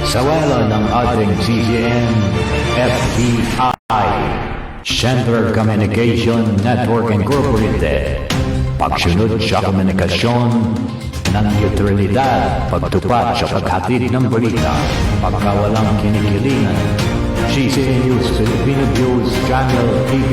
Sa wala ng ating CCN, FBI, Central Communication Network Incorporated, pagsunod sa komunikasyon ng neutralidad, pagtupad sa paghatid ng balita, pagkawalang kinikilingan, CCN News Filipino News Channel TV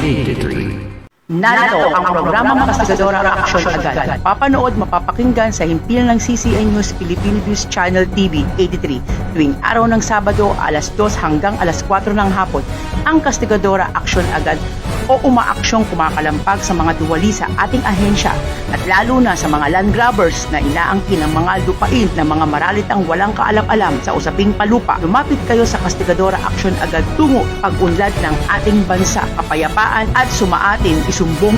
83. Narito ang programang Kastigadora Aksyon Agad. Papanood, mapapakinggan sa himpil ng CCN News Philippine News Channel TV 83 tuwing araw ng Sabado alas 2 hanggang alas 4 ng hapon. Ang Kastigadora Aksyon Agad o umaaksyong kumakalampag sa mga duwali sa ating ahensya at lalo na sa mga land grabbers na inaangkin ng mga lupain ng mga maralitang walang kaalam-alam sa usaping palupa. Lumapit kayo sa Kastigadora Aksyon Agad tungo pag-unlad ng ating bansa, kapayapaan at sumaatin isumbong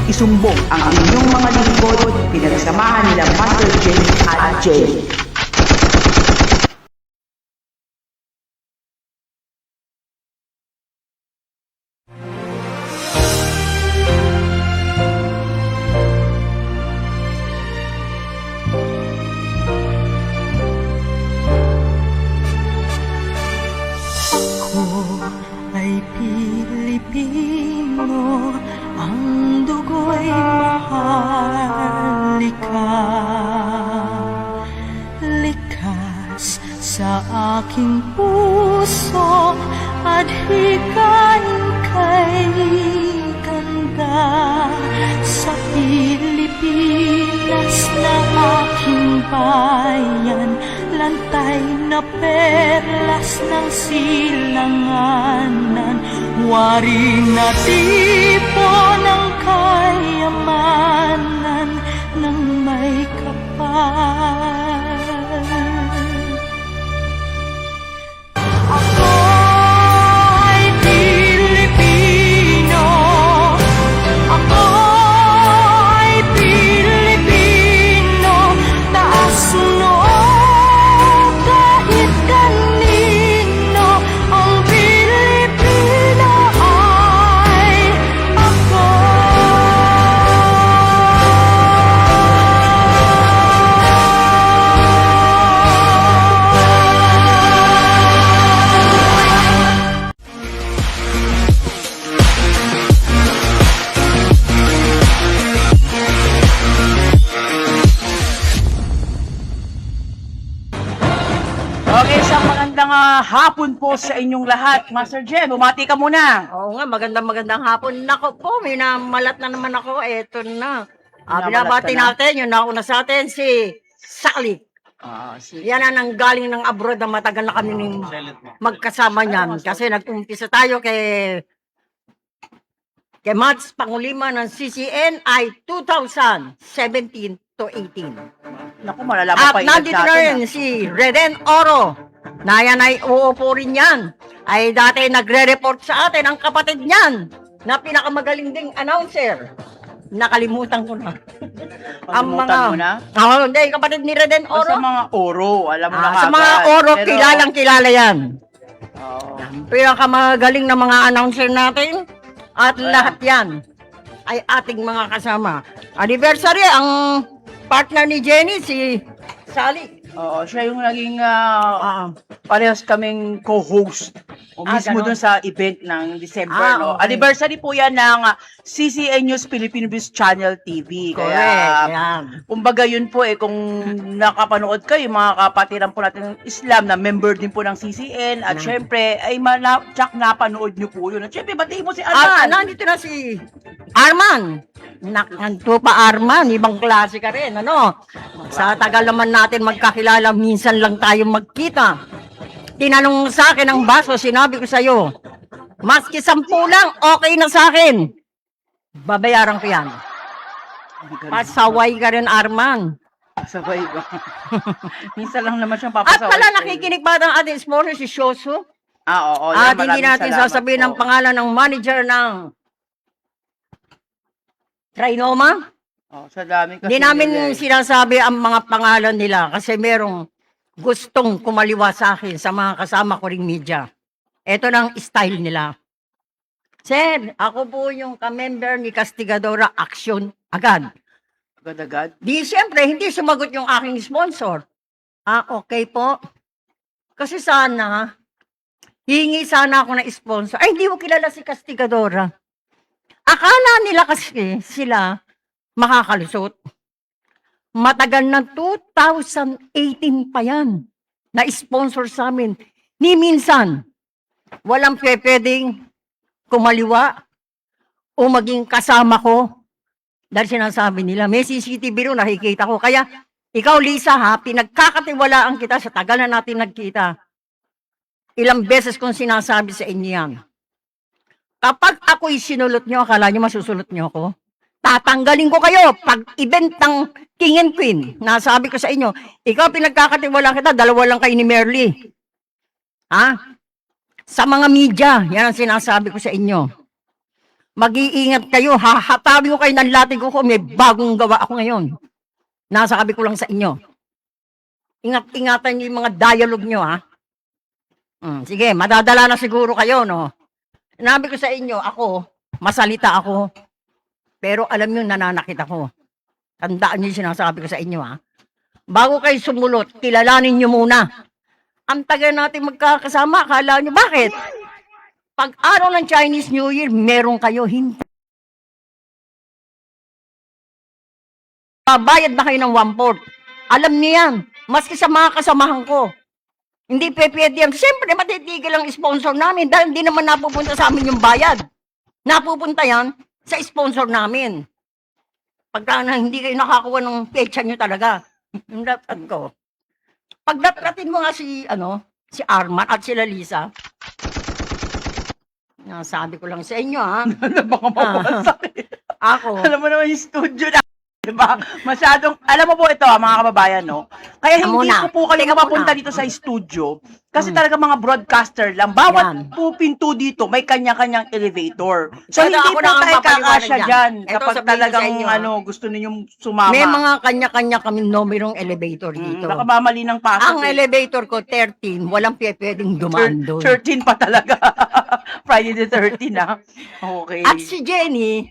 ang inyong mga lingkod, pinagsamahan nila Master Jenny at Jenny. Ako ay Pilipino, ang dugo'y mahalika. Likas sa aking puso at hikan kay ganda. Sa Pilipinas na aking bayan, lantay na perlas ng silanganan, wari na tipo ng kayamanan ng may kapal. Ako ay Pilipino, ako ay Pilipino, naasunod kahit kanino. Ang Pilipino ay ako. Okay, isang magandang hapon po sa inyong lahat. Master Jen, bumati ka muna. Oo nga, magandang hapon. Nako po, may namalat na naman ako. Eto na. Namalat Binabati ka na? natin, yung nauna sa atin, si Sally. Yan ang nanggaling ng abroad na matagal na kami magkasama niyan. Kasi nag-umpisa tayo kay Mats Pangulima ng CCN ay 2017 to 18. Naku, malalaman At pa yung edad nandito na natin, rin si Reden Oro, na yan ay uupo rin yan. Ay dati nagre-report sa atin ang kapatid niyan, na pinakamagaling ding announcer. Nakalimutan ko na. Kalimutan mo na? Hindi, kapatid ni Reden O sa Oro. mga oro, alam mo na Sa agad. mga Oro, Pero- kilalang kilala yan. Oo. Pinakamagaling na mga announcer natin. At lahat yan ay ating mga kasama. Anniversary, ang partner ni Jenny, si Sally. Oo, siya yung naging parehas kaming co-host. O mismo ganun. dun sa event ng December, no? Okay. Anniversary po yan ng CCN News Philippine News Channel TV. Correct. Kaya, Yan. kumbaga yun po kung nakapanood kayo, mga kapatiran po natin ng Islam na member din po ng CCN. At syempre, ay tsak napanood nyo po yun. At syempre, batiin mo si At Arman. nandito na si Arman. Nanto pa Arman, ibang klase ka rin, ano? Sa tagal naman natin magkakilala, minsan lang tayo magkita. Tinanong sa akin ang baso, sinabi ko sa'yo, maski 10 lang, okay na sa akin. Babayaran ko yan. Pasaway ka rin, Arman. Sabay ba? Minsan lang naman siyang At papasaway. pala, sa'yo. nakikinig ba ng ating sponsor, si Shoso? Oo. At yan, hindi maraming natin salamat sasabihin po. ang pangalan ng manager ng Trinoma. Sa dami kasi. Hindi namin nila, sinasabi ang mga pangalan nila kasi merong gustong kumaliwa sa akin sa mga kasama ko ring media. Ito ng style nila. Sir, ako po yung ka-member ni Kastigadora Aksyon Agad. Agad-agad. Di siyempre, hindi sumagot yung aking sponsor. Okay po. Kasi sana, hingi sana ako ng sponsor. Ay, hindi ko kilala si Castigadora. Akala nila kasi sila makakalusot. Matagal na 2018 pa yan na sponsor sa amin. Ni minsan, walang pwedeng kumaliwa o maging kasama ko. Dahil sinasabi nila, may CCTV rin, nakikita ko. Kaya, ikaw Lisa ha, pinagkakatiwalaan kita sa tagal na natin nagkita. Ilang beses kong sinasabi sa inyo yan. Kapag ako'y sinulot nyo, akala nyo masusulot nyo ako? Tatanggalin ko kayo pag event ng King and Queen. Nasabi ko sa inyo, ikaw pinagkakatiwalaan kita, dalawa lang kayo ni Merly. Ha? Sa mga media, yan ang sinasabi ko sa inyo. Mag-iingat kayo, hahatawin ko kayo ng latig ko, may bagong gawa ako ngayon. Nasabi ko lang sa inyo. Ingat-ingatan niyo yung mga dialogue nyo, ha? Sige, madadala na siguro kayo, no? Sinabi ko sa inyo, ako, masalita ako, pero alam nyo, nananakit ako. Tandaan niyo yung sinasabi ko sa inyo, ha? Bago kayo sumulot, kilalanin nyo muna. Ang tagal natin magkakasama, akala nyo, bakit? Pag araw ng Chinese New Year, meron kayo, hindi. Bayad na kayo ng 1/4. Alam niyo yan. Maski sa mga kasamahan ko. Hindi pwede yan. Siyempre, matitigil ang sponsor namin dahil hindi naman napupunta sa amin yung bayad. Napupunta yan sa sponsor namin. Pagka hindi kayo nakakuha ng pecha nyo talaga. Yung dapat ko. Pagdatratin mo nga si Arman at sila Lisa, sabi ko lang sa inyo, ha? Baka mapawasak eh. Ako, Alam mo naman yung studio na, diba? Masyadong, alam mo po ito mga kababayan, no? Kaya hindi Muna. ko po kayo Teka mapapunta muna. dito sa studio kasi talaga mga broadcaster lang. Bawat Yan. po pinto dito may kanya-kanyang elevator. So Ito, hindi ako po na ang tayo papaliwanag kakasya yan. dyan Ito, kapag sabihin ko sa talagang inyo, ha? gusto ninyong sumama. may mga kanya-kanya kaming numerong elevator dito. Baka mamali ng pasok. Ang elevator ko, 13, walang pwedeng dumaan doon. 13 pa talaga. Friday the 13, ha? Okay. At si Jenny,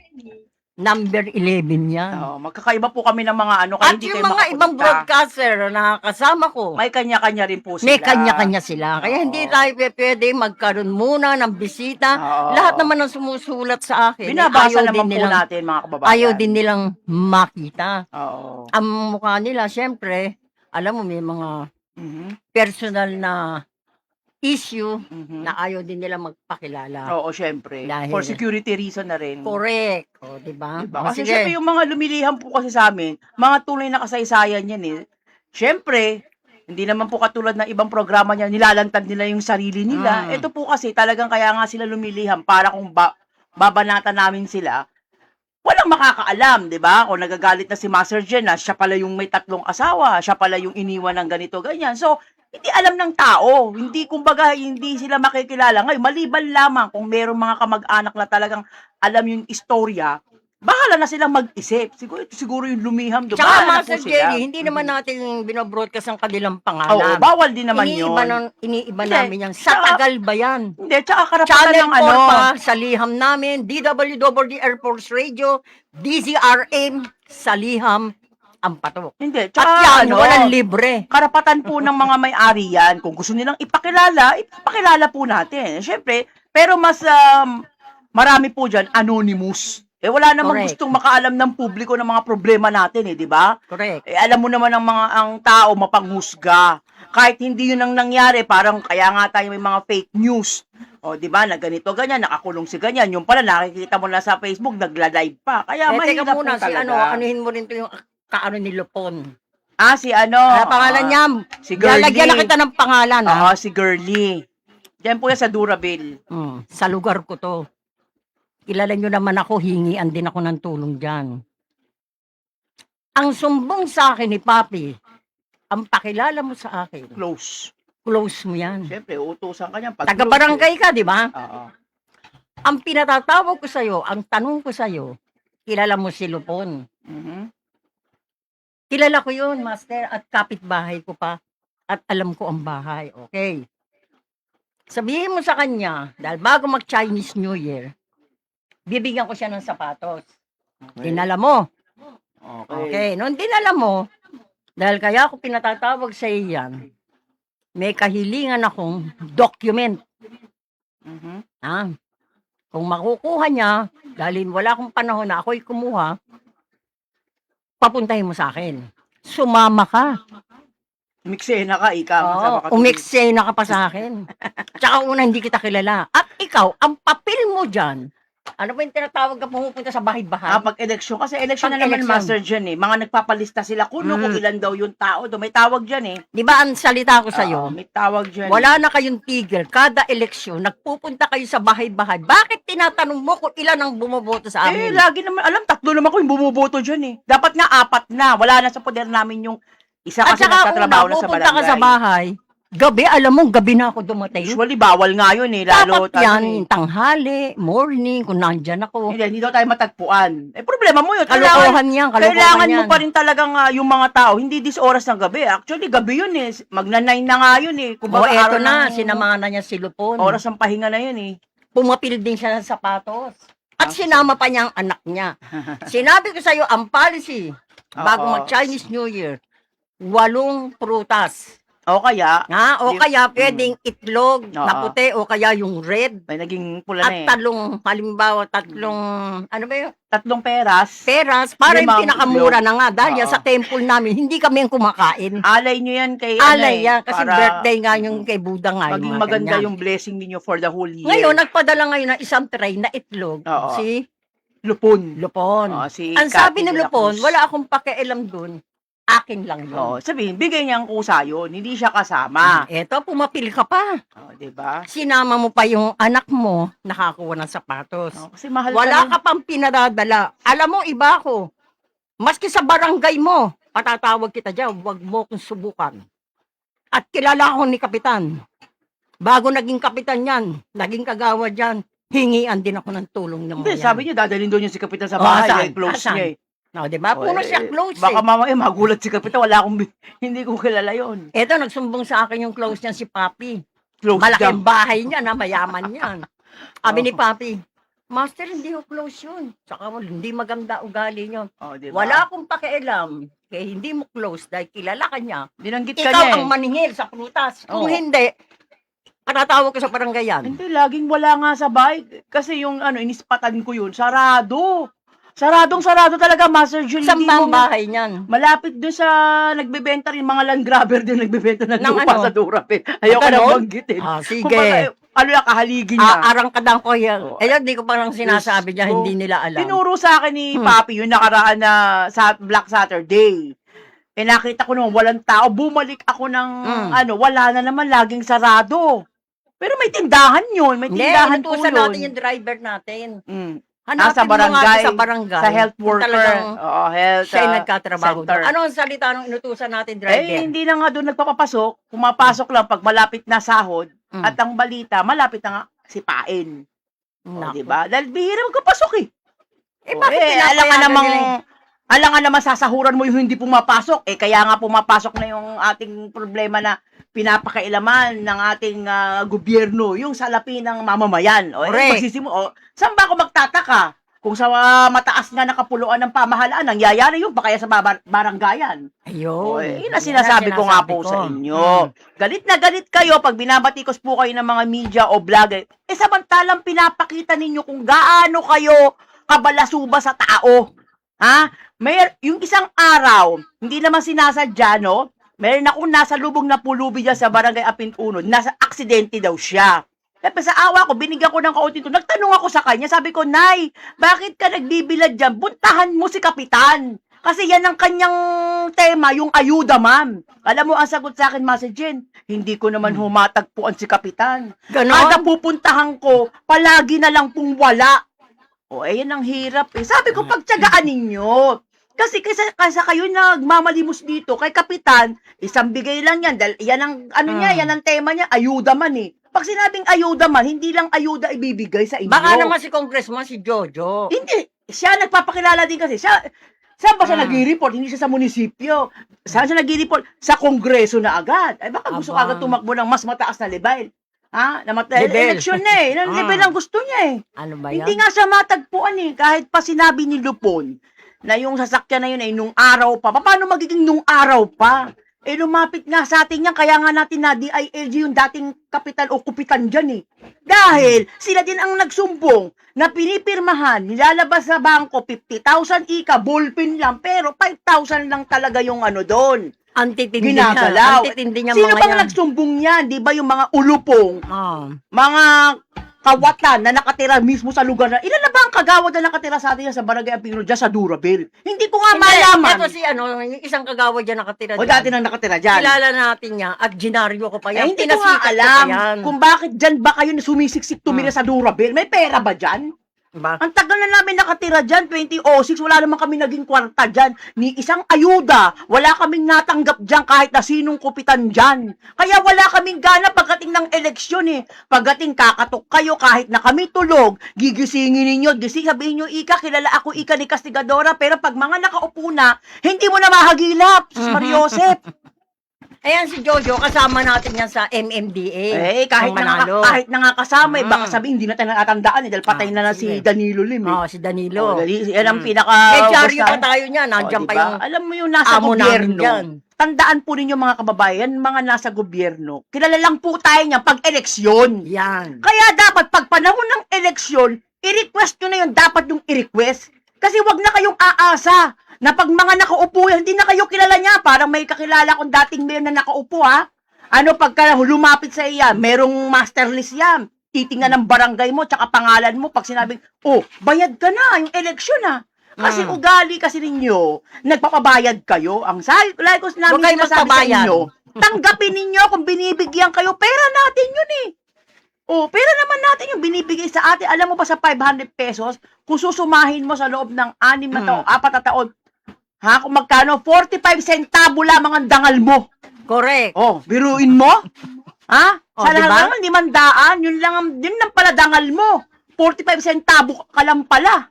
number 11 yan. Magkakaiba po kami ng mga kaya At hindi yung kayo mga ibang makapunta. broadcaster na kasama ko, May kanya-kanya rin po sila. may kanya-kanya sila. Kaya Oo. hindi tayo pwede magkaroon muna ng bisita. Oo. Lahat naman ng sumusulat sa akin. Binabasa ayaw naman din po nilang- natin mga kababayan. Ayaw din nilang makita. Oo. Ang mukha nila, syempre, alam mo, may mga Mhm. personal na issue Mhm. na ayaw din nila magpakilala. Oo, syempre. Dahil- For security reason na rin. Correct. O, diba? Diba? O, Kasi sige. syempre yung mga lumiliham po kasi sa amin, mga tunay na kasaysayan yan eh. Syempre, hindi naman po katulad ng ibang programa niya, nilalantad nila yung sarili nila. Ito po kasi talagang kaya nga sila lumiliham para kung babanatan namin sila, walang makakaalam, 'di ba? Kung nagagalit na si Master Jen na siya pala yung may 3 asawa, siya pala yung iniwan ng ganito ganyan. So, hindi alam ng tao, kumbaga hindi sila makikilala. Ngayon, maliban lamang kung merong mga kamag-anak na talagang alam yung istorya, bahala na silang mag-isip. Siguro yung lumiham doon. Tsaka Bahala na po Master sila. Jenny, hindi naman natin binobroadcast ang kanilang Oo, pangalan. bawal din naman yun. Iniiba Hindi. namin yan. Sa Tsaka- tagal ba yan? Hindi, tsaka karapatan Channel ng 4 pa, sa liham namin, DWWD Air Force Radio, DZRM, sa liham, ang patok. Hindi, At tsaka yan, walang libre. karapatan po ng mga may-ari yan. Kung gusto nilang ipakilala, ipakilala po natin. Siyempre, pero mas marami po dyan, anonymous. Wala namang Correct. gustong makaalam ng publiko ng mga problema natin di ba? Correct. Alam mo naman ang tao mapanghusga. Kahit hindi yun ang nangyari, parang kaya nga tayo may mga fake news. Di ba, na ganito, ganyan, nakakulong si ganyan. Yung pala, nakikita mo na sa Facebook, nagla-live pa. Kaya Teka mahirap po muna, si talaga. anuhin mo rin to yung kaano ni Lupon. Si ano? Ang pangalan niya, si Girlie. lalagyan na kita ng pangalan, ha? Si Girlie. Diyan po yan sa Durabel. Sa lugar ko to. Kilala nyo naman ako, hingian din ako ng tulong dyan. Ang sumbong sa akin ni Papi, ang pakilala mo sa akin, Close. close mo yan. Siyempre, uutusan ka niyan. Taga-barangay ka, di ba? Oo. Ang pinatatawag ko sa'yo, ang tanong ko sa'yo, kilala mo si Lupon. Mhm. Kilala ko yun, Master, at kapitbahay ko pa. At alam ko ang bahay, okay? Sabihin mo sa kanya, dahil bago mag-Chinese New Year, bibigyan ko siya ng sapatos. Dinala mo. Okay. Nung dinala mo, dahil kaya ako pinatatawag sa iyo yan, may kahilingan akong document. Mhm. Kung makukuha niya, dahil wala akong panahon na ako'y kumuha, papuntahin mo sa akin. Sumama ka. Umiksena ka, ikaw. Oo, umiksena ka pa sa akin. Tsaka una, hindi kita kilala. At ikaw, ang papel mo dyan, ano ba yung tinatawag ka pumupunta sa bahay-bahay? Pag-eleksyon. Kasi eleksyon na naman, Pag-eleksyon. master dyan eh. Mga nagpapalista sila kung ilan daw yung tao. May tawag dyan eh. Di ba ang salita ko sa'yo? May tawag dyan. Wala na kayong tigil. Kada eleksyon, nagpupunta kayo sa bahay-bahay. Bakit tinatanong mo kung ilan ang bumoboto sa amin? Lagi naman, 3 naman ko yung bumuboto dyan eh. Dapat nga 4 na. Wala na sa poder namin yung isa At kasi saka nagtatrabaho una, na sa pupunta barangay. ka sa bahay, gabi, alam mo, gabi na ako dumating. Usually, bawal nga yun eh. Lalo, Dapat yan, tanghali, morning, kung nandyan ako. Hindi daw tayo matagpuan. Problema mo yun. Kalokohan yan, kalokohan Kailangan yan. mo pa rin talagang yung mga tao, hindi this oras ng gabi. Actually, gabi yun eh. Magna-9 na nga yun eh. O eto na, sinamahan na niya si Lupon. Oras ng pahinga na yun eh. Pumapil din siya ng sapatos. At sinama pa niya ang anak niya. Sinabi ko sa'yo, ang policy, bago Oo. mag-Chinese New Year, 8 prutas. O kaya, O kaya pwedeng itlog na Oo. puti o kaya yung red. may naging pula At na eh. halimbawa, ano ba yun? 3 peras. Peras, para yung Limang pinakamura itlog. na nga. Dahil yan Oo. sa temple namin, hindi kami yung kumakain. Alay nyo yan kay Alay yan, kasi para birthday nga yung kay Buddha nga. maging mga maganda ganyan. yung blessing ninyo for the whole year. Ngayon, nagpadala ngayon ng isang tray na itlog. Oo. Si Lupon. Lupon. Si Ang Cathy sabi ni de la Lupon, Cruz. wala akong pakialam dun. Akin lang yun. Sabihin, bigay niya ang kusa yun. Hindi siya kasama. Eto, pumapil ka pa. Diba? Sinama mo pa yung anak mo, nakakuha ng sapatos. Kasi mahal Wala ka. ka pang pinadadala. Alam mo, iba ko. Maski sa barangay mo, patatawag kita dyan, huwag mo kong subukan. At kilala ako ni Kapitan. Bago naging Kapitan yan, naging kagawad yan, hingian din ako ng tulong ng Hindi, mga sabi niya, dadalhin doon yung si Kapitan sa Oh, bahay. saan? Dahil close Saan? niya eh. No, di ba? Puno siya close Baka eh. mamaya magulat si Kapitan. Wala akong, hindi ko kilala yon. Eto, nagsumbong sa akin yung close niyan si Papi. Close Malaking down. bahay niya na mayaman yan. Sabi ni Oh. Papi, Master, hindi ko close yun. Saka hindi maganda ugali niyo. Diba? Wala akong pakialam. Kaya hindi mo close dahil kilala ka niya. Dinanggit ka Ikaw niya ang eh. maningil sa prutas. Kung Oo. hindi, patatawag ko sa baranggayan. Hindi, laging wala nga sa bahay. Kasi yung inispatan ko yun, sarado. Saradong-sarado talaga, Master Julie. Saan Hindi ba ang mo- bahay niyan? Malapit doon sa nagbebenta rin, mga land grabber din nagbebenta ng Ng lupa ano? sa Durapin. Ayoko Ganon? na banggitin. Sige. Yung kahaligin niya. Arang ka ko yan. Oo. Ayun, di ko parang sinasabi niya, Diyos ko. hindi nila alam. Tinuro sa akin ni Papi yung nakaraan na sa Black Saturday. Nakita ko naman walang tao. Bumalik ako ng wala na naman, laging sarado. Pero may tindahan yun. May Hindi, tindahan po inutusan yun. natin yung driver natin. Sa Hanapin mo nga barangay, doon sa barangay. sa health kung worker. talagang Health siya yung nagkatrabaho center. doon. Ano ang salita nung inutusan natin driver? Hindi na nga doon nagpapapasok. Pumapasok lang pag malapit na sahod. At ang balita, malapit na nga si Pain. Naku. Diba? Dahil bihira magpapasok eh. Bakit Alam nga naman sasahuran mo yung hindi pumapasok. Kaya nga pumapasok na yung ating problema na pinapakailaman ng ating gobyerno, yung salapi ng mamamayan. Correct. Saan ba ako magtataka? Kung sa mataas nga nakapuluan ng pamahalaan, nangyayari yun pa kaya sa baranggayan. Ayun. Yun ang sinasabi ko nga po sa inyo. Galit na galit kayo pag binabatikos po kayo ng mga media o vlogger. Samantalang pinapakita ninyo kung gaano kayo kabalasuba sa tao. Yung isang araw, hindi naman sinasadya, no? Meron akong nasa lubong na pulubi dyan sa Barangay Apintuno. Nasa aksidente daw siya. Tapos sa awa ko, binigyan ko ng kaunti ito. Nagtanong ako sa kanya, sabi ko, Nay, bakit ka nagbibilad dyan? Buntahan mo si Kapitan. Kasi yan ang kanyang tema, yung ayuda, ma'am. Alam mo, ang sagot sa akin, Master Jen, hindi ko naman humatagpuan si Kapitan. Ganon? Kada pupuntahan ko, palagi na lang pong wala. Yan ang hirap eh. Sabi ko, pagtyagaan ninyo. Kasi kaysa kayo nagmamalimos dito kay Kapitan, isang bigay lang yan. Dahil yan ang, yan ang tema niya, ayuda man eh. Pag sinabing ayuda man, hindi lang ayuda ibibigay sa inyo. Baka naman si Congressman, si Jojo. Hindi. Siya nagpapakilala din kasi. Saan ba siya nag-report? Hindi siya sa munisipyo. Saan siya nag-report? Sa kongreso na agad. Baka gusto Aba. agad tumakbo ng mas mataas na level. Level. Eleksyon na eh. Ng level ang gusto niya eh. Ano ba yan? Hindi nga siya matagpuan eh. Kahit pa sinabi ni Lupon na yung sasakyan na yun ay nung araw pa. Paano magiging nung araw pa? lumapit nga sa atin yan, kaya nga natin na DILG yung dating kapitan o kupitan dyan eh. Dahil sila din ang nagsumbong na pinipirmahan, nilalabas sa bangko 50,000 ika, ballpen lang, pero 5,000 lang talaga yung ano doon. Antitindi Ginagalaw. Antitindi niya Sino mga bang yan. nagsumbong yan? Di ba yung mga ulupong, Oh. mga kawatan na nakatira mismo sa lugar na, ilan na ba ang kagawad na nakatira sa atin yan sa Barangay Apiro dyan sa Durabel? Hindi ko nga malaman. Ito si yung isang kagawad dyan nakatira O dyan. dati nang nakatira dyan. Kilala natin niya, at ginaryo ko pa Eh, yan. hindi ko nga Pinasikat ko alam pa yan. kung bakit dyan ba kayo sumisiksik tumira sa Durabel. May pera ba dyan? Diba? Ang tagal na namin nakatira dyan, 2006, wala naman kami naging kwarta dyan. Ni isang ayuda, wala kaming natanggap dyan kahit na sinong kupitan dyan. Kaya wala kaming gana pagdating ng eleksyon eh. Pagdating kakatok kayo kahit na kami tulog, gigisingin ninyo, sabihin nyo, Ika, kilala ako Ika ni Castigadora, pero pag mga nakaupo na, hindi mo na mahagilap, Sus Mariosep. Ayan si Jojo, kasama natin yan sa MMDA. Kahit ng Manalo. kahit na nga kasama, baka sabihin, hindi na tayo natatandaan dahil patay na si sige. Danilo Lim eh. Si Danilo. Yan ang pinaka... Medyaryo basta- pa tayo niyan. Nandiyan pa diba? yung Alam mo yung nasa amo namin gobyerno. dyan. Tandaan po ninyo mga kababayan, mga nasa gobyerno. Kilala lang po tayo niyan pag eleksyon. Yan. Kaya dapat pag panahon ng eleksyon, i-request nyo na yun. Dapat yung i-request. Kasi wag na kayong aasa na pag mga nakaupo yan, hindi na kayo kilala niya. Parang may kakilala kong dating mayor na nakaupo ha. Ano pagka lumapit sa iya, merong master list yan. Titingnan ng barangay mo, tsaka pangalan mo. Pag sinabing, oh, bayad ka na, yung eleksyon ha. Kasi ugali kasi ninyo, nagpapabayad kayo. Ang like ko Huwag namin kayo sinasabi sa magpabayad. inyo, tanggapin ninyo kung binibigyan kayo. Pera natin yun eh. Oh, pera naman natin yung binibigay sa atin. Alam mo ba sa 500 pesos, kung susumahin mo sa loob ng 6 na taon, 4 na taon, ha, kung magkano, 45 centavo lamang ang dangal mo. Correct. Oh, biruin mo? Ha? Oh, Sa diba? lahat naman, 500, yun lang pala dangal mo. 45 centavo ka lang pala.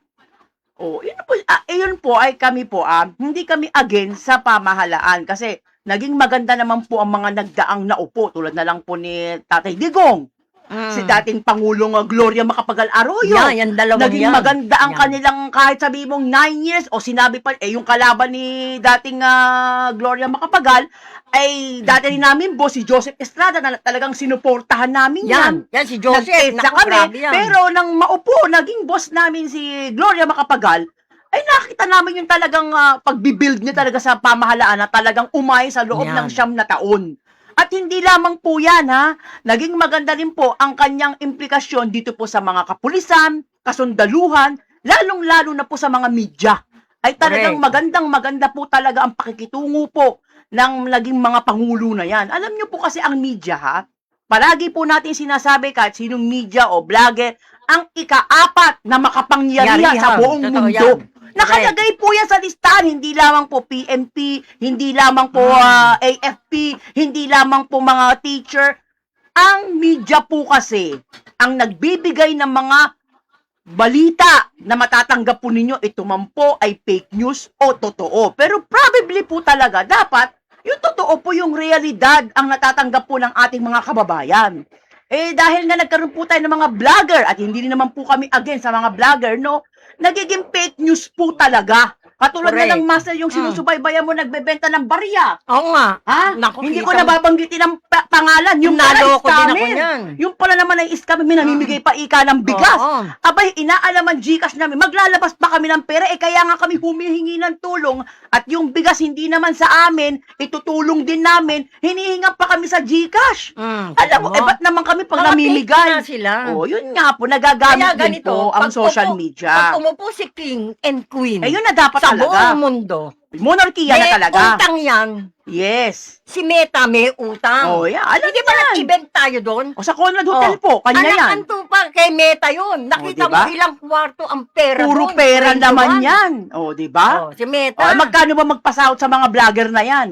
Oh, yun po ay kami po, hindi kami against sa pamahalaan kasi naging maganda naman po ang mga nagdaang naupo tulad na lang po ni Tatay Digong. Si dating Pangulong Gloria Macapagal Arroyo. Yan dalawang Naging yan. maganda ang Yan. kanilang kahit sabi mong 9 years o sinabi pa, yung kalaban ni dating Gloria Macapagal ay dati rin namin boss si Joseph Estrada na talagang sinuportahan namin yan. Yan si Joseph. Nag-EDSA Naku, kami, grabe yan. pero nang maupo, naging boss namin si Gloria Macapagal, ay nakita namin yung talagang pagbibuild niya talaga sa pamahalaan na talagang umay sa loob Yan. ng 9 na taon. At hindi lamang po yan ha, naging maganda din po ang kanyang implikasyon dito po sa mga kapulisan, kasundaluhan, lalong-lalo na po sa mga media. Ay talagang Correct. maganda po talaga ang pakikitungo po ng naging mga pangulo na yan. Alam niyo po kasi ang media ha, palagi po natin sinasabi kahit sinong media o vlogger, ang ika-4 na makapangyarihan sa buong Totoo mundo. yan. Nakalagay po yan sa listahan, hindi lamang po PNP, hindi lamang po AFP, hindi lamang po mga teacher. Ang media po kasi, ang nagbibigay ng mga balita na matatanggap po ninyo, ito man po ay fake news o totoo. Pero probably po talaga, dapat, yung totoo po yung realidad ang natatanggap po ng ating mga kababayan. Dahil nga nagkaroon po tayo ng mga vlogger, at hindi rin naman po kami against sa mga vlogger, no? Nagiging fake news po talaga. Katulad Correct. na ng master yung sinusubaybayan mo, nagbebenta ng barya. Oo nga. Ha? Naku, Hindi ko kita mo. nababanggitin ang pangalan. Yung pala Naloko din ako scammer. niyan. Yung pala naman ay scammer, minamimigay pa ika ng bigas. Oo. Abay, inaalaman Gcash namin, maglalabas pa kami ng pera, kaya nga kami humihingi ng tulong, at yung bigas hindi naman sa amin, itutulong din namin, hinihinga pa kami sa Gcash. Alam mo, ba't naman kami pag Mga namimigay? fake na sila. Oh, yun nga po, nagagamit Kaya din ganito, po ang pag social Pag media. umupo si King and Queen Eh, yun na dapat sa talaga. buong mundo, Monarkiya na may talaga. utang yan. Yes. Si Meta may utang. Oh, yeah. Alam Hindi ba yan. nag-event tayo doon? O sa Conrad Hotel po, kanya yan. Anak pa kay Meta yun. Nakita diba? mo ilang kwarto ang pera Puro doon. pera 21. naman yan. O, di ba? Oh, si Meta. Magkano ba magpasahod sa mga vlogger na yan?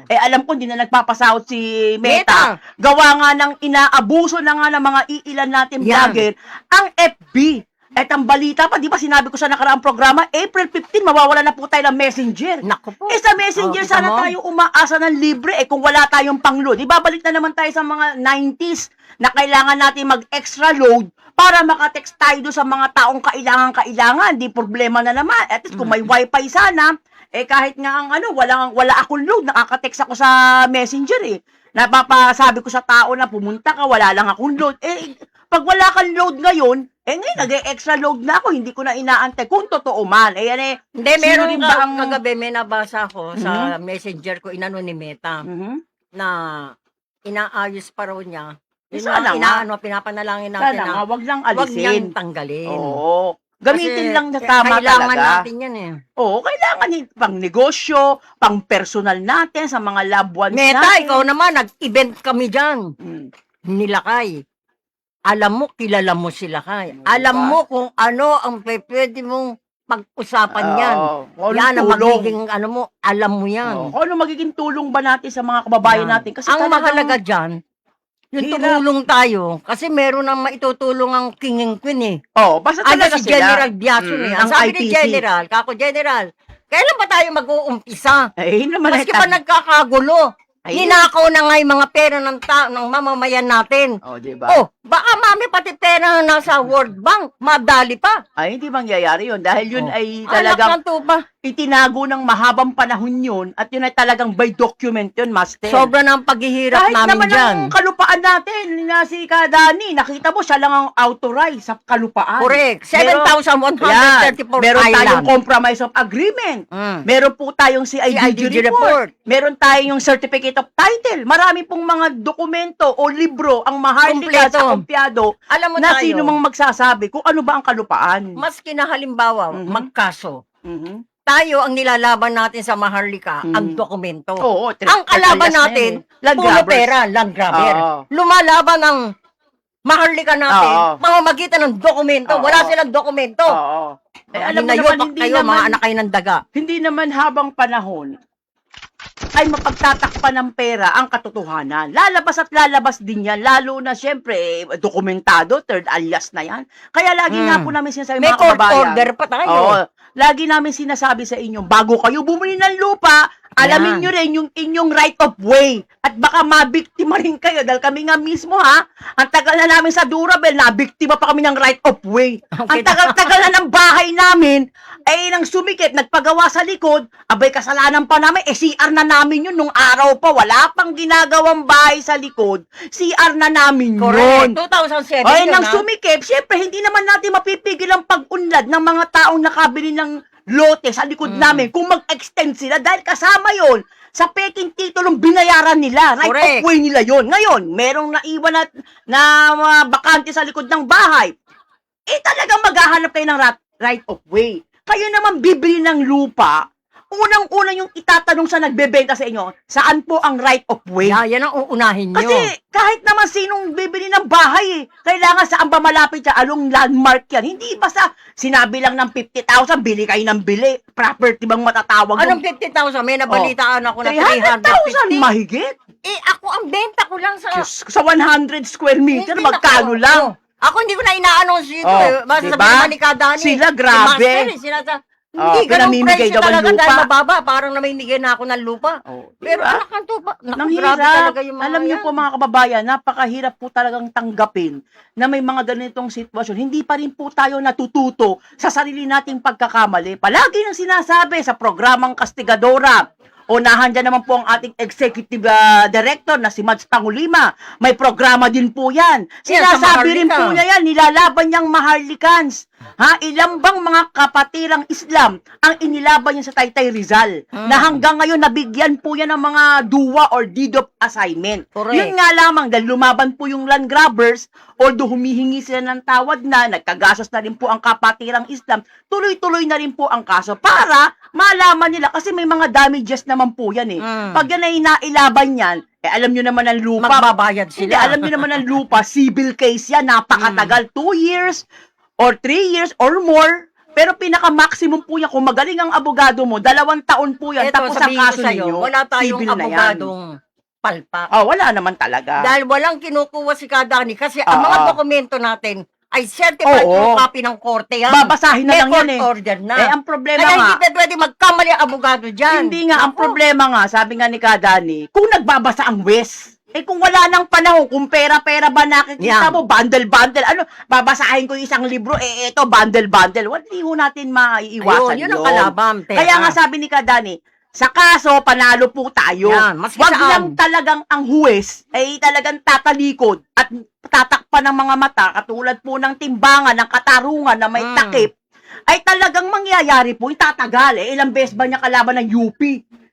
Alam ko, hindi na nagpapasahod si Meta. Gawa nga ng inaabuso na nga ng mga iilan natin Yan. vlogger, ang FB. At ang balita pa, di ba sinabi ko sa nakaraang programa, April 15, mawawala na po tayo ng Messenger. Naku po. Sa Messenger, kita sana mo? tayo umaasa ng libre kung wala tayong pang-load. Ibabalik na naman tayo sa mga 90s na kailangan natin mag-extra load para makatext tayo doon sa mga taong kailangan. Di problema na naman. At least kung may wifi sana, kahit nga ang wala akong load, nakaka-text ako sa Messenger eh. Napapasabi ko sa tao na pumunta ka, wala lang akong load. Pag wala kang load ngayon, ngayon nag-extra load na ako, hindi ko na inaantay. Kung totoo man, Hindi, sino meron rin ba ang... kagabi, may nabasa ko sa Messenger ko, inano ni Meta, na inaayos pa raw niya. Yun Sana nga, nga. pinapanalangin natin Sana nga, na wag lang wag niyang alisin. tanggalin. Oo. Gamitin Kasi lang na tama kailangan talaga. natin yan eh. Oo, kailangan pang negosyo, pang personal natin, sa mga loved ones Meta, natin. ikaw naman, nag-event kami dyan. Mm. Nilakay. Alam mo, kilala mo sila kay. Diba? Alam mo kung ano ang pwede mong pag-usapan yan. Oo, Yan ang tulong. magiging alam mo yan. Oo, kung ano magiging tulong ba natin sa mga kababayan Yan. natin? Kasi Ang talagang- mahalaga dyan, yung Hirap. tumulong tayo. Kasi meron nang maitutulong ang king and queen eh. Oo, basta Ano talaga si sila. General Biason eh. Ang ang sabi ni ITC. General, General, kailan ba tayo mag-uumpisa? Yun naman Maski pa nagkakagulo. Ay, Ninakaw na nga yung mga pera ng mamamayan natin. diba? Oh, baka mami pati pera na nasa World Bank, madali pa. Ay, hindi mangyayari yun. Dahil yun Oh. ay Anak talagang ng tupa. itinago ng mahabang panahon yun at yun ay talagang by document yun, Master. Sobra na ang paghihirap Kahit namin naman dyan. ang kalupaan natin, na si Kadani, nakita mo siya lang ang authorized sa kalupaan. Correct. Meron 7,134 Meron tayong island. compromise of agreement. Mm. Meron po tayong CIDG report. Meron tayong certificate of title. Marami pong mga dokumento o libro ang maharlika Kompleto. sa kompyado Alam mo na tayo, sino mang magsasabi kung ano ba ang kalupaan. maski na halimbawa, Mhm. magkaso, Mhm. tayo ang nilalaban natin sa Maharlika, Mhm. ang dokumento. Oo, Ang kalaban alias na natin, yun eh. Land puro grabbers. pera, land grabber. Oo. Lumalaban ang Maharlika natin, Oo. pamamagitan ng dokumento. Oo. Wala silang dokumento. Oo. Alam mo Hinayo naman, pa hindi kayo, mga naman, anak kayo ng daga. hindi naman habang panahon ay mapagtatakpan ng pera ang katotohanan. Lalabas at lalabas din yan, lalo na siyempre, dokumentado, third alias na yan. Kaya lagi nga po namin sinasabi, May mga court kababayan, order pa tayo. Oo, lagi namin sinasabi sa inyo, bago kayo bumili ng lupa, alamin Yan. nyo rin yung inyong right of way. At baka mabiktima rin kayo, dahil kami nga mismo ang tagal na namin sa Durabel, nabiktima pa kami ng right of way. Ang tagal-tagal na ng bahay namin, nang sumikip, nagpagawa sa likod, abay kasalanan pa namin, CR na namin yun nung araw pa, wala pang ginagawang bahay sa likod, CR na namin yun. Correct. 2007 Ay, yun, nang ha? sumikip, syempre, hindi naman natin mapipigil ang pag-unlad ng mga taong nakabili ng lote sa likod namin kung mag-extend sila dahil kasama yon sa peking titulong binayaran nila. Right Correct. of way nila yon. Ngayon, merong naiwan na bakante sa likod ng bahay. Talagang maghahanap kayo ng right of way. Kayo naman bibili ng lupa, unang-una yung itatanong sa nagbebenta sa inyo, saan po ang right of way? Yan ang uunahin nyo. Kasi kahit naman sinong bibili ng bahay, kailangan saan ba malapit siya, along landmark yan. Hindi basta sinabi lang ng 50,000, bili kayo ng bili. Property bang matatawag? Anong yung 50,000? May nabalitaan ako na 300,000 350. mahigit? Ako ang benta ko lang sa... Diyos, sa 100 square meter, Hindi magkano na- lang? Oh, ako hindi ko na ina-announce dito. Basta diba? sabihin naman ni Kadani. Sila, si grabe. Master, sila hindi, ganong pinamimigay presyo daw ang talaga lupa. dahil mababa. Parang namimigay na ako ng lupa. Pero diba? anak ng tupa. Nang Grabe hirap. talaga yung mga Alam niyo yan. po mga kababayan, napakahirap po talagang tanggapin na may mga ganitong sitwasyon. Hindi pa rin po tayo natututo sa sarili nating pagkakamali. Palagi nang sinasabi sa programang Kastigadora, unahan dyan naman po ang ating executive director na si Mads Pangulima. May programa din po yan. Yan, sa Sinasabi rin Maharlika. po niya yan, nilalaban niyang Maharlikans. Ilang bang mga kapatirang Islam ang inilaban niya sa Taytay Rizal na hanggang ngayon nabigyan po yan ng mga duwa or deed of assignment. Correct. Yun nga lamang dahil lumaban po yung land grabbers, although humihingi sila ng tawad na, nagkagastos na rin po ang kapatirang Islam, tuloy-tuloy na rin po ang kaso para malaman nila kasi may mga damages naman po yan eh. Pag yan ay nailaban yan, alam nyo naman ang lupa. Magbabayad Hindi, sila. alam nyo naman ang lupa, civil case yan, napakatagal, 2 years or 3 years or more. Pero pinaka-maximum po yan, kung magaling ang abogado mo, 2 taon po yan, Ito, tapos ang sabihin ko kaso sa'yo, ninyo, wala tayong civil na yan. abogadong palpak. Wala naman talaga. Dahil walang kinukuha si Kadani kasi ang mga dokumento natin ay certified Oo. copy ng korte yan. Babasahin na May lang court yan eh. order na. Ang problema Kaya nga, hindi pwede magkamali ang abogado dyan. hindi nga, ang Naku. problema nga, sabi nga ni Kadani, kung nagbabasa ang West, kung wala nang panahon, kung pera-pera ba nakikita Yan. mo, bundle-bundle, ano, babasahin ko yung isang libro, ito, bundle-bundle. Hindi ho natin maiiwasan Ayun, yun ang kalaban, pera. Kaya nga sabi ni Kadani, sa kaso, panalo po tayo. Yan, maski Wag saan. lang talagang ang huwes ay talagang tatalikod at tatakpan ng mga mata, katulad po ng timbangan, ng katarungan na may takip, ay talagang mangyayari po, itatagal. Ilang beses ba niya kalaban ng UP?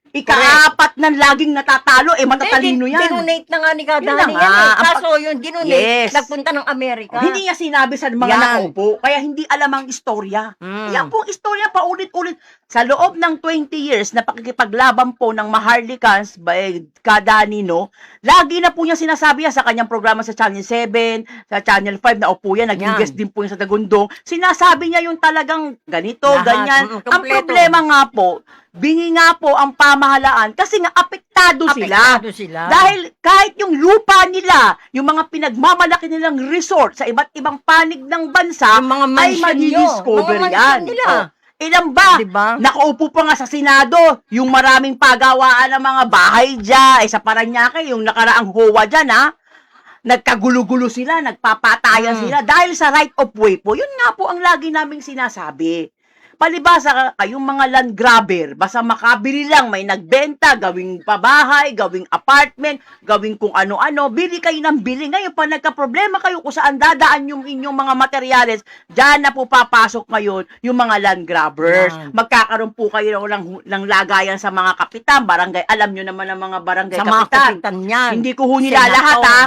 Ika-apat na laging natatalo, matatalino yan. Dinonate na nga ni Yun na Kadani nga. yan. Ang Kaso yun, dinonate, Yes. nagpunta ng Amerika. Hindi niya sinabi sa mga Yan. nakaupo, kaya hindi alam ang istorya. Yan pong istorya paulit-ulit. Sa loob ng 20 years na pakikipaglaban po ng Maharlikans by Kadani, no, lagi na po niya sinasabi yan sa kanyang programa sa Channel 7, sa Channel 5, na upo yan, naging Yan. guest din po yan sa Tagundong. Sinasabi niya yung talagang ganito, Lahat. ganyan. Ang Kompleto. problema nga po, bingi nga po ang pamahalaan kasi nga apektado sila. Apektado sila. Dahil kahit yung lupa nila, yung mga pinagmamalaki nilang resort sa iba't ibang panig ng bansa, Yung mga ay mansion madi-discover nyo, mga yan. mansion nila. Oh. Ilan ba? Diba? Nakaupo pa nga sa Senado, yung maraming pagawaan ng mga bahay dyan, sa Paranaque, yung nakaraang HOA dyan, ha? Nagkagulo-gulo sila, nagpapatayan sila dahil sa right of way po. Yun nga po ang lagi naming sinasabi. Palibasa kayong mga land grabber, basta makabili lang, may nagbenta, gawing pabahay, gawing apartment, gawing kung ano-ano, bili kayo ng bili. Ngayon, pag nagka-problema kayo kung saan dadaan yung inyong mga materyales, dyan na po papasok ngayon yung mga land grabbers. Yan. Magkakaroon po kayo ng lagayan sa mga kapitan, barangay. Alam nyo naman ang mga barangay Sa mga kapitan. kapitan yan. Hindi ko ho nila Senator. lahat, ha?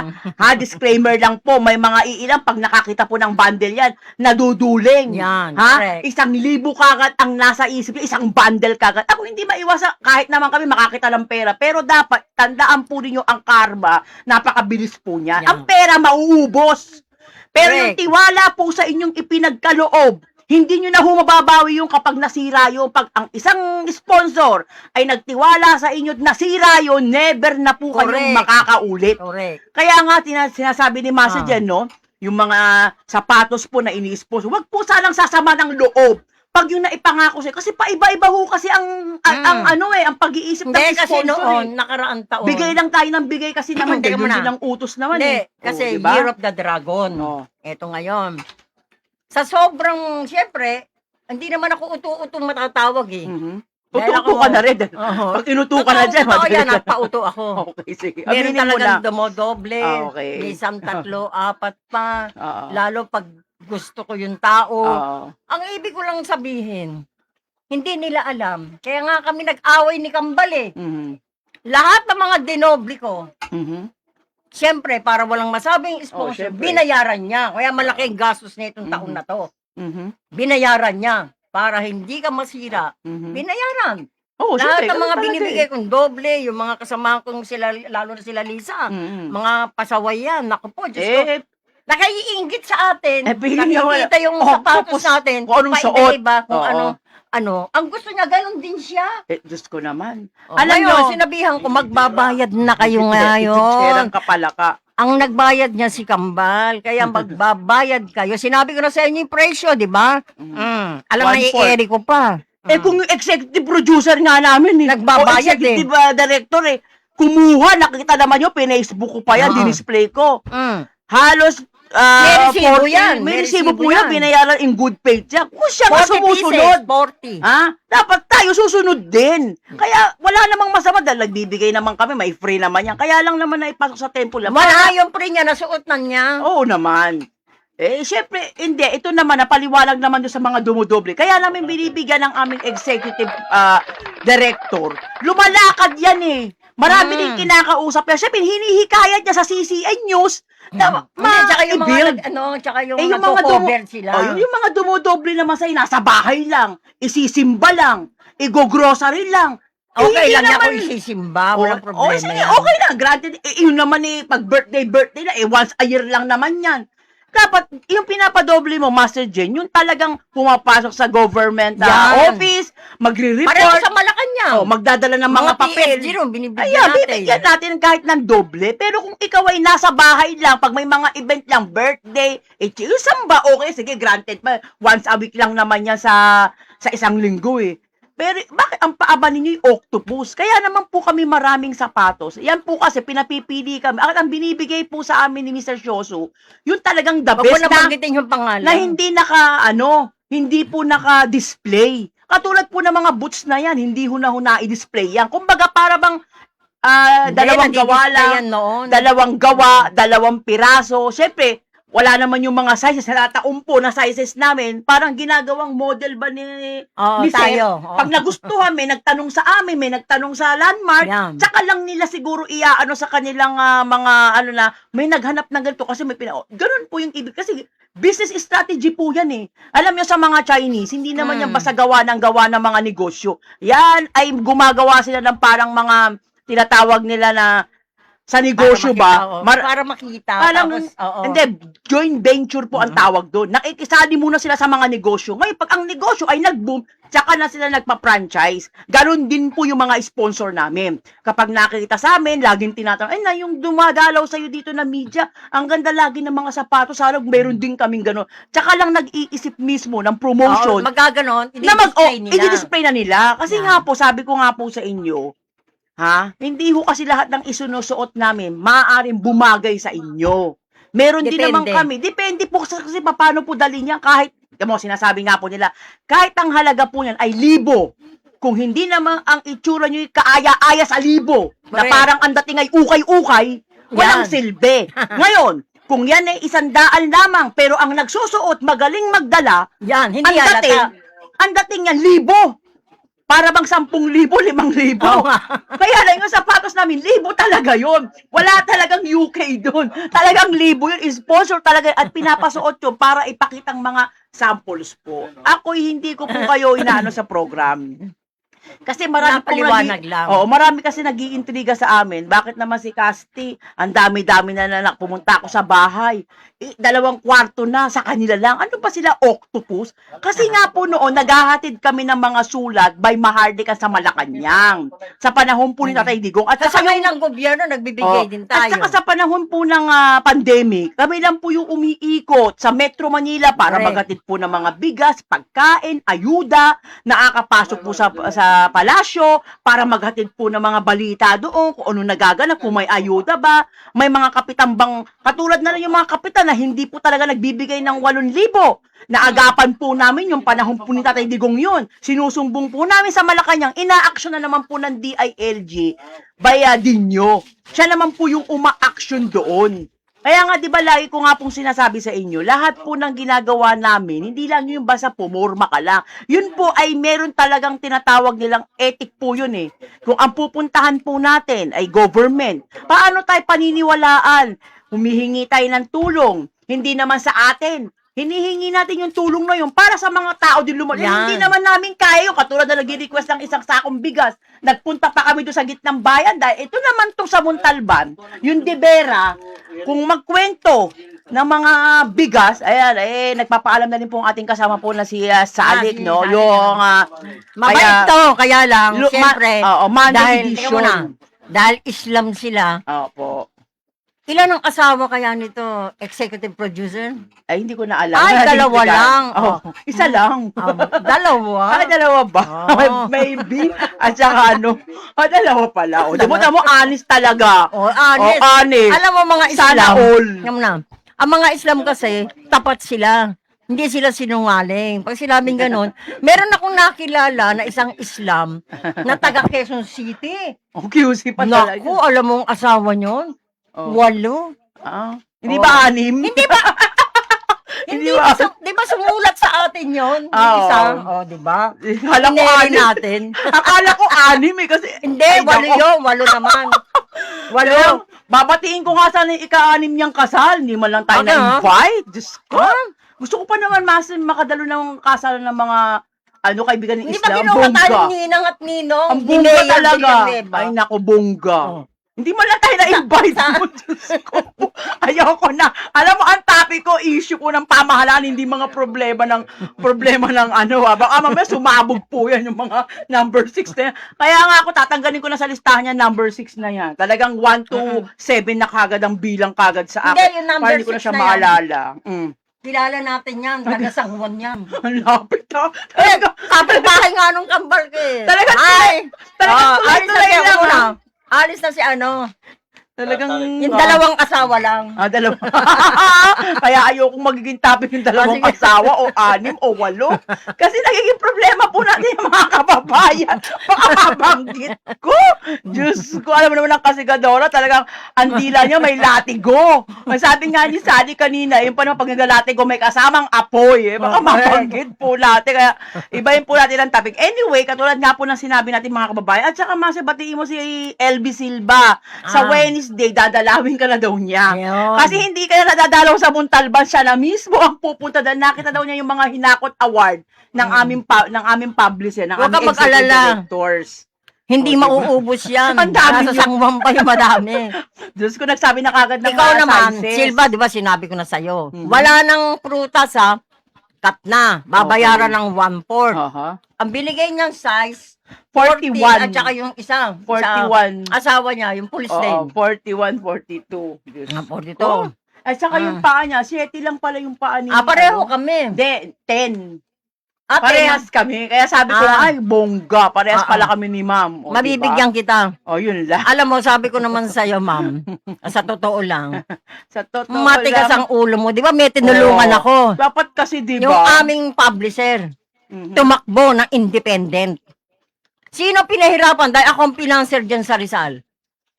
Ha, disclaimer lang po, may mga iilang pag nakakita po ng bundle yan, naduduling. Yan, Ha? correct. 1,000 kagad ang nasa isip niya, isang bundle kagad. Ako hindi maiwasan, kahit naman kami makakita ng pera, pero dapat tandaan po ninyo ang karma, napakabilis po niya. Yan. Ang pera mauubos. Pero yung Correct. tiwala po sa inyong ipinagkaloob, hindi nyo na ho mababawi yung kapag nasira yung pag ang isang sponsor ay nagtiwala sa inyo at nasira yun, never na po kayong Correct. makakaulit. Correct. Kaya nga, sinasabi ni Master Jen, no? Yung mga sapatos po na ini-sponsor, wag po sanang sasama ng loob. Pag yung naipangako sa'yo, kasi paiba-iba ho kasi ang ang pag-iisip ng Hindi, kasi sponsor. noon, nakaraan taon. Bigay lang tayo ng bigay kasi naman, Teka ganyan muna. din ang utos naman Hindi, eh. kasi diba? Year of the Dragon. Oo. Ito ngayon. Sa sobrang, siyempre, hindi naman ako utu-utong matatawag eh. Mhm. Dahil Uto-uto ako- ka na rin. Oo. Pag inuto ka na dyan, Totoo yan, madali ka. nagpauto ako. Okay, sige. Meron Aminin mo na. talagang dumodoble. Okay. Minsan 3, 4 pa. Oo. Lalo pag gusto ko yung tao. Oo. Ang ibig ko lang sabihin, hindi nila alam. Kaya nga kami nag-away ni Kambal eh. Mhm. Lahat ng mga dinoble ko, Mhm. siyempre, para walang masabing sponsor, syempre. binayaran niya. Kaya malaki ang gastos na itong taon na to. Mhm. Binayaran niya. Para hindi ka masira, Mhm. binayaran. Oo, Lahat syempre, ng mga ganun talaga binibigay eh. kong doble, yung mga kasama kong sila, lalo na sila Lisa, Mhm. mga pasaway yan. Naku po, Diyos ko. Eh, Nakaiingit sa atin. feeling niya wala. Nakikita yung Oh, sapatos tapos natin. kung anong suot. paiba-iba, kung Oo. ano. Ang gusto niya, ganun din siya. Diyos ko naman. Alam nyo, sinabihan ko, magbabayad na kayo ngayon. Cherang kapalaka. Ang nagbayad niya si Kambal, kaya magbabayad kayo. Sinabi ko na sa inyo yung presyo, di ba? Alam na 1/4. i-eri ko pa. Kung yung executive producer nga namin Nagbabayad o executive director kumuha, nakita naman yun, pinacebook ko pa yan, Oo. dinisplay ko. Mm. Halos, May resibo 40 yan, May may resibo po resibo yan, yan. binayaran in good faith siya. Kung siya nga 40 sumusunod, pieces, 40. ha? Dapat tayo susunod din. Kaya wala namang masama dahil nagbibigay naman kami, may free naman yan. Kaya lang naman na ipasok sa temple lang. Wala yung pre niya, nasuot na niya. Oo naman. Syempre, hindi. Ito naman, napaliwalag naman doon sa mga dumudoble. Kaya namin binibigyan ng aming executive director. Lumalakad yan eh. Marami din kinakausap yan. Syempre, hinihikayat niya sa CCN News na Hindi, tsaka yung mga, i-build. tsaka yung, Yung mga nagko-cover sila. yung mga dumudoble naman sa'yo, nasa bahay lang, isisimba lang, igo-grocery lang. Okay Hindi lang niya naman- kung isisimba, walang problema sige, yan. okay lang. Granted, yun naman pag birthday na, once a year lang naman yan. Dapat, yung pinapadoble mo, Master Jen, yung talagang pumapasok sa government Yan. office, Pareho magre-report, sa Malacanang. magdadala ng mga papel. PSG ron, binibigyan Ayan, natin. bibigyan natin kahit ng doble. Pero kung ikaw ay nasa bahay lang, pag may mga event lang, birthday, yung samba, okay, sige, granted pa. Once a week lang naman yan sa isang linggo eh. Pero bakit ang paaba ninyo yung octopus? Kaya naman po kami maraming sapatos. Yan po kasi pinapipili kami. At ang binibigay po sa amin ni Mr. Shoso, yung talagang the Huwag mo best na banggitin yung pangalan. na hindi po naka-display. Katulad po ng mga boots na yan, hindi huna-huna i-display yan. Kumbaga para bang Hindi, dalawang gawa nadi-display lang, yan noon. dalawang gawa, dalawang piraso. Siyempre, wala naman yung mga sizes, nataumpo na sizes namin. Parang ginagawang model ba Oo, ni Seth? tayo. Oo. Pag nagustuhan, may nagtanong sa amin, may nagtanong sa landmark, Yan. tsaka lang nila siguro iaano sa kanilang mga may naghanap ng ganito kasi may ganun po yung ibig. Kasi business strategy po yan eh. Alam nyo sa mga Chinese, hindi naman yan basta gawa ng mga negosyo. Yan ay gumagawa sila ng parang mga tinatawag nila na sa negosyo Para makita. Parang, Tapos, oo. hindi, joint venture po ang tawag doon. Nakikisali muna sila sa mga negosyo. Ngayon, pag ang negosyo ay nag-boom, tsaka na sila nagpa-franchise. Ganon din po yung mga sponsor namin. Kapag nakikita sa amin, laging tinatanong, ay na, yung dumadalaw sa'yo dito na media, ang ganda lagi ng mga sapatos, sarap, meron din kaming ganon. Tsaka lang nag-iisip mismo ng promotion. Oo, magaganon, na i-display na nila. Kasi Yan. nga po, sabi ko nga po sa inyo, hindi ho kasi lahat ng isunusuot namin maaaring bumagay sa inyo. Meron din naman Depende. kami. Depende po kasi paano po dali niya kahit, sinasabi nga po nila, kahit ang halaga po niyan ay 1,000. Kung hindi naman ang itsura niyo kaaya-aya sa 1,000, na Correct. parang ang dating ay ukay-ukay, walang Yan. silbi. Ngayon, kung yan ay 100 lamang, pero ang nagsusuot magaling magdala, Yan, hindi ang dating yan 1,000. Para bang 10,000, 5,000. Oo nga. Kaya lang yung sapatos namin, 1,000 talaga yun. Wala talagang UK doon. Talagang 1,000 yun. Sponsor talaga at pinapasuot yun para ipakitang mga samples po. Ako'y hindi ko po kayo inaano sa program. Kasi marami pong Napaliwanag lang. Oo, marami kasi nag-iintriga sa amin. Bakit naman si Casti, ang dami-dami na pumunta ako sa bahay. 2 kwarto na sa kanila lang. Ano ba sila, octopus? Kasi nga po noon, naghahatid kami ng mga sulat by Mahardika sa Malacanang. Sa panahon po ni Tatay Digong. At saka Kasabay ng gobyerno, nagbibigay din tayo. At saka sa panahon po ng pandemic, kami lang po yung umiikot sa Metro Manila para Correct. maghatid po ng mga bigas, pagkain, ayuda, nakakapasok po sa palasyo para maghatid po ng mga balita doon kung ano nagaganap, kung may ayuda ba, may mga kapitan bang, katulad na rin yung mga kapitan na hindi po talaga nagbibigay ng 8,000. Naagapan po namin yung panahon po ni Tatay Digong yun. Sinusumbong po namin sa Malacanang, ina-action na naman po ng DILG by Dinyo. Siya naman po yung uma-action doon. Kaya nga, di ba, lagi ko nga pong sinasabi sa inyo, lahat po ng ginagawa namin, hindi lang yung basta pumorma ka lang. Yun po ay meron talagang tinatawag nilang ethic po yun eh. Kung ang pupuntahan po natin ay government, paano tayo paniniwalaan? Humihingi tayo ng tulong, hindi naman sa atin. Hinihingi natin yung tulong na yun para sa mga tao din lumayo. Yan. Hindi naman namin kaya yun. Katulad na nag-request ng isang sakong bigas. Nagpunta pa kami doon sa gitnang bayan dahil ito naman to sa Montalban, yung Debera, kung magkwento ng mga bigas, ayan, nagpapaalam na rin po ang ating kasama po na si Salik, si no? Salik, Yung, Mabait to, kaya lang, siyempre, Monday dahil, edition. teka muna, dahil Islam sila, Opo. ilan ang asawa kaya nito, executive producer? Ay, hindi ko na alam. Ay, dalawa lang. Oh, isa lang. Dalawa? Ay, dalawa ba? Oh. Maybe. At saka dalawa pala. O, di mo, honest talaga. Honest. Honest. Alam mo mga Islam, Sana all. Alam mo na, ang mga Islam kasi, tapat sila. Hindi sila sinungaling. Pag sinabing ganun, meron akong nakilala na isang Islam na taga Quezon City. Oh, QC pa talaga. Naku, alam mo ang asawa niyon? Oh. 8. Hindi ba 6? Hindi ba? Hindi Hindi ba? ba? Di ba sumulat sa atin yon? Oo. Isa. Oh, di ba? Akala ko Tineri 6. natin. Akala ko 6 kasi. Hindi, Ay, 8 nako. yun. 8 naman. 8. Babatiin ko nga sana yung ika-6 niyang kasal. Hindi man lang tayo Okay, na-invite. Diyos ko. Ah. Gusto ko pa naman makadalo ng kasal ng mga kaibigan ng Hindi ba Islam. kinuha tayo Bongga. ninang at ninong? Ang bongga Dinea talaga. Villanueva. Ay, nako, bongga. Oh. Hindi man lang tayo na-invite mo. Diyos ko. Ayoko na. Alam mo, ang topic ko, issue ko ng pamahalaan, hindi mga problema ng baka mamaya sumabog po yan yung mga number 6 na yan. Kaya nga ako, tatanggalin ko na sa listahan niya, number 6 na yan. Talagang 1 to 7 na kagad ang bilang kagad sa akin. Hindi, yung number Para hindi ko na 6 siya na yan. maalala. Kilala natin yan. Taga-Sangwan yan. Ang lapit ha. Eh, kapit-bahay nga nung kambal ko eh. Talagang Ay! Talagang Alis na tuloy-tuloy si lang, una. ah. Alis na si ano. Talagang... Yung dalawang asawa lang. Dalawa. Kaya ayokong magiging topic yung dalawang Sige. asawa o 6 o 8. Kasi nagiging problema po natin yung mga kababayan. Baka mabanggit ko. Diyos ko, alam mo naman ang kasigadora, talagang ang dila niya may latigo. Sabi nga ni Sally kanina, yung pa naman pag naglalatigo may kasamang apoy. Baka mabanggit po natin. Kaya ibahin po natin ang topic. Anyway, katulad nga po ng sinabi natin mga kababayan, at saka batiin mo si LB Silva sa Wednesday, dadalawin ka na daw niya. Ayun. Kasi hindi ka na nadadalaw sa Montalban, siya na mismo ang pupunta doon. Nakita daw niya yung mga hinakot award ng aming publisher, ng Huwag ka aming executive mag-alala. directors. Hindi mauubos yan. Ang dami Nasa yun. Sangwan pa yung madami. Diyos ko, nagsabi na kagad ng Ikaw mga naman, sizes. Silva, di ba sinabi ko na sa'yo, Mhm. wala nang prutas ha, cut na, babayaran ng 1/4. Aha. Ang binigay niyang size, 41. at saka yung isa, 41. asawa niya, yung police Oo, din. 41, 42. Diyos Ah, 42. ko. At saka yung paa niya, 7 lang pala yung paa niya. Pareho kami. Hindi, 10. At Parehas kami. Kaya sabi ko, Ah. ay, bongga. Parehas Ah, pala kami ni ma'am. O, mabibigyan kita. diba? O, yun lang. Alam mo, sabi ko naman sa'yo, ma'am, sa totoo lang, Sa totoo matigas lang. ang ulo mo. Di ba may tinulungan Oo. ako? Dapat kasi, di Yung ba? aming publisher, Mhm. tumakbo ng independent. Sino pinahirapan? Dahil ako ang pinanser dyan sa Rizal.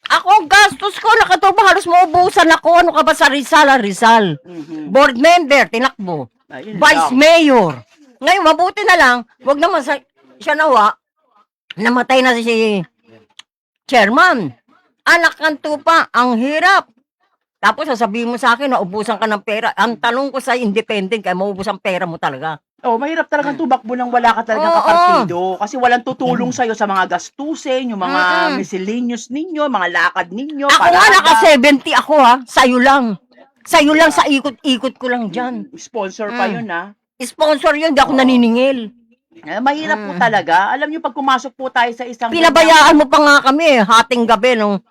Ako, gastos ko, nakatubo, halos maubusan ako. Ano ka ba sa Rizal? Rizal. Mhm. Board member, tinakbo. Ayun Vice lang. Mayor. Ngayon, mabuti na lang, wag naman siya nawa, namatay na si chairman. Anak ng tupa, ang hirap. Tapos sasabihin mo sa akin, naubusan ka ng pera. Ang tanong ko sa independent, kaya maubos ang pera mo talaga. Oh, mahirap talagang tumakbo nang wala ka talagang Oo. kapartido. Kasi walang tutulong sa'yo sa mga gastusin, yung mga Mm-mm. miscellaneous ninyo, mga lakad ninyo, Ako nga, naka 70 ako ha, sa'yo lang. Sa'yo lang, sa ikot-ikot ko lang dyan. Sponsor pa Mm. yun, ha? Sponsor yun, di ako naniningil. Mahirap po talaga. Alam nyo, pag pumasok po tayo sa isang... Pinabayaan mo pa nga kami, hating gabi, nung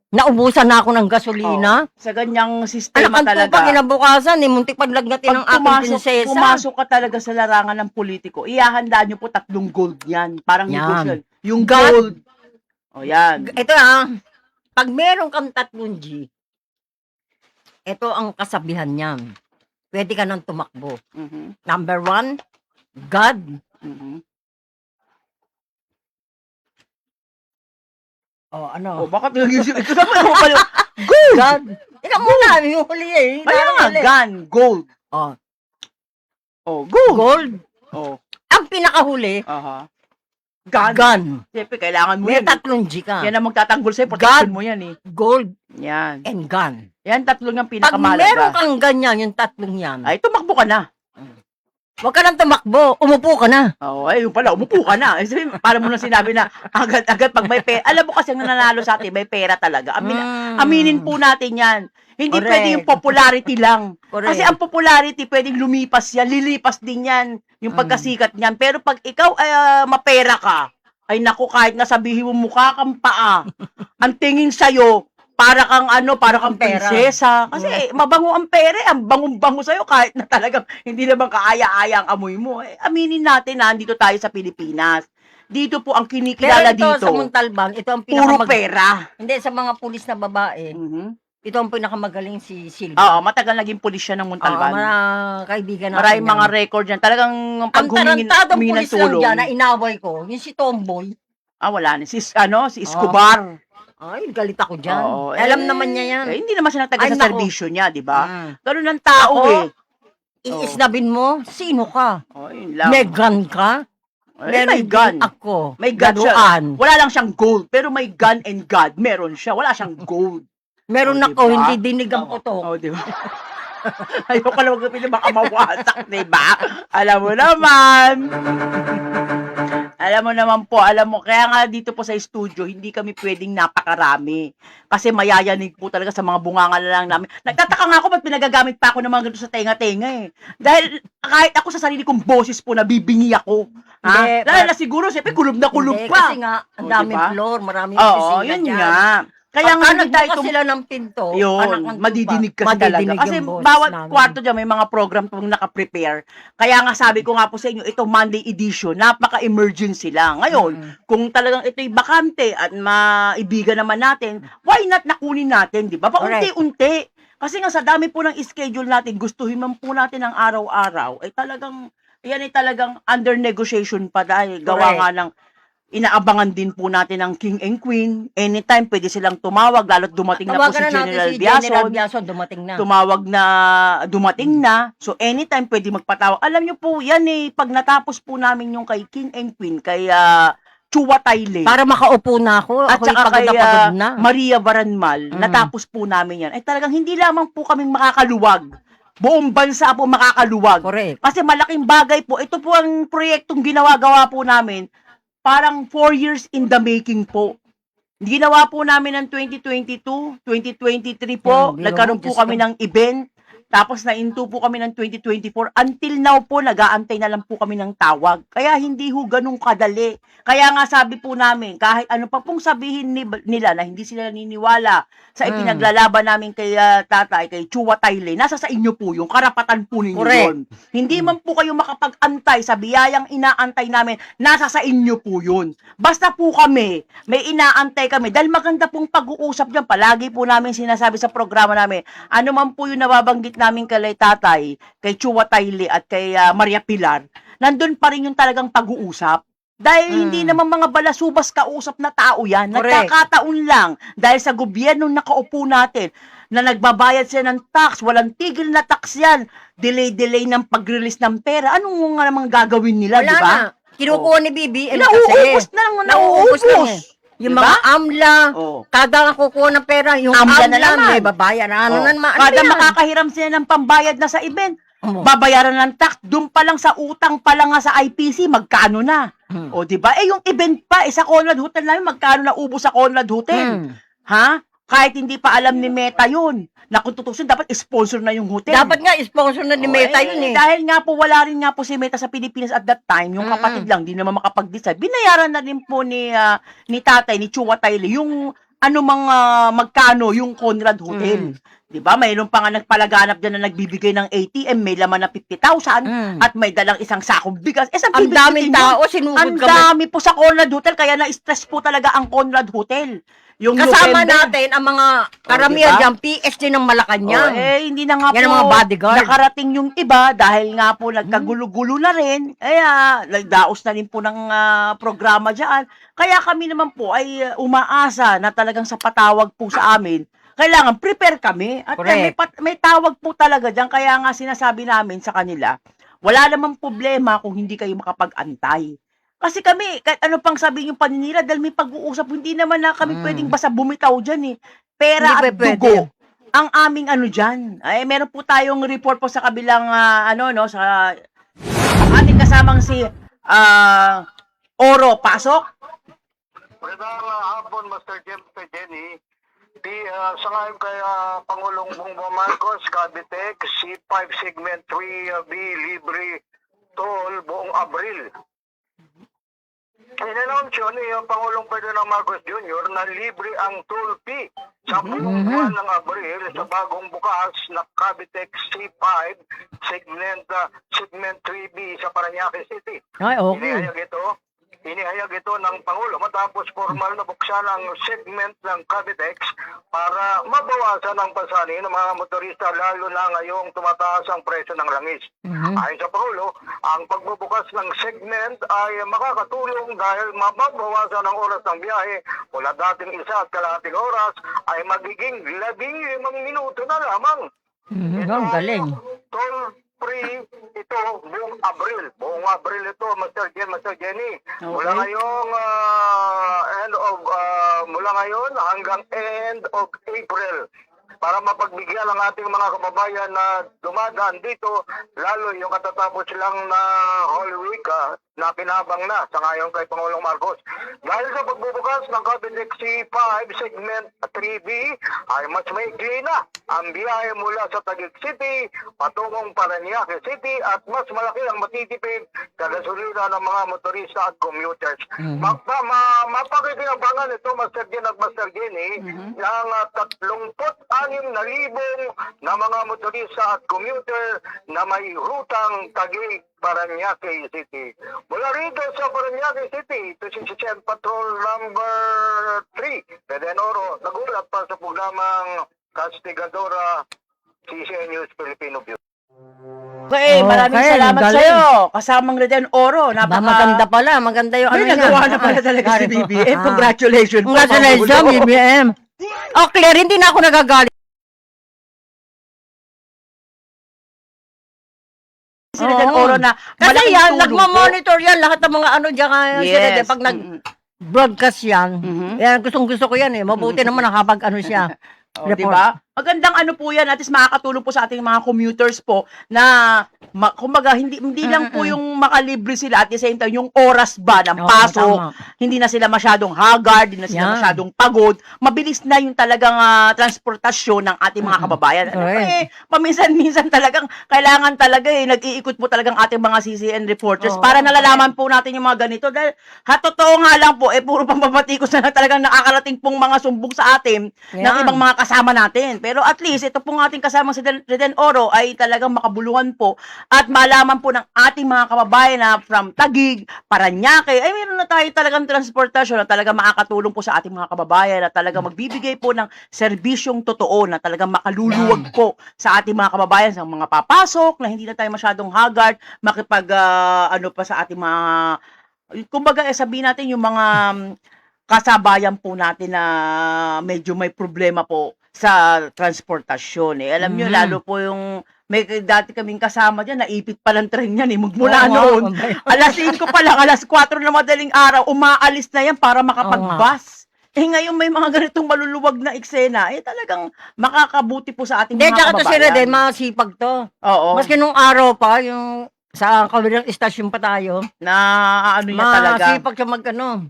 naubusan na ako ng gasolina. Sa ganyang Anak sistema ang tupa, talaga. kinabukasan, muntik paglagnatin ng Pag aking prinsesa. pumasok ka talaga sa larangan ng politiko, ihahanda nyo po 3 gold yan. Parang Yan. negosyo. Yung God. gold. O yan. Ito pag meron kang 3 G, ito ang kasabihan niyan. Pwede ka nang tumakbo. Mhm. Number 1, God. Mhm. O O bakit nag-isip? Ito naman ako kayo. Gold! God. Ikaw muna, yung huli eh. Kaya nga, gun, gold. O, Oh, gold. gold. Oh, Ang pinakahuli, aha. Gun. gun. Siyempre, kailangan mo May yan. 3 G ka. Yan ang magtatanggol sa'yo. Protection mo yan eh. Gold Yan. and gun. Yan, 3 yung Pag meron pinakamahalaga. kang ganyan, yung 3 yan, Ay, tumakbo ka na. huwag ka nang tumakbo, umupo ka na. Oo, ay, yung pala, umupo ka na. Eh, sabi, para mo na sinabi na, agad-agad pag may pera. Alam mo kasi ang nananalo sa atin, may pera talaga. Aminin po natin yan. Hindi Correct. pwede yung popularity lang. Correct. Kasi ang popularity, pwedeng lumipas yan, lilipas din yan, yung pagkasikat niyan. Pero pag ikaw ay mapera ka, ay naku, kahit nasabihin mo mukha kang paa, ang tingin sa'yo, para kang para kang pera. prinsesa. Kasi mabango ang pera, ang bangong-bango sa'yo kahit na talagang hindi naman kaaya-aya ang amoy mo. Aminin natin na andito tayo sa Pilipinas. Dito po ang Pero kinikilala ito, dito, sa Montalban, ito ang puro pinakamag... pera. Hindi, sa mga pulis na babae, Mhm. ito ang pinakamagaling si Silvia. Oo, matagal naging pulis siya ng Montalban. Kaibigan natin Maraming yan. mga record yan. Talagang pag Ang humingi tarantadong ng pulis lang tulong. dyan na inaway ko, yung si Tomboy. Wala na. Si Escobar. Ay, galit ako dyan. Oo, Alam naman niya yan. hindi naman siya nataga Ay, sa naku. serbisyo niya, di ba? Mm. Ganun ang tao Ako, eh. Iisnabin mo, sino ka? Yun lang. May gun ka? Ay, may gun. Ako. May gun siya. Gaduan. Wala lang siyang gold, pero may gun and God. Meron siya. Wala siyang gold. Meron Oh, ako, diba? hindi dinig ang putok. Oh, di ba? Ayoko na magpapili, baka mawasak, di ba? Alam mo naman. Alam mo naman po, kaya nga dito po sa studio, hindi kami pwedeng napakarami. Kasi mayayanig po talaga sa mga bunganga na lang namin. Nagtataka nga ako, ba't pinagagamit pa ako ng mga ganito sa tenga-tenga eh. Dahil kahit ako sa sarili kong boses po, nabibingi ako. Hindi, Dahil na siguro, siyempre, kulub na kulub Hindi, pa. kasi nga, ang Oh, daming diba? floor, maraming Oo, opisina yun dyan. nga. Kaya nga hindi tayo nagbukas sila ng pinto, anak yun, ng tupa, madidinig kasi madidinig talaga. Kasi yung boses bawat namin. kwarto dyan, may mga program pong nakaprepare. Kaya nga sabi ko nga po sa inyo, ito Monday edition, napaka-emergency lang. Ngayon, kung talagang ito'y bakante at maibigan naman natin, why not nakunin natin, di ba? Paunti-unti. Kasi nga sa dami po ng schedule natin, gustuhin man po natin ang araw-araw, ay talagang, yan ay talagang under negotiation pa dahil gawa Correct. nga ng inaabangan din po natin ang King and Queen. Anytime pwede silang tumawag, lalo't dumating na po si Tawagan na natin General si General Biason. Biason, dumating na. Tumawag na dumating na. So anytime pwede magpatawag. Alam niyo po, yan eh, pag natapos po namin yung kay King and Queen, kay Chua Tayle, Para makaupo na ako, at ako'y saka pagod kay na pagod na. Maria Baranmal, natapos po namin yan. Ay talagang hindi lamang po kaming makakaluwag. Buong bansa po makakaluwag. Correct. Kasi malaking bagay po. Ito po ang proyektong ginawa-gawa po namin. Parang 4 years in the making po. Ginawa po namin ng 2022, 2023 po. Yan, Nagkaroon biro mo, po Diyos kami ko. ng event. Tapos na-into po kami ng 2024. Until now po, nag-aantay na lang po kami ng tawag. Kaya hindi ho ganun kadali. Kaya nga sabi po namin, kahit ano pa pong sabihin nila na hindi sila naniniwala sa ipinaglalaban namin kay tatay, kay Chua Tayle, nasa sa inyo po yung karapatan po ninyo Correct. yun. Hindi man po kayo makapag-antay sa biyayang inaantay namin, nasa sa inyo po yun. Basta po kami, may inaantay kami. Dahil maganda pong pag-uusap dyan. Palagi po namin sinasabi sa programa namin, ano man po yung nababanggit namin kay tatay, kay Chua Tayle at kay Maria Pilar, nandun pa rin yung talagang pag-uusap. Dahil hindi naman mga balasubas kausap na tao yan. Correct. Nagkakataon lang. Dahil sa gobyernong nakaupo natin, na nagbabayad sila ng tax, walang tigil na tax yan. Delay ng pag-release ng pera. Anong nga namang gagawin nila, Wala di ba? na. Kinukuha ni BBM Nauubos kasi. na lang, Nauubos lang nauubos. eh. Yung Diba? mga AMLA, Oh. kada kukuha ng pera, yung AMLA AMLA, na naman. may babayaran. Ano Oh, naman? kada makakahiram sila ng pambayad na sa event, babayaran ng tax, doon pa lang sa utang pa lang nga sa IPC, magkano na? O, di ba? Eh, yung event pa, sa Conrad Hotel namin, magkano na ubos sa Conrad Hotel? Ha? Kahit hindi pa alam ni Meta yun. Na kung tutusin, dapat sponsor na yung hotel. Dapat nga, sponsor na ni Meta yun eh. Dahil nga po, wala rin nga po si Meta sa Pilipinas at that time, yung kapatid lang, di naman makapag-decide. Binayaran na din po ni tatay, ni Chua Tayle, yung ano mga magkano yung Conrad Hotel. Di ba? Mayroon pa nga nagpalaganap dyan na nagbibigay ng ATM, may laman na 50,000 at may dalang isang sakong bigas. Eh, Ang daming tao, sinugod Ang kami. dami po sa Conrad Hotel, kaya na-stress po talaga ang Conrad Hotel. Yung Kasama November. natin ang mga karamihan diba? dyan, PSD ng Malacanang. Hindi na nga Yan ang po mga bodyguard. nakarating yung iba dahil nga po nagkagulo-gulo na rin. Nagdaos na rin po ng programa dyan. Kaya kami naman po ay umaasa na talagang sa patawag po sa amin, kailangan prepare kami. At may tawag po talaga dyan. Kaya nga sinasabi namin sa kanila, wala namang problema kung hindi kayo makapag-antay. Kasi kami, kahit ano pang sabihin yung paninira, dahil may pag-uusap, hindi naman na kami pwedeng basta bumitaw dyan eh. Pera Hindi at pwede. dugo. Ang aming ano dyan. Ay, meron po tayong report po sa kabilang, sa ating kasamang si Oro Pasok. Magandang hapon, Master Jem, Master Jenny. Sa ngayon kay Pangulong Bongbong Marcos, Cavite, C5 Segment 3B, Libre Toll buong Abril. In-announce yun yung Pangulong Ferdinand Marcos Jr. na libre ang toll fee sa buong buwan ng Abril sa bagong bukas na Cavite C5 Segment 3B sa Parañaque City. Ay, okay. Inihayag ito ng Pangulo matapos formal na buksan ang segment ng Cavitex para mabawasan ang pasanin ng mga motorista lalo na ngayong tumataas ang presyo ng langis. Ayon sa Pangulo, ang pagbubukas ng segment ay makakatulong dahil mababawasan ang oras ng biyahe mula dating 1.5 oras ay magiging 15 minuto na lamang. Ang galing. Toll free ito buong Abril. Buong Abril ito, Master Jenny. Mula ngayong mula ngayon hanggang end of April para mapagbigyan ng ating mga kababayan na dumadaan dito, lalo yung katatapos lang na Holy Week, nakinabang na sa ngayon kay Pangulong Marcos. Dahil sa pagbubukas ng Cabinet C5 Segment 3B ay mas maikli na ang biyahe mula sa Taguig City patungong Parañaque City at mas malaki ang matitipid sa gasolina ng mga motorista at commuters. Mapakikinabangan ito, Master Jen at Master Jenny, ng 36,000 na mga motorista at commuter na may rutang Taguig Parañaque City. Mula rito sa Parañaque City, ito si Sen Patrol number 3, Reden Oro, nagulat pa sa programang Castigadora CCN News Filipino View. Okay, maraming Okay, salamat galing. sa'yo. Kasamang Reden Oro. Maganda pala, maganda yung Ay, ano nagawa niya. na pala talaga si Sorry po. BBM. Ah. Congratulations po. Congratulations, Pangulo. BBM. Oh, Claire, hindi na ako nagagalit. Si Reden Oo. Oro na Kasi malaking yan, tulong nagmamonitor yan, lahat ng mga ano dyan, Yes. pag Mm-mm. nag-broadcast yan, Mhm. yan, gustong-gusto ko yan eh. Mabuti naman nakapag ano siya. Oh, di ba? Magandang ano po 'yan, at least makakatulong po sa ating mga commuters po na kumbaga hindi lang po yung makalibre sila at the same time yung oras ba ng Oo, pasok, tama. hindi na sila masyadong haggard, hindi na sila Yan. masyadong pagod, mabilis na yung talagang transportasyon ng ating mga kababayan. Ano Correct. eh, paminsan-minsan talagang kailangan talaga nag-iikot po talagang ating mga CCN reporters Oo. para nalalaman po natin yung mga ganito dahil totoo nga lang po puro pambabatikos na lang talagang nakakarating pong mga sumbong sa atin ng Yan. ibang mga kasama natin. Pero at least, ito pong ating kasamang si Reden Oro ay talagang makabuluhan po at malaman po ng ating mga kababayan na from Taguig, Parañaque, ay meron na tayo talagang transportasyon na talagang makakatulong po sa ating mga kababayan na talagang magbibigay po ng serbisyong totoo na talagang makaluluwag po sa ating mga kababayan sa mga papasok na hindi na tayo masyadong haggard, makipag ano pa sa ating mga kumbaga sabihin natin yung mga kasabayan po natin na medyo may problema po sa transportasyon. Alam nyo, Mhm. lalo po yung may dati kaming kasama dyan, naipit pa ng tren yan mula Oo nga, noon. okay. Alas 5 pa lang, alas 4 na madaling araw, umaalis na yan para makapag-bus. Ngayon may mga ganitong maluluwag na eksena, talagang makakabuti po sa ating Hindi, mga tsaka to sila din, kababayan. masipag to. Oo, Maski nung araw pa, yung sa kabilang istasyon pa tayo, na ano niya talaga. masipag siya mag-ano.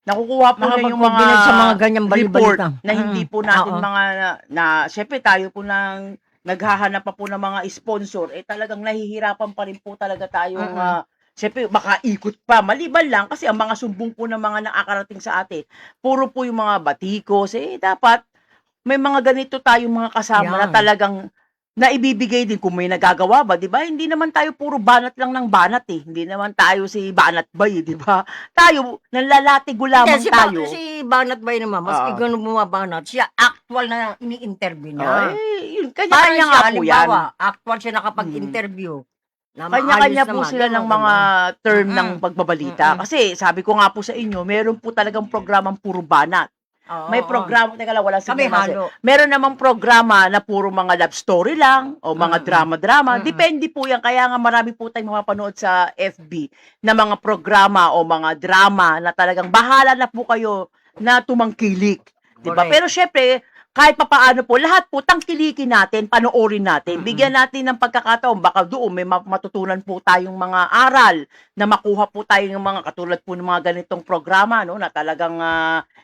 Nakukuha po niya yung mga Nakapag-coordinate sa mga ganyang report bali-balita. na hindi po natin Oo. mga na syempre tayo po nang naghahanap pa po ng mga sponsor talagang nahihirapan pa rin po talaga tayong syempre makaikot pa maliban lang kasi ang mga sumbong po ng mga nakakarating sa atin puro po yung mga batikos dapat may mga ganito tayong mga kasama na Yan. talagang naibibigay din kung may nagagawa ba, 'di ba? Hindi naman tayo puro banat lang ng banat Hindi naman tayo si Banat Bay, 'di ba? Tayo nanlalatigo lamang Hindi, tayo. si Banat Bay naman, maski Oo. ganun bumabanat, siya actual na ini-interview niya. Yun, Parang kanya-kanya nga siya, po yan. halimbawa, actual siya nakapag-interview. Na Kanya-kanya maayos po naman. sila Ganun, ng mga term Mm-mm. ng pagbabalita. Kasi sabi ko nga po sa inyo, meron po talagang programang puro banat. Oo, May oo. programa, teka lang, wala Kami signal kasi. halo. Meron namang programa na puro mga love story lang o mga drama-drama. Depende po yan. Kaya nga marami po tayong mapapanood sa FB na mga programa o mga drama na talagang bahala na po kayo na tumangkilik. Diba? Correct. Pero syempre, kahit papaano po, lahat po tangkilikin natin, panoorin natin, bigyan natin ng pagkakataon, baka doon may matutunan po tayong mga aral, na makuha po tayo ng mga katulad po ng mga ganitong programa, no, na talagang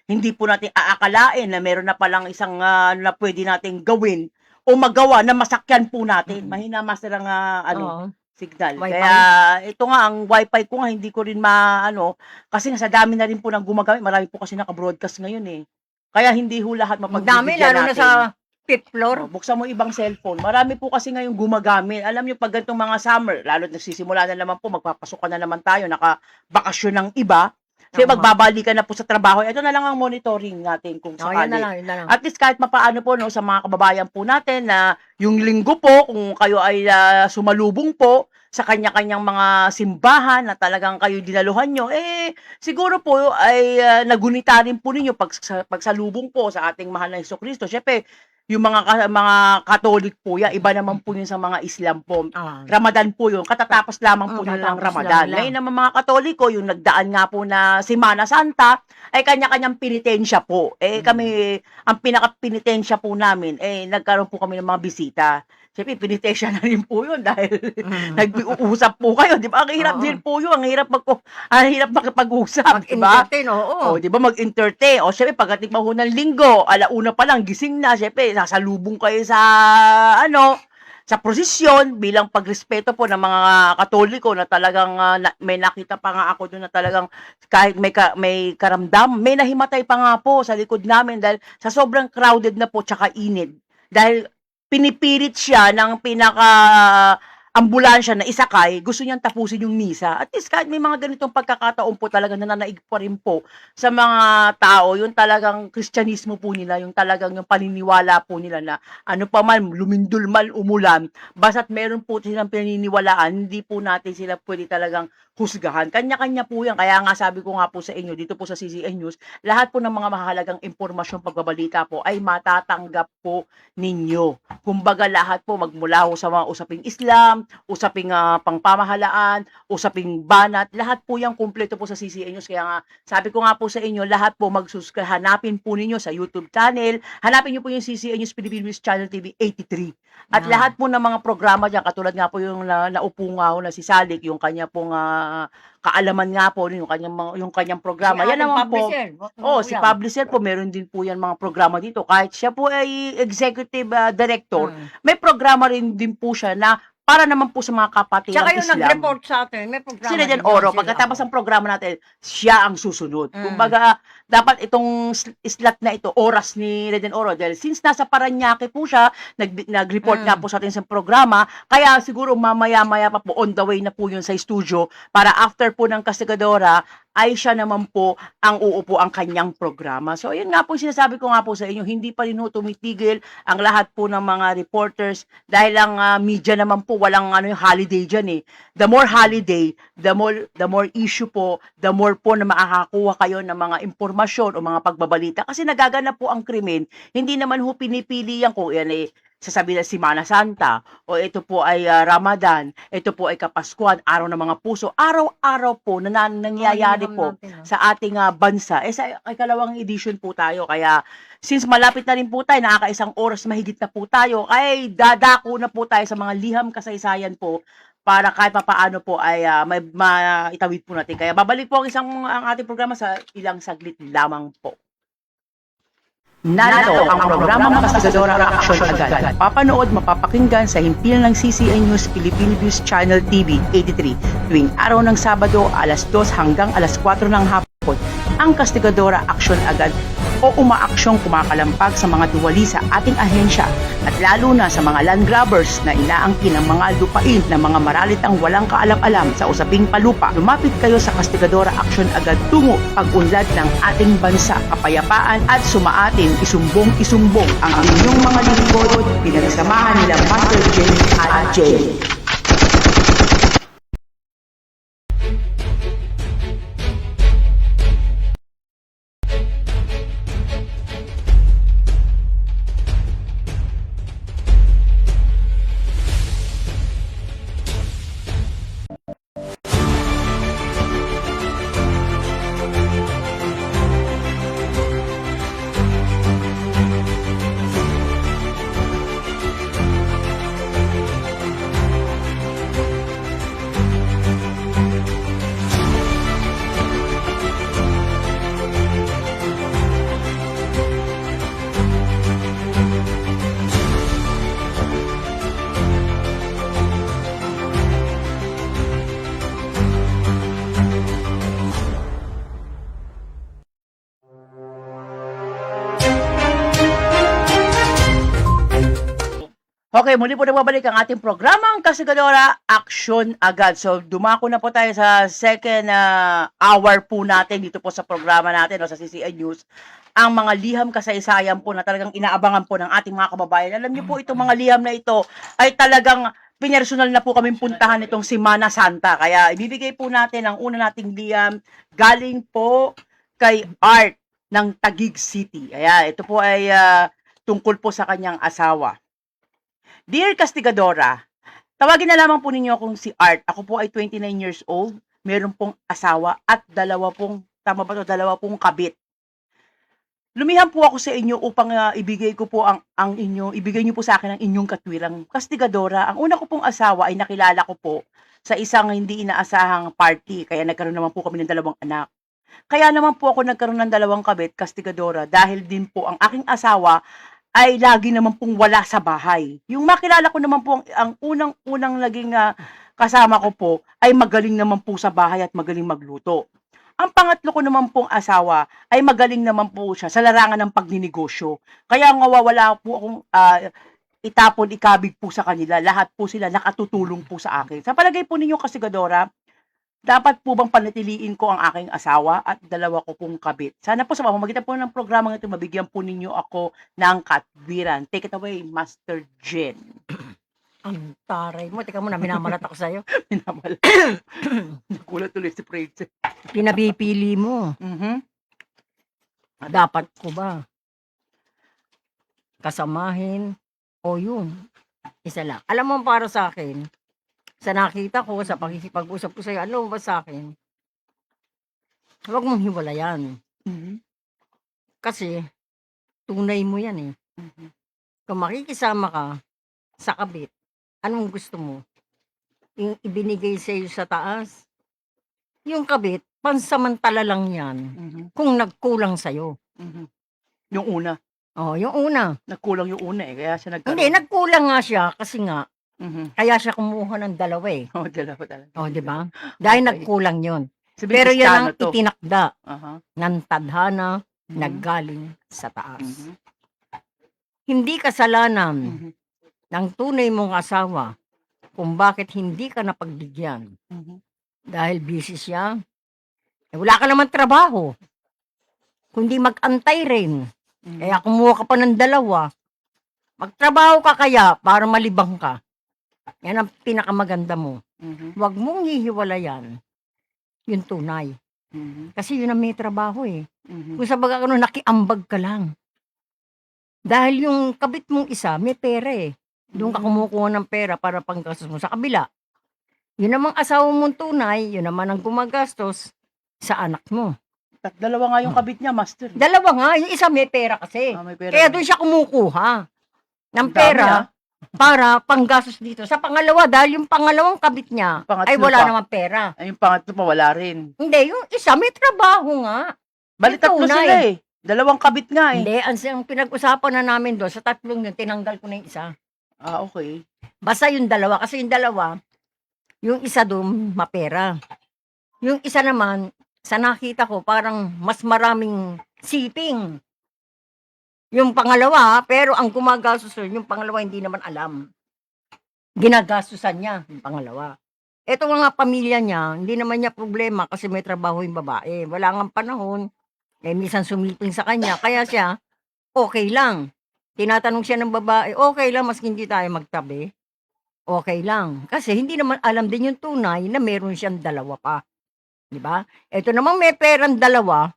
hindi po natin aakalain na meron na palang isang na pwede nating gawin o magawa na masakyan po natin. Mahina master ang Oo. signal. Wi-Fi. Kaya ito nga ang wifi ko nga hindi ko rin kasi nga sa dami na rin po nang gumagamit, marami po kasi naka-broadcast ngayon Kaya hindi ho lahat Dami, mapagbibigyan lalo na natin. sa fifth floor. Buksan mo ibang cellphone. Marami po kasi ngayong gumagamit. Alam niyo pag ganitong mga summer, lalo nagsisimula na naman po, magpapasok na naman tayo, naka-bakasyon ng iba. Kasi Tama. magbabalikan na po sa trabaho. Ito na lang ang monitoring natin kung Oh, yan sakali. na lang, yun na lang. At least kahit mapaano po sa mga kababayan po natin na yung linggo po, kung kayo ay sumalubong po sa kanya-kanyang mga simbahan na talagang kayo dinaluhan nyo, siguro po ay nagunita rin po ninyo pagsalubong po sa ating mahal na Jesucristo. Siyempre, yung mga Katolik po yan, iba naman po yun sa mga Islam po. Ramadan po yun, katatapos lamang po nila ng katatapos Ramadan. lang. Ngayon naman mga Katoliko, yung nagdaan nga po na Semana Santa, ay kanya-kanyang pinitensya po. Kami, ang pinaka-pinitensya po namin, nagkaroon po kami ng mga bisita. Siyempre, pinitesya na rin po yun dahil nag-uusap po kayo, di ba? Ang hirap Oo. din po yun, ang hirap makipag-usap, di ba? Mag-entertain, oo. O, di ba, mag-entertain. O, syempre, pagdating pa ho ng linggo, alauna pa lang, gising na, syempre, sasalubong kayo sa, sa prosesyon bilang pagrespeto po ng mga Katoliko na talagang may nakita pa nga ako doon na talagang kahit may karamdam, may nahimatay pa nga po sa likod namin dahil sa sobrang crowded na po tsaka init. Dahil pinipilit siya ng ambulansya na isakay, gusto niyang tapusin yung misa. At least kahit may mga ganitong pagkakataon po talaga nananaig pa rin po sa mga tao, yung talagang Kristyanismo po nila, yung talagang yung paniniwala po nila na ano pa man, lumindol man, umulan, basta't meron po silang pininiwalaan, hindi po natin sila pwede talagang husgahan. Kanya-kanya po yan. Kaya nga sabi ko nga po sa inyo, dito po sa CCN News, lahat po ng mga mahalagang impormasyon pagbabalita po ay matatanggap po ninyo. Kumbaga lahat po magmula ho sa mga usaping Islam, usaping pangpamahalaan, usaping banat, lahat po yung kumpleto po sa CCN News. Kaya nga, sabi ko nga po sa inyo, lahat po hanapin po ninyo sa YouTube channel, hanapin nyo po yung CCN News Philippine News Channel TV 83. At Yeah. lahat po ng mga programa dyan, katulad nga po yung naupo nga ho na si Salik, yung kanya pong kaalaman nga po, yung kanyang programa. Si Yan naman po. publisher. Si publisher po, meron din po yan mga programa dito. Kahit siya po ay executive director, may programa rin din po siya na para naman po sa mga kapatiran Tsaka yung Islam. nag-report sa atin, may programa. Si Reden din Oro, sila. pagkatapos ng programa natin, siya ang susunod. Mm. Kumbaga, dapat itong slot na ito, oras ni Reden Oro, dahil since nasa Paranaque po siya, nag-report nga po sa atin sa programa, kaya siguro mamaya-maya pa po, on the way na po yun sa studio, para after po ng Castigadora, ay siya naman po ang uupo ang kanyang programa. So, yun nga po sinasabi ko nga po sa inyo, hindi pa rin ho tumitigil ang lahat po ng mga reporters dahil ang media naman po, walang yung holiday dyan eh. The more holiday, the more issue po, the more po na makakakuha kayo ng mga impormasyon o mga pagbabalita. Kasi nagaganap po ang krimen, hindi naman ho pinipili yan kung yan eh, sasabihin na Semana Santa, o ito po ay Ramadan, ito po ay Kapaskuhan, araw ng mga puso, araw-araw po na nangyayari po sa ating bansa. Sa ikalawang edition po tayo, kaya since malapit na rin po tayo, nakakaisang oras mahigit na po tayo, ay dadako na po tayo sa mga liham kasaysayan po, para kahit papaano po ay may maitawid po natin. Kaya babalik po ang ating programa sa ilang saglit lamang po. Narito ang programang Kastigadora Action Agad. Papanood, mapapakinggan sa himpilan ng CCN News Philippine News Channel TV 83 tuwing araw ng Sabado alas 2 hanggang alas 4 ng hapon. Ang Kastigadora Action Agad o umaaksyong kumakalampak sa mga duwali sa ating ahensya at lalo na sa mga land grabbers na inaangkin ng mga lupain ng mga maralitang walang kaalam-alam sa usaping palupa. Lumapit kayo sa Kastigadora Action Agad tungo pag-unlad ng ating bansa, kapayapaan at sumaatin isumbong ang inyong mga lingkod, pinagsamahan nila Master Jen at Jay. Okay, muli po nagbabalik ang ating programang Kastigadora Action Agad. So, dumako na po tayo sa second hour po natin dito po sa programa natin o sa CCN News. Ang mga liham kasaysayan po na talagang inaabangan po ng ating mga kababayan. Alam niyo po, itong mga liham na ito ay talagang pinersonal na po kaming puntahan itong Semana Santa. Kaya ibibigay po natin ang una nating liham galing po kay Art ng Taguig City. Ayan, ito po ay tungkol po sa kanyang asawa. Dear Castigadora, tawagin na lamang po ninyo akong si Art. Ako po ay 29 years old, meron pong asawa at dalawa pong kabit. Lumihan po ako sa inyo upang, ibigay ko po ibigay niyo po sa akin ang inyong katwirang kastigadora. Ang una ko pong asawa ay nakilala ko po sa isang hindi inaasahang party kaya nagkaroon naman po kami ng 2 anak. Kaya naman po ako nagkaroon ng 2 kabit, kastigadora, dahil din po ang aking asawa ay lagi naman pong wala sa bahay. Yung makilala ko naman po ang unang-unang naging, kasama ko po ay magaling naman po sa bahay at magaling magluto. Ang pangatlo ko naman pong asawa ay magaling naman po siya sa larangan ng pagninegosyo. Kaya nga wala po akong, itapon, ikabig po sa kanila. Lahat po sila nakatutulong po sa akin. Sa palagay po ninyo, kastigadora, dapat po bang panatiliin ko ang aking asawa at 2 ko pong kabit? Sana po sa pamamagitan po ng programang ito, mabigyan po ninyo ako ng katwiran. Take it away, Master Jen. Ang taray mo. Teka muna, minamalat ako sa'yo. Minamala. Nagulat tuloy si Princess. Pinabipili mo. Mhm. Dapat ko ba kasamahin o yun? Isa lang. Alam mo, para sa akin, sa nakita ko, sa pakikipag-usap ko sa'yo, ano ba sa akin? Huwag mong hiwalayan. Mhm. Kasi, tunay mo yan eh. Mhm. Kung makikisama ka sa kabit, anong gusto mo? Yung ibinigay sa'yo sa taas? Yung kabit, pansamantala lang yan. Mhm. Kung nagkulang sa'yo. Mhm. Yung una, Oh, yung una. nagkulang yung una eh, kaya siya Hindi, nagkaroon. nagkulang nga siya kasi nga, Mhm. kaya siya kumuha ng 2 eh. Oh, dalawa talaga. Oh, di ba? Dahil Okay. nagkulang yun. Sabihin, Pero yan ang Kristiyano to. itinakda Aha. ng tadhana Mhm. naggaling sa taas. Mhm. Hindi kasalanan Mhm. ng tunay mong asawa kung bakit hindi ka napagbigyan. Mhm. Dahil busy siya. Eh, wala ka naman trabaho. Kundi mag-antay rin. Mhm. Kaya kumuha ka pa ng 2. Magtrabaho ka kaya para malibang ka. Yan ang pinakamaganda mo. Mhm. Huwag mong hihiwalayan yung tunay. Mhm. Kasi yun ang may trabaho eh. Mhm. Kung sa baga nakiambag ka lang. Dahil yung kabit mong isa, may pera eh. Doon ka kumukuha ng pera para panggastos mo sa kabila. Yun namang asawa mong tunay, yun naman ang gumagastos sa anak mo. Dalawa nga yung kabit niya, Master. 2 nga, yung isa may pera kasi. May pera. Kaya doon siya kumukuha ng Ang dami, pera para panggastos dito. Sa pangalawa, dahil yung pangalawang kabit niya Pangatlo ay wala pa. naman pera. Ay, yung pangatlo pa, wala rin. Hindi, yung isa may trabaho nga. Bali, Yung 3 tunay. sila eh. 2 kabit nga eh. Hindi, ang pinag-usapan na namin doon, sa 3 yun, tinanggal ko na yung isa. Ah, okay. Basta yung 2, kasi yung 2, yung isa doon, mapera. Yung isa naman, sa nakita ko, parang mas maraming siping. Yung pangalawa, pero ang gumagastos doon, yung pangalawa hindi naman alam. Ginagastusan niya, yung pangalawa. Ito nga pamilya niya, hindi naman niya problema kasi may trabaho yung babae. Wala nga panahon, eh minsan sumiping sa kanya, kaya siya, okay lang. Tinatanong siya ng babae, okay lang, maski hindi tayo magtabi. Okay lang. Kasi hindi naman alam din yung tunay na meron siyang 2 pa. Di ba? Ito namang may perang 2,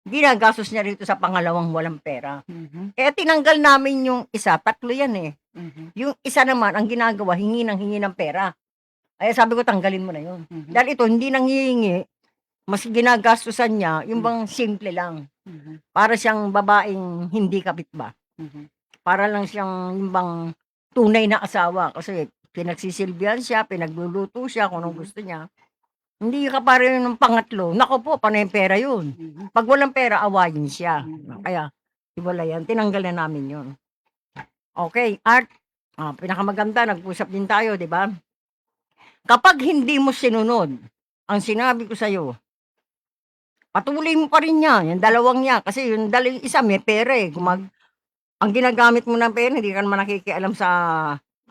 ginagastos niya rito sa pangalawang walang pera. Mhm. Eh, tinanggal namin yung isa, 3 yan eh. Mhm. Yung isa naman, ang ginagawa, hingi ng pera. Ay sabi ko, tanggalin mo na yun. Mhm. Dahil ito, hindi nanghihingi, mas ginagastusan niya, yung bang simple lang. Mhm. Para siyang babaeng hindi kapit ba? Mhm. Para lang siyang yung bang tunay na asawa. Kasi pinagsisilbihan siya, pinagluluto siya kung anong gusto niya. Hindi ka pa rin ng pangatlo. Nako po, panay pera yun. Mhm. Pag walang pera, awayin siya. Mhm. Kaya, wala yan. Tinanggal na namin yun. Okay, Art. Pinakamaganda, nag-usap din tayo, di ba? Kapag hindi mo sinunod ang sinabi ko sa'yo, patuloy mo pa rin yan. Yung 2 yan. Kasi yung isa may pera eh. Ang ginagamit mo ng pera, hindi ka naman nakikialam sa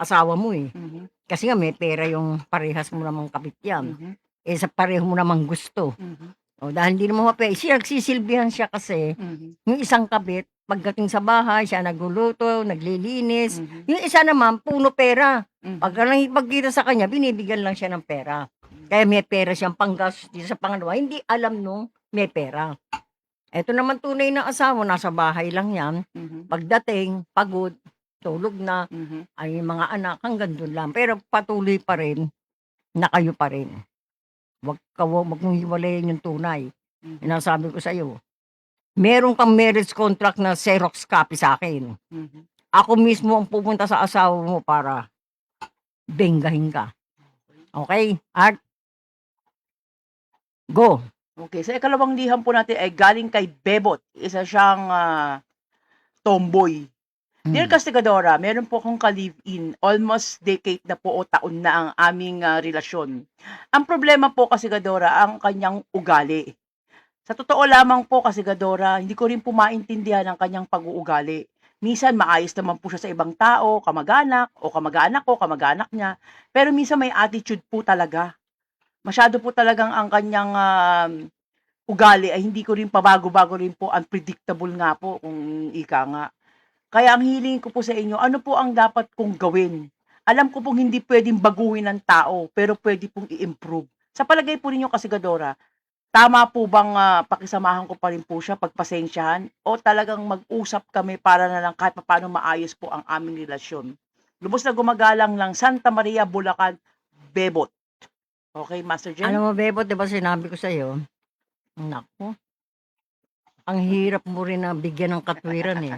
asawa mo eh. Mhm. Kasi nga may pera yung parehas mo namang kapit yan. Mhm. Eh sa pareho mo namang gusto. Mhm. O dahil hindi naman mapera, siya nagsisilbihan siya kasi Mhm. yung isang kabit, pagdating sa bahay, siya nagluluto, naglilinis. Mhm. Yung isa naman, puno pera. Mhm. Pag nakipagkita sa kanya, binibigyan lang siya ng pera. Kaya may pera siyang panggastos dito sa pangalawa. Hindi alam nung may pera. Ito naman tunay na asawa, nasa bahay lang yan. Mhm. Pagdating, pagod, tulog na, Mhm. ay yung mga anak, hanggang doon lang. Pero patuloy pa rin na kayo pa rin. Wag mong hiwalayin yung tunay. Mhm. Yung nasabi ko sa iyo. meron kang marriage contract na Xerox copy sa akin. Mhm. Ako mismo ang pupunta sa asawa mo para benggahin ka. Okay? At go. Okay, sa ikalawang liham po natin ay galing kay Bebot. Isa siyang tomboy. Dear Castigadora, meron po akong ka-live-in. Almost decade na po o taon na ang aming relasyon. Ang problema po, Castigadora, ang kanyang ugali. Sa totoo lamang po, Castigadora, hindi ko rin po maintindihan ang kanyang pag-uugali. Minsan maayos naman po siya sa ibang tao, kamag-anak, o kamag-anak ko, kamag-anak niya. Pero minsan may attitude po talaga. Masyado po talagang ang kanyang ugali ay hindi ko rin pabago-bago rin po, unpredictable nga po kung ika nga. Kaya ang hiling ko po sa inyo, ano po ang dapat kong gawin? Alam ko pong hindi pwedeng baguhin ng tao, pero pwede pong i-improve. Sa palagay po ninyo, Kasigadora, tama po bang pakisamahan ko pa rin po siya, pagpasensyahan, o talagang mag-usap kami para na lang kahit paano maayos po ang aming relasyon? Lubos na gumagalang lang, Santa Maria, Bulacan, Bebot. Okay, Master Jen? Alam mo, Bebot, di ba sinabi ko sa'yo? Naku, ang hirap mo rin na bigyan ng katwiran eh.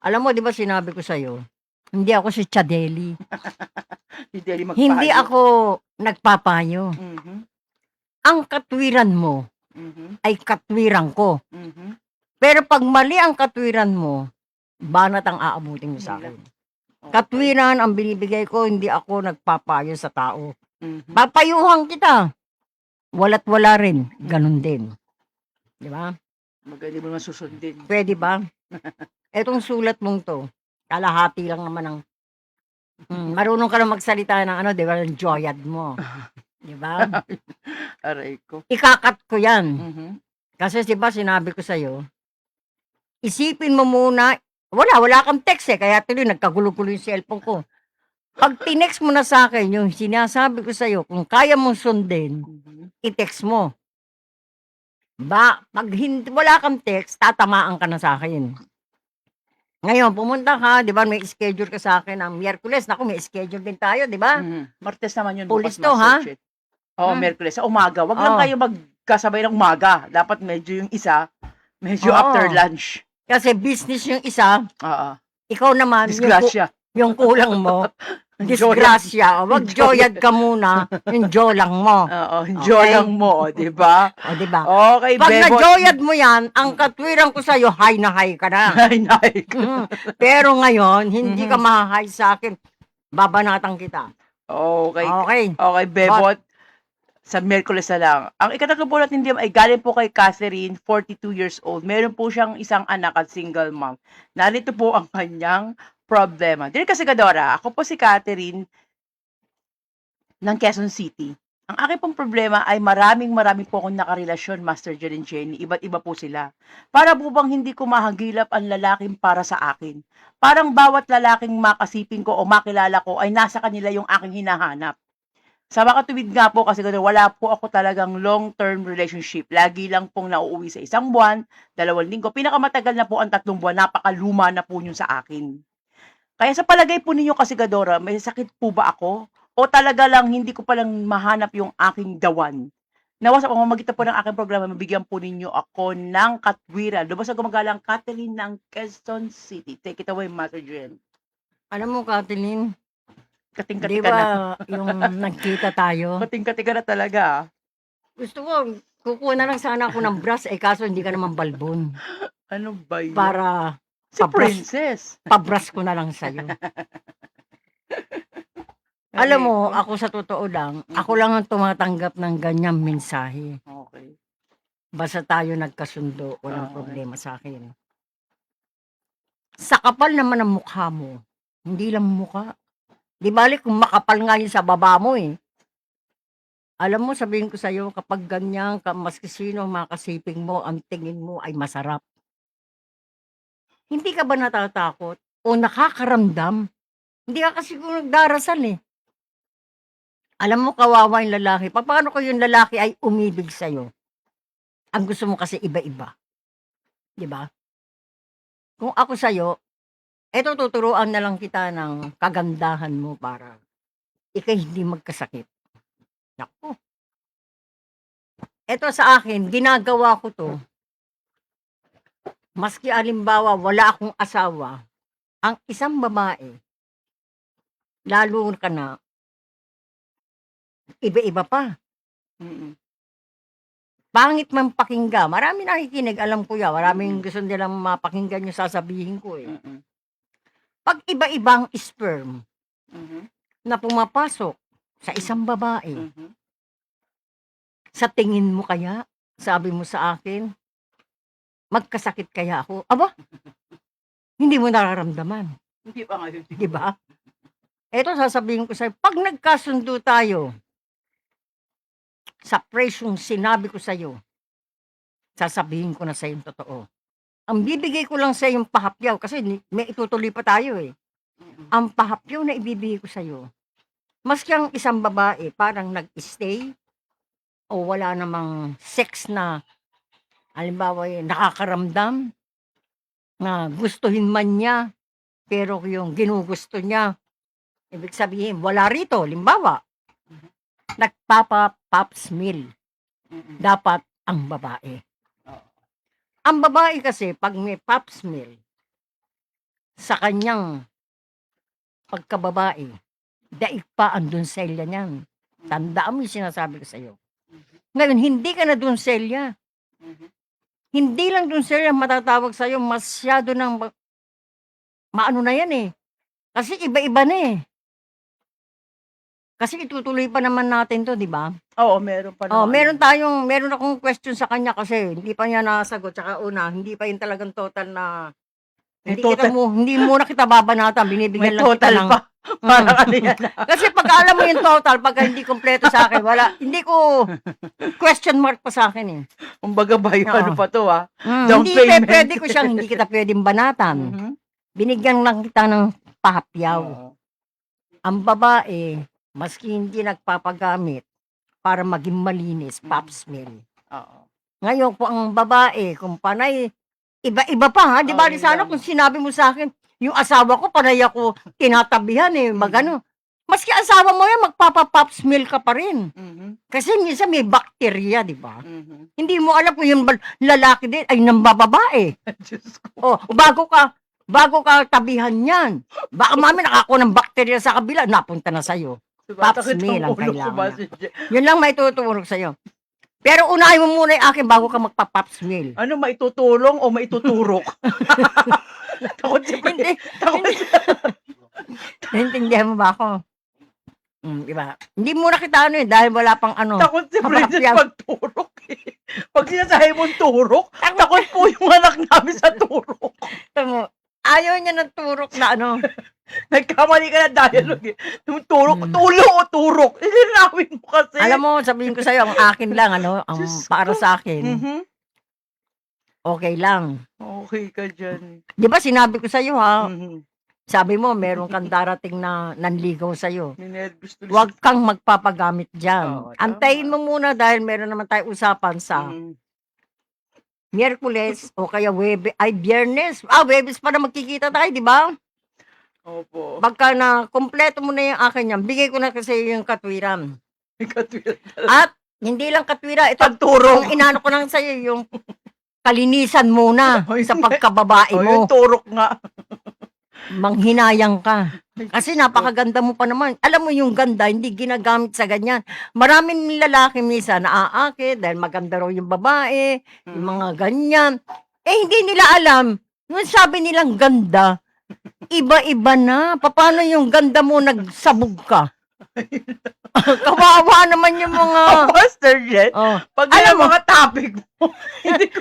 Alam mo, di ba sinabi ko sa'yo, hindi ako si Chadeli. Hindi ako nagpapayo. Mhm, Ang katwiran mo mhm, ay katwiran ko. mhm. Pero pag mali ang katwiran mo, banat ang aabutin mo sa akin. Okay. Katwiran ang binibigay ko, hindi ako nagpapayo sa tao. Mhm. Papayuhan kita. Wala't wala rin. Ganun din. Di ba? Magaling mo naman susundin. Pwede ba? Etong sulat mong to, kalahati lang naman ang marunong ka na magsalita ng ano, di ba? Ng joyad mo. Di ba? Aray ko. Ikakat ko yan. Mhm. Kasi di ba sinabi ko sa'yo, isipin mo muna, wala kang text eh, kaya tuloy nagkagulo-gulo yung cellphone ko. Pag tinext mo na sa akin, yung sinasabi ko sa'yo, kung kaya mong sundin, Mhm. i-text mo. Pag wala kang text, tatamaan ka na sa akin. Ngayon, pumunta ka, di ba, may schedule ka sa akin ng Miyerkules. Naku, may schedule din tayo, di ba? Mhm. Martes naman yun. Pulis bukas, to, Master ha? Chet. Oo, Merkules. Sa umaga. Wag lang Oo. kayo magkasabay ng umaga. Dapat medyo yung isa, medyo Oo. after lunch. Kasi business yung isa, Oo. ikaw naman, Disgrasya. yung kulang mo, disgrasya. Wag joyad ka muna, yung jolang mo. Oo, enjoy Okay. lang mo, di ba? O, di ba? Okay, Pag Bebot. na-joyad mo yan, ang katwiran ko sa'yo, high na high ka na. Ay, nay. Pero ngayon, hindi Mhm. ka mahahay sa akin. Babanatan kita. Okay. Okay. Okay, Bebot. Sa Merkules na lang. Ang ikatatlo po natin ay galing po kay Catherine, 42 years old. Meron po siyang isang anak at single mom. Narito po ang kanyang problema. Dear Kasigadora, ako po si Catherine ng Quezon City. Ang aking pong problema ay maraming po akong nakarelasyon, Master Jen and Jenny. Iba't iba po sila. Para po bang hindi ko mahagilap ang lalaking para sa akin. Parang bawat lalaking makasipin ko o makilala ko ay nasa kanila yung aking hinahanap. Sa makatuwid nga po kasi wala po ako talagang long-term relationship. Lagi lang pong nauuwi sa 1 buwan, 2 linggo. Pinakamatagal na po ang 3 buwan. Napakaluma na po yun sa akin. Kaya sa palagay po ninyo, Kasigadora, may sakit po ba ako? O talaga lang hindi ko palang mahanap yung aking dawan? Nawa sa pamamagitan po ng aking programa, mabigyan po ninyo ako ng katwiran. Lubos na gumagalang Catherine ng Quezon City. Take it away, Master Jen. Alam mo, Kathleen, di Kating-katika na. ba yung nagkita tayo? Kating-katika na talaga. Gusto ko, kukuha na lang sana ako ng brush, kaso hindi ka naman balbon. Ano ba yun? Para Si pabras- Princess. pabrush ko na lang sa'yo. Alam mo, ako sa totoo lang, ako lang ang tumatanggap ng ganyang mensahe. Okay. Basta tayo nagkasundo, walang Oo. problema sa akin. Sa kapal naman ng mukha mo, hindi lang mukha. Di balik kung makapal nga yun sa baba mo eh. Alam mo, sabihin ko sa'yo, kapag ganyan, maski sino makasiping mo, ang tingin mo ay masarap. Hindi ka ba natatakot o nakakaramdam? Hindi ka kasi kung nagdarasal eh. Alam mo, kawawa yung lalaki. Paano ko yung lalaki ay umibig sa'yo? Ang gusto mo kasi iba-iba. Di ba? Kung ako sa'yo, eto tuturuan na lang kita ng kagandahan mo para ikay hindi magkasakit. Naku. Eto sa akin, ginagawa ko to maski alimbawa wala akong asawa, ang isang babae, lalo ka na, iba-iba pa. Mm-mm. Pangit man pakinggan. Marami nakikinig, alam ko yan. Maraming gusto nilang mapakinggan yung sasabihin ko eh. Mm-mm. Pag iba-ibang sperm Mhm. na pumapasok sa isang babae, Mhm. sa tingin mo kaya, sabi mo sa akin, magkasakit kaya ako? Aba, hindi mo nararamdaman. Hindi pa ngayon. Di ba? Ito sasabihin ko sa'yo, pag nagkasundo tayo sa presyong sinabi ko sa'yo, sasabihin ko na sa'yo yung totoo. Ang bibigay ko lang sa'yo yung pahapyaw kasi may itutuloy pa tayo eh. Ang pahapyaw na ibibigay ko sa'yo, maski ang isang babae parang nag-stay o wala namang sex na halimbawa nakakaramdam na gustuhin man niya pero yung ginugusto niya, ibig sabihin wala rito, halimbawa nagpapa-pops meal Mm-mm. dapat ang babae. Oo. Ang babae kasi pag may pops meal sa kanyang pagkababae, daig pa ang donselya niyan. Tandaan mo yung sinasabi ko sa'yo. Ngayon, hindi ka na donselya. Mhm. Hindi lang donselya matatawag sa'yo, masyado ng maano na yan eh. Kasi iba-iba na eh. Kasi itutuloy pa naman natin to, di ba? Oo, meron pa Oh, naman. meron akong question sa kanya kasi hindi pa niya nasagot. Tsaka una, hindi pa yun talagang total na May hindi muna kita babanatan, May binibigyan lang kita total ng pa. Parang ano yan. kasi pag alam mo yung total, pagka hindi kompleto sa akin, hindi ko question mark pa sa akin eh. Kumbaga ba yung Oo. ano pa to Down Hindi payment. pwede ko siyang, hindi kita pwedeng banatan. Mhm. Binigyan lang kita ng pahapyaw. Oo. Ang babae, maski hindi nagpapagamit para maging malinis, pops meal. Oo. Ngayon, kung ang babae, kung panay, iba-iba pa ha, di ba? Oo, Sana yun kung sinabi mo sa akin, yung asawa ko, panay ako tinatabihan eh, magano. Maski asawa mo yan, magpapa-pops meal ka pa rin. Mhm. Kasi minsan may bakterya, di ba? Mhm. Hindi mo alam kung yung lalaki din ay nang bababae. Diyos ko. O, bago ka tabihan yan. Baka mami nakako ng bakterya sa kabila, napunta na sa'yo. Pops Sumasakit meal ang ang ulo ko kailangan ba na. si Jen? Yun lang may tutulong sa'yo. Pero unahin mo muna yung akin bago ka magpa-pops meal. Ano, maitutulong o maituturok? Takot si Hindi. Takot si Naintindihan mo ba ako? Diba? Hindi muna kita ano eh, dahil wala pang ano. Takot si Princess Papapyaw. magturok eh. Pag sinasabi mong turok, takot po yung anak namin sa turok. Tamo, ayaw niya ng turok na ano. Nagkamali ka na dialogue eh. Yung turok, Hmm. tulo o turok. Ilinawin mo kasi. Alam mo, sabihin ko sa'yo, ang akin lang, ano, ang Diyos para ko. sa akin, Mhm. okay lang. Okay ka dyan. Di ba sinabi ko sa'yo ha, Mhm. sabi mo, meron kang darating na nanligaw sa'yo. Ninervous tuloy. Huwag kang magpapagamit dyan. Oo, tama. Antayin mo muna dahil meron naman tayo usapan sa Mhm. Miyerkules o kaya Biyernes. Webes pa na magkikita tayo, di ba? Opo. Pagka na kompleto mo na yung akin yan, bigay ko na kasi yung katwiran. Ikatwira talaga. At hindi lang katwiran, ito Pagturok. ang inano ko lang sa'yo, yung kalinisan muna Oy, sa pagkababae O, mo. yung turok nga. Manghinayang ka. Kasi napakaganda mo pa naman. Alam mo yung ganda, hindi ginagamit sa ganyan. Maraming lalaki misa naaakit dahil maganda raw yung babae, yung mga ganyan. Hindi nila alam. Yung sabi nilang ganda, iba-iba na. Paano yung ganda mo nagsabog ka? Kawawa naman yung mga... Master Jet, Oh. pag Alam alam mo- mga topic mo, hindi ko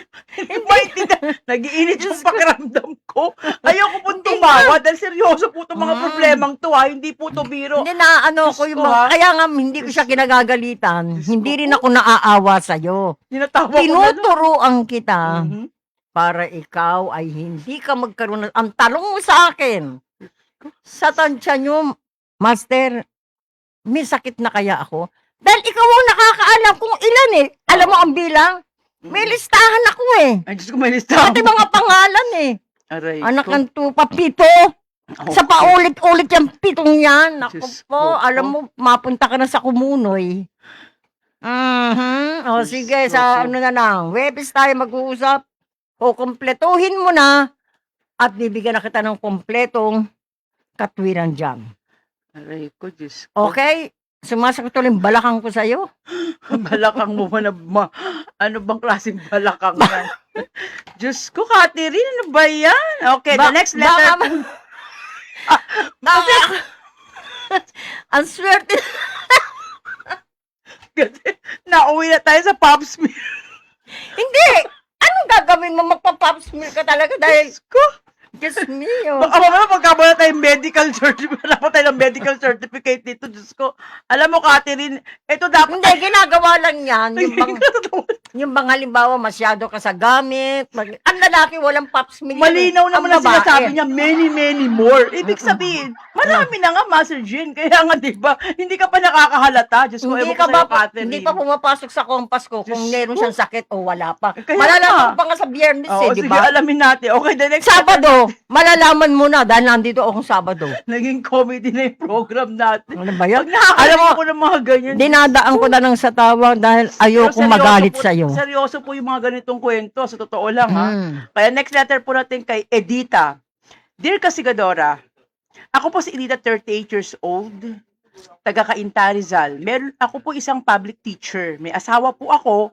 maintindihan. Nag-iinit yung pakiramdam ko. Ayoko po tumawa dahil seryoso po itong mga problemang to hindi po to biro. Hindi na ano Diyos ko yung ko, mga... ha? Kaya nga hindi ko siya kinagagalitan. Diyos Hindi ko rin po. ako naaawa sa'yo. Tinatawa ko na. Tinuturuan kita Mhm. para ikaw ay hindi ka magkaroon ng... Ang talong mo sa akin, sa tansya nyo, Master, may sakit na kaya ako? Dahil ikaw ang nakakaalam kung ilan eh. Alam mo ang bilang? May listahan ako eh. Ay, Diyos ko, may listahan. Pati mga pangalan eh. Aray Anak ko. ng tupa, 7. Sa paulit-ulit yung 7 yan. Naku Diyos po, ko po. alam mo, mapunta ka na sa Kumunoy. O Diyos sige, ko sa po. ano na lang. Webes tayo mag-uusap. kukumpletuhin mo na at bibigyan na kita ng kompletong katwiran jam. Aray ko, Diyos ko. Okay? Sumasagot ulit yung balakang ko sa'yo. Balakang mo ano bang klaseng balakang yan? Diyos ko, Catherine, ano ba yan? Okay, the next letter. Ang swerte. Nauwi na tayo sa pop smear. Hindi! Anong gagawin mo? Magpa-pop smear ka talaga dahil... Diyos ko. Diyos mio. Baka mamaya magkabala tayong medical certificate. Wala pa tayong medical certificate dito. Diyos ko. Alam mo, Catherine, ito dapat... Hindi, ginagawa lang yan. Yung bang halimbawa, masyado ka sa gamit. Ang lalaki, walang pop smear. Malinaw naman ang babae. sinasabi niya, many more. Ibig sabihin, marami na nga, Master Jean. Kaya nga, di ba, hindi ka pa nakakahalata. Diyos ko, Hindi ewan ka ko sa'yo, ba, Catherine. hindi pa pumapasok sa kompas ko kung Diyos meron ko. siyang sakit o wala pa. Kaya Malalaman nga. ko pa nga sa biyernes Oo, di sige, ba? alamin natin. Okay, the next Sabado, malalaman mo na dahil nandito akong Sabado. naging comedy na yung program natin. Ano ba yan? Pag nakakalaman ko ng mga ganyan. Dinadaan ko na lang sa tawa dahil Pero ayoko seryoso magalit po- sa'yo. Seryoso po yung mga ganitong kwento. Sa totoo lang, ha? Mm. Kaya next letter po natin kay Edita. Dear Kasigadora, ako po si Edita, 38 years old, taga Cainta, Rizal. Ako po isang public teacher. May asawa po ako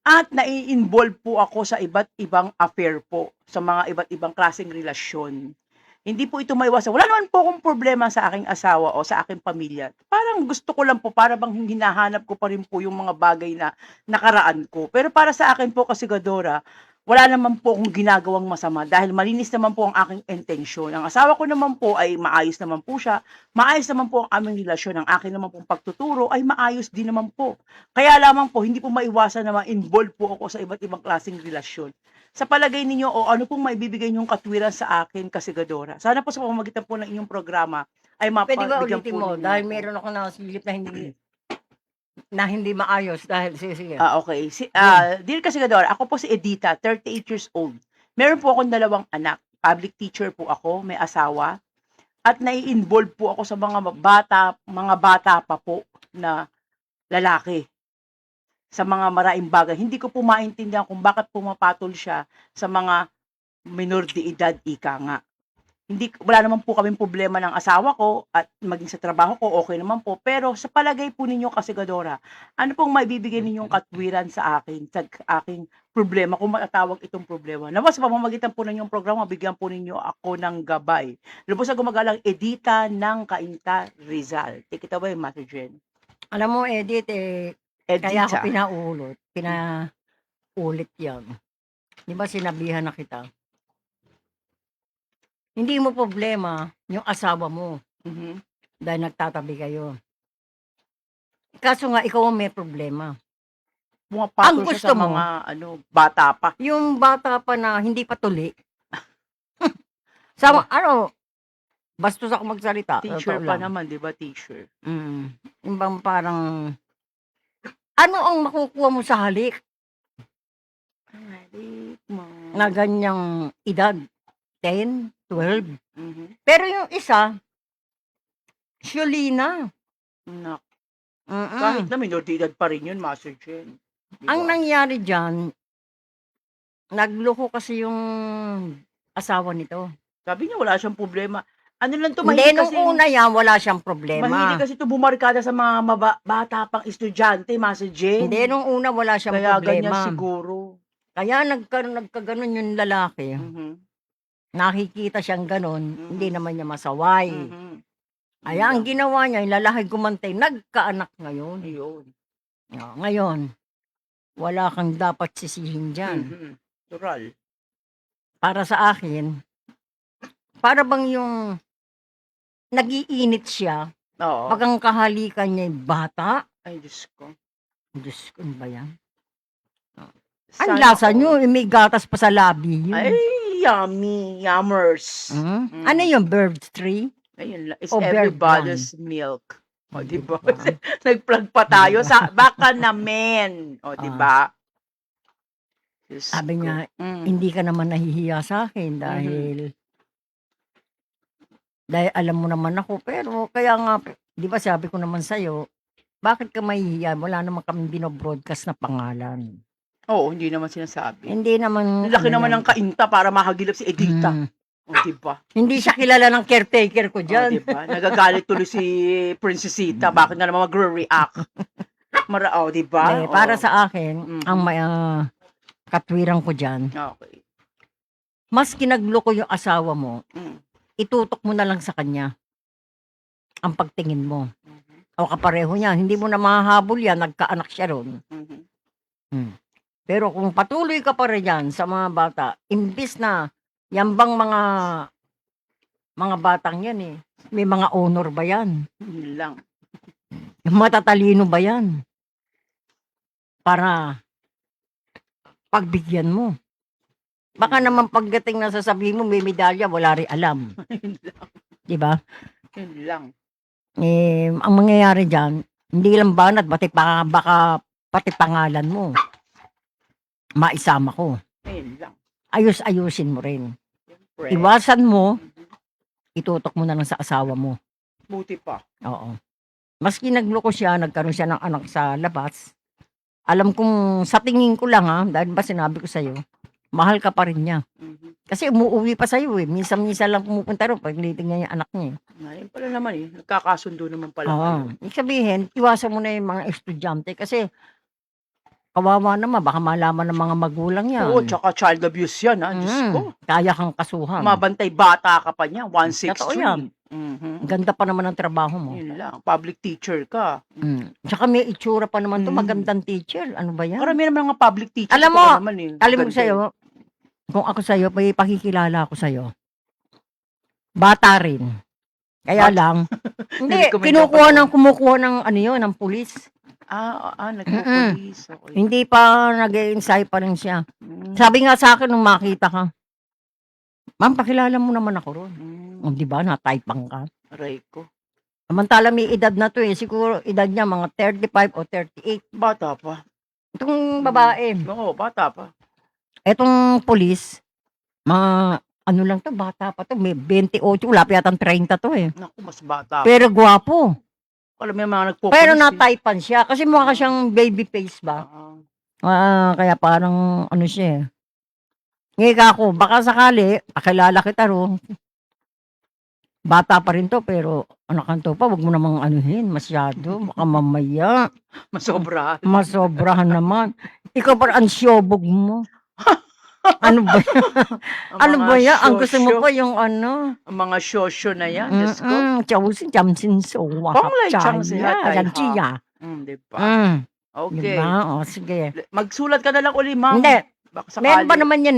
at nai-involve po ako sa iba't ibang affair po, sa mga iba't ibang klaseng relasyon. Hindi po ito maiwasan. Wala naman po akong problema sa aking asawa o sa aking pamilya. Parang gusto ko lang po, para bang hinahanap ko pa rin po yung mga bagay na nakaraan ko. Pero para sa akin po, Kasigadora, wala naman po akong ginagawang masama dahil malinis naman po ang aking intensyon. Ang asawa ko naman po ay maayos naman po siya. Maayos naman po ang aming relasyon. Ang akin naman pong pagtuturo ay maayos din naman po. Kaya lamang po, hindi po maiwasan na ma-involve po ako sa iba't ibang klaseng relasyon. Sa palagay ninyo, o ano pong maibibigay niyong katwiran sa akin, Kasigadora? Sana po sa pamamagitan po ng inyong programa ay Pwede ba mapabigyan ulitin po mo? ninyo Dahil ako. meron ako nasilip na hindi maayos. Dahil, sige. Okay. Dear Kasigadora, ako po si Edita, 38 years old. Meron po akong 2 anak. Public teacher po ako, may asawa. At nai-involve po ako sa mga bata pa po na lalaki. Sa mga maraming bagay. Hindi ko po maintindihan kung bakit pumapatol siya sa mga minor de edad, ika nga. Wala naman po kaming problema ng asawa ko at maging sa trabaho ko, okay naman po. Pero sa palagay po ninyo, Kasigadora, ano pong maibibigay ninyong katwiran sa akin, sa aking problema, kung matatawag itong problema? Nawa sa pamamagitan po ng inyong programa, bigyan po ninyo ako ng gabay. Lubos sa gumagalang Edita ng Cainta, Rizal. Take it away, Master Jen. Alam mo, Edith, kaya ako Edita. pinaulit yan. Di ba sinabihan na kita? Hindi mo problema yung asawa mo Mhm. dahil nagtatabi kayo. Kaso nga, ikaw ang may problema. Pumapatol Ang siya gusto sa mo? mga bata pa. Yung bata pa na hindi pa tuli. Bastos ako magsalita. Teacher totoo pa lang. naman, di ba, teacher? Yung bang parang, ano ang makukuha mo sa halik na ganyang edad? 10, 12. Mhm. Pero yung isa, Sholina. Nak, Mm-mm. kahit na minor de edad pa rin yun, Master Jen. Di Ang ba? nangyari dyan, nagloko kasi yung asawa nito. Sabi niya, wala siyang problema. Ano lang to, Hindi, mahilig nung kasi, una yan, wala siyang problema. mahilig kasi to bumarkada sa mga bata pang estudyante, Master Jen. Hindi, nung una wala siyang Kaya problema. ganyan siguro. Kaya nagkaganon yung lalaki. Mhm. Nakikita siyang ganon, Mhm. hindi naman niya masaway. Mhm. Kaya ang ginawa niya, yung lalaki gumantay, nagkaanak ngayon. Ayun. Ngayon, wala kang dapat sisihin dyan. Mhm. Natural. Para sa akin, para bang yung nagiinit siya, Oo. pag ang kahalikan niya bata, Ay, Diyos ko. Diyos ko, ano ba yan? Ang Sana lasa all. nyo, may gatas pa sa labi yun. Ay, yummy. Yummers. Hmm? Ano yung bird tree? Ayun, it's O bear everybody's milk. O, di ba? Diba? Nag-plug pa tayo sa baka namin. O, di ba? Diyos Sabi ko. niya, Mm. hindi ka naman nahihiya sa akin dahil alam mo naman ako, pero kaya nga, di ba sabi ko naman sa'yo, bakit ka mahihiya? Wala naman kami binobroadcast na pangalan. Oo, hindi naman sinasabi. Hindi naman... Ang laki ano naman yan. ng kainta para mahagilap si Edita. Mm. O, diba? Hindi siya kilala ng caretaker ko O, dyan. diba? Nagagalit tuloy si Princesita. Bakit na naman magre-react? Diba? Para Oo. sa akin, Mhm. ang katwiran ko dyan, Okay. mas kinagloko yung asawa mo, Mm. itutok mo na lang sa kanya ang pagtingin mo. Mhm. O kapareho niya, hindi mo na mahahabol yan, nagkaanak siya ron. Mhm. Pero kung patuloy ka pa rin yan sa mga bata, imbis na yan bang mga batang yan may mga honor ba yan? Yun lang. Matatalino ba yan? Para pagbigyan mo. Baka naman pagdating na sasabihin mo may medalya, wala rin alam. Yun lang. Di ba? Yun lang. Ang mangyayari dyan, hindi lang banat, baka pati pangalan mo. Maisama ko. Yun lang. Ayos-ayusin mo rin. Siyempre. Iwasan mo, Mhm. itutok mo na lang sa asawa mo. Buti pa. Oo. Maski nagloko siya, nagkaroon siya ng anak sa labas. Alam kong sa tingin ko lang dahil ba sinabi ko sa'yo, mahal ka pa rin niya. Mhm. Kasi umuwi pa sa'yo Minsan-minsan lang pumupunta rin pag nitingnan yung anak niya. Ngayon pala naman nagkakasundo naman pala Oo. kayo. Ibig sabihin, iwasan mo na yung mga estudyante kasi kawawa naman, baka malaman ng mga magulang yan. Oo, tsaka child abuse yan, Diyos ko. Kaya kang kasuhan. Mabantay bata ka pa niya, 163. Totoo yan. Mhm. Ganda pa naman ng trabaho mo. Yun lang, public teacher ka. Tsaka may itsura pa naman to, Mm. magandang teacher. Ano ba yan? Karami naman mga public teacher. Alam totoo mo, naman Alam mo Ganda sa'yo, kung ako sa'yo, may pakikilala ako sa'yo. Bata rin. Kaya lang, hindi, Nire-recommend kumukuha ng ano yun, ng pulis. nagpo-police. Okay. Hindi pa nag-e-ensayo pa rin siya. Mm. Sabi nga sa akin nung makita ka, ma'am, pakilala mo naman ako ron. Mm. Di ba, nataipang ka. Aray ko. Samantala may edad na to siguro edad niya mga 35 o 38. Bata pa. Itong babae, Oo, bata pa. itong pulis, mga ano lang to, bata pa to, may 28, wala pa yatang 30 to Naku, mas bata. Pero gwapo. Alam mo yung mga nagpo-police. Pero nataipan siya kasi mukha siyang baby face ba? Kaya parang ano siya. Ngayon ako, baka sakali, pakilala kita ro. Bata pa rin to, pero anak kanto pa, wag mo namang anuhin masyado. Baka mamaya, Masobra. masobrahan naman. Ikaw parang ansyobog mo. Ano ba yan? Ano ba yan? Ang gusto mo pa yung ano? Ang mga shosyo na yan. Diyos ko. Chawsin, chamsin, so, Panglay chang siya, tay, ha? Chiya. Di ba? Okay. Okay. Diba? O, sige. Magsulat ka na lang uli, ma'am. Hindi, Baka sakali. meron pa naman yan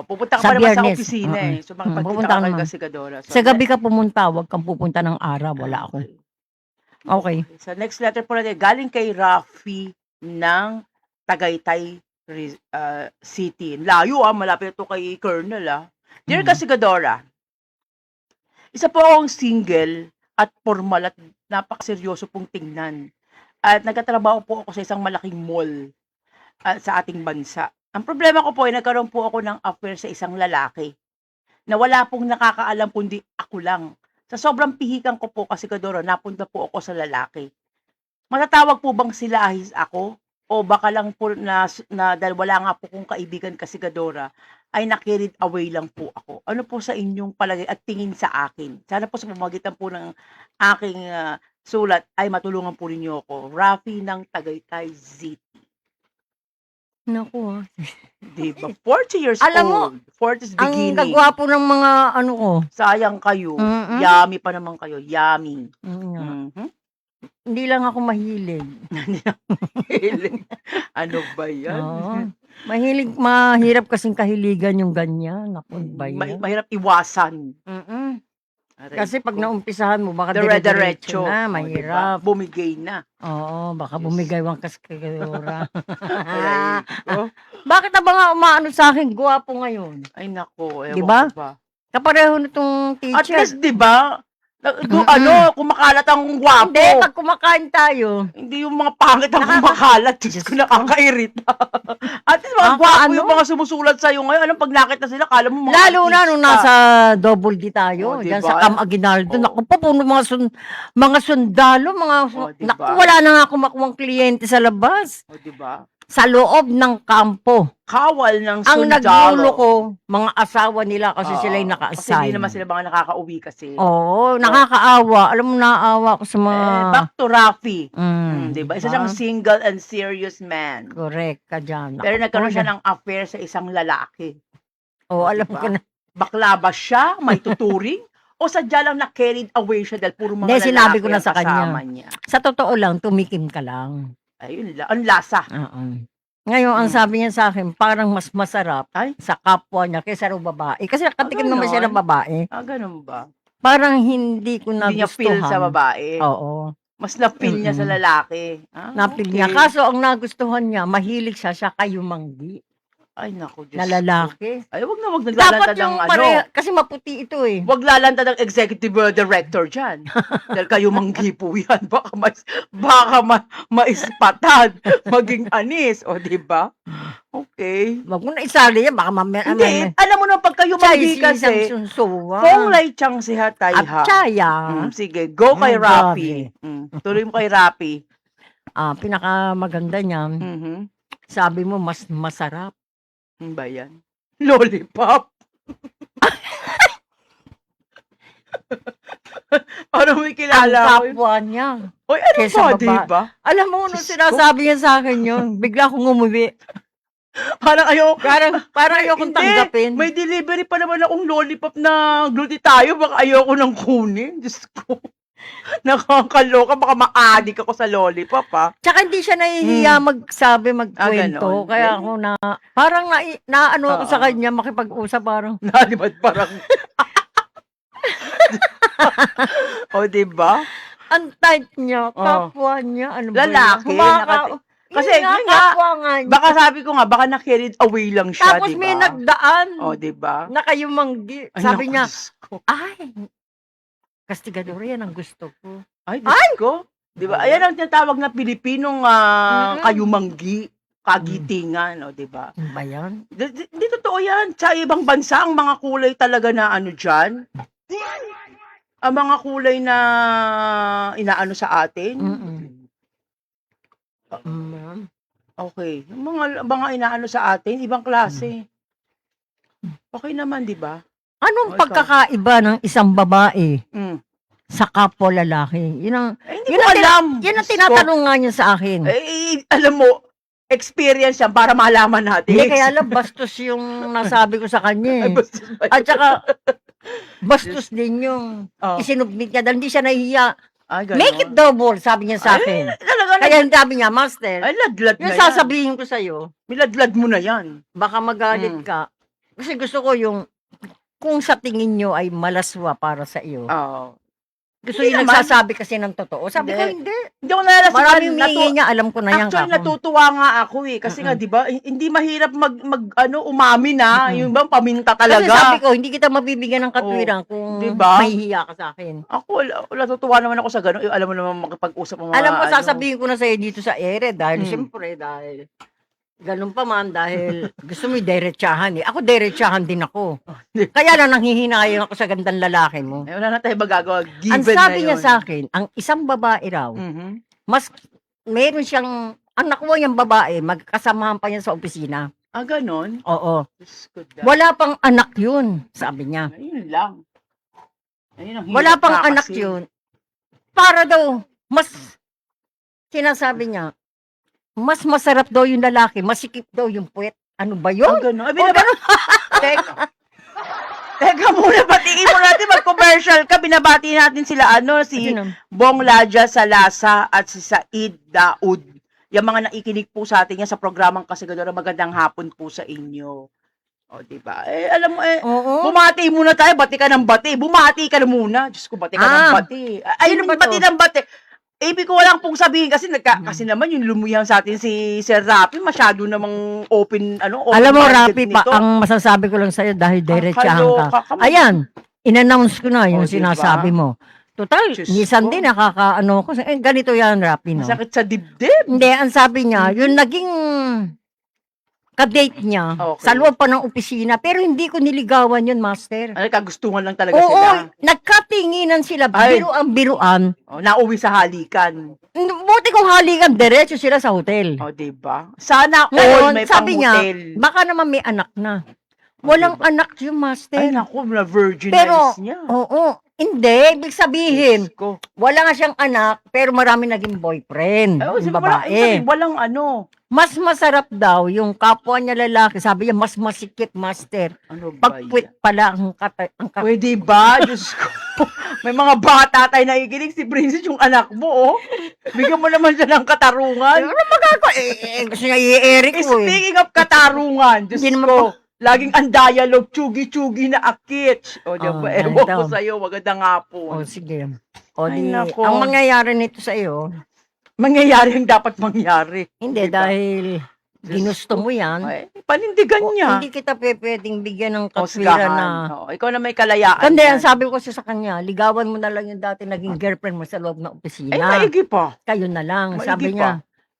Pupunta ka Sa pa naman sa Biyernes. opisina So, makapagkita pupunta ka ka kay naman. Kasikadora. Sa gabi ka pumunta, wag kang pupunta ng araw, wala ako. Okay. Sa next letter po natin, galing kay Rafi ng Tagaytay City. Layo malapit ito kay Colonel Dear Kasikadora, isa po akong single at formal at napakaseryoso pong tingnan. At nagtatrabaho po ako sa isang malaking mall sa ating bansa. Ang problema ko po ay nagkaroon po ako ng affair sa isang lalaki na wala pong nakakaalam kundi ako lang. Sa sobrang pihikan ko po kasi Kadoro, napunta po ako sa lalaki. Matatawag po bang sila ahis ako? O baka lang po na dahil wala nga po kong kaibigan kasi Kadora, ay nakirid away lang po ako. Ano po sa inyong palagay at tingin sa akin? Sana po sa pamamagitan po ng aking sulat ay matulungan po ninyo ako. Rafi ng Tagaytay City. Naku Diba? 40 years Alam mo, old. 40's ang beginning. gagwapo ng mga ano ko. Sayang kayo. Mm-mm. Yummy pa naman kayo. Yummy. Mhm. Hindi lang ako mahilig. Ano ba yan? Oo. Mahirap kasing kahiligan yung ganyan. Naku, ba yan? Mahirap iwasan. Mm-mm. Aray Kasi pag ko. naumpisahan mo, baka Dire-diretso. na, O, mahirap. diba? Bumigay na. Oo, baka Yes. bumigay ka sa kagadora. Aray ko. Bakit na ba nga umaano sa akin, gwapo ngayon? Ay nako, ewan Diba? ko ba. Kapareho nitong At teacher. least, di ba? Mm-mm. Kumakalat ang gwapo. Hindi, pag kumakain tayo, Hindi yung mga pangit ang kumakalat. Diyos ko, nakakairita. At least mga gwapo ano? yung mga sumusulat sa'yo ngayon. Alam, pag nakita sila, kala mo mga lalo na nung artista. nasa Double D tayo, Oh, dyan diba? sa Cam Aguinaldo, Oh. naku po, puno mga sundalo, Oh, diba? naku, wala na nga ako makuwang kliyente sa labas. O, di ba? sa loob ng kampo. Kawal ng Ang sundalo. nagluloko, mga asawa nila kasi Oo, sila'y Kasi naka-assign. hindi naman sila mga nakakauwi kasi. Oo, nakakaawa. Alam mo, naaawa ko sa mga... Back to Rafi. Mm, Diba? Isa siyang single and serious man. correct ka dyan. Pero nagkaroon siya Ako, ng affair sa isang lalaki. Oo, alam diba? ko na. Bakla ba siya? May tuturing? O sadya lang na-carried away siya dahil puro mga Hindi, lalaki sinabi ko na ang sa kanya. kasama niya. Sa totoo lang, tumikim ka lang. Ayun lang. Ang lasa. Oo. Ngayon, ang sabi niya sa akin, parang mas masarap Ay. sa kapwa niya kaysa ng babae. Kasi nakatikim naman siya ng ganon? babae. Ganun ba? Parang hindi ko Hindi niya feel nagustuhan. sa babae. Oo. Mas na-feel niya sa lalaki. Napil okay. niya. Kaso ang nagustuhan niya, mahilig siya kayumanggi Ay, naku, Diyos na ko. lalaki. Ay, wag na wag Dapat naglalantad ng yung ano. pareha, kasi maputi ito eh. Wag lalantad ng executive director dyan. Dahil kayo manggi po yan. Baka maispatan. Maging anis. O, di ba? Okay. Wag mo na isali yan, baka mamaya. Hindi. Alam mo na, pag kayo manggi kasi, Fong Lai Chang si Hatay At ha. tsaya. Sige, go kay grabe. Rafi. Tuloy mo kay Rafi. Pinakamaganda niya, Mhm. sabi mo, mas masarap. Ano ba yan? Lollipop. Parang may Ang kilala ko. kapwa niya. Oy, ano Kesa ba, baba. diba? Alam mo, nung Diyos sinasabi niya sa akin yun, bigla akong umuwi. Parang Parang ayokong Hindi, tanggapin. May delivery pa naman akong lollipop na glutitayo. Baka ayoko nang kunin. Diyos ko. Nakakaloka. Baka ma-addict ako sa lollipop, ha? Tsaka hindi siya nahihiya magsabi, magkwento. ganon. Kaya ako parang naano ako sa Oo. kanya, makipag-usap parang, Nalibad parang... o, diba? ang tight niya, Oo. kapwa niya, ano ba Lalaki, yun? kasi, Yun nga, yun nga, kapwa nga niya. Baka sabi ko nga, baka na-carried away lang siya, Tapos diba? may nagdaan, O, diba? na kayumanggi. Ay, Sabi naku, niya, Diyos ko. ay, kastigador yan ang gusto ko. Ay, Diyos ko. Diba? Ayan ang tinatawag na Pilipinong kayumanggi, kagitingan, o, diba? Ano ba yan? Di totoo yan. Sa ibang bansa, ang mga kulay talaga na ano dyan, ang mga kulay na inaano sa atin, okay. Yung mga inaano sa atin, ibang klase. Okay naman, di ba? Anong Oh, ikaw. pagkakaiba ng isang babae Mm. sa kapwa lalaki? Yun ang, Hindi yun ko ang alam. Yan ang Diyos ko. tinatanong nga niya sa akin. Alam mo, experience yan para malaman natin. Hindi, kaya lang bastos yung nasabi ko sa kanya. Ay, Eh. bastos ba yun? At saka, bastos din yung Oh. isinubmit niya dahil hindi siya nahihiya. Ay, ganon. Make it double, sabi niya sa akin. Talaga na. Kaya sabi niya, Master, Ay, ladlad na yung yan. sasabihin ko sa'yo, Miladlad mo na yan. baka magalit ka. Kasi gusto ko yung, kung sa tingin nyo ay malaswa para sa iyo. Oo. Gusto Hindi yung naman. nagsasabi kasi ng totoo. Sabi ko, Hindi. hindi. Hindi ako nalalasipan. Maraming humihingi niya, alam ko na yan. Actually, kako. natutuwa nga ako eh. Kasi nga, di ba, hindi mahirap umami na. Yung bang paminta Kasi talaga. sabi ko, hindi kita mabibigyan ng katwiran kung Diba? mahihiya ka sa akin. Ako, natutuwa naman ako sa gano'n. Alam mo naman makipag-usap ng mga Alam mo, ano. sasabihin ko na sa'yo dito sa ere dahil siyempre, dahil ganun pa man, dahil gusto mo diretsahan eh. Ako diretsahan din ako. Kaya lang nanghihinayang ako sa gandang lalaki mo. Wala na tayo magagawa. Given Ang sabi na niya yun. sa akin, ang isang babae raw, Mhm. mas meron siyang, ang nakuha niyang babae, magkasamahan pa niya sa opisina. Ganon? Oo. Diyos ko, dahil. Wala pang anak yun, sabi niya. Ayun lang. Ayun ang hirap Wala pang na anak kasi. yun. Para daw, mas, sinasabi niya, mas masarap daw yung lalaki, masikip daw yung puwet. Ano ba yun? Ganon. Ay, Teka muna, batiin mo natin, mag-commercial ka. Binabati natin sila, si Ayun, Bong Laja Salasa at si Said Daud. Yung mga naikinig po sa atin yan sa programang Kasigadora, magandang hapon po sa inyo. O, diba? Alam mo, Oo. bumati muna tayo, bati ka ng bati. Bumati ka na muna. Diyos ko, bati ka ng bati. Sino ba bati to? ng bati. Ibig ko lang pong sabihin kasi kasi naman yung lumuyang sa atin si Sir Rapi, masyado namang open Alam mo, open-minded Rapi, pa, nito. ang masasabi ko lang sa'yo dahil diretsahan kaloka ka. ka. Ayan, in-announce ko na yung O, diba? sinasabi mo. Total, Diyos minsan ko. din nakakaano ko. Ganito yan, Rapi, no? Masakit sa dibdib. Hindi, ang sabi niya, yung naging Kadate niya. Okay. Sa loob pa ng opisina. Pero hindi ko niligawan yun, Master. Ano, kagustuhan lang talaga Oo, sila. nagkatinginan sila. Ay. Biruan. Oh, nauwi sa halikan. Buti kung halikan, diretso sila sa hotel. O, diba? Sana all Ngayon, may sabi niya, pang-hotel. baka naman may anak na. Walang anak yung Master. Ay, naku, na virgin Pero, eyes niya. oo, hindi. Ibig sabihin, Diyos ko. wala nga siyang anak, pero marami naging boyfriend. Ay, Yung babae. babae. Walang ano. Mas masarap daw yung kapwa niya lalaki. Sabi niya, mas masikip, Master. Ano ba Pagpwit yan? pala ang Pwede ba? Diyos ko. May mga bata tayo nakikinig. Si Princess yung anak mo, oh. Bigyan mo naman siya ng katarungan. Ano magagawa? Gusto niya i-Eric ko eh. Speaking of katarungan, Diyos Hindi naman ko. Laging ang dialogue, chugi-chugi na akit. O, di Oh, ba? Ewan ko ganda. sa'yo. Magandang hapon. O sige. O Ay, di, nako. ang mangyayari nito sa iyo, Mangyayari ang dapat mangyari. hindi Diba? dahil ginusto mo yan. Ay, panindigan O, niya. hindi kita pwedeng bigyan ng katwiran Husgahan. na. Oo, ikaw na may kalayaan. Kundi yan. ang sabi ko sa kanya, ligawan mo na lang yung dati naging girlfriend mo sa loob ng Ay, opisina. maigi pa. Kayo na lang. Maigi Sabi pa. niya,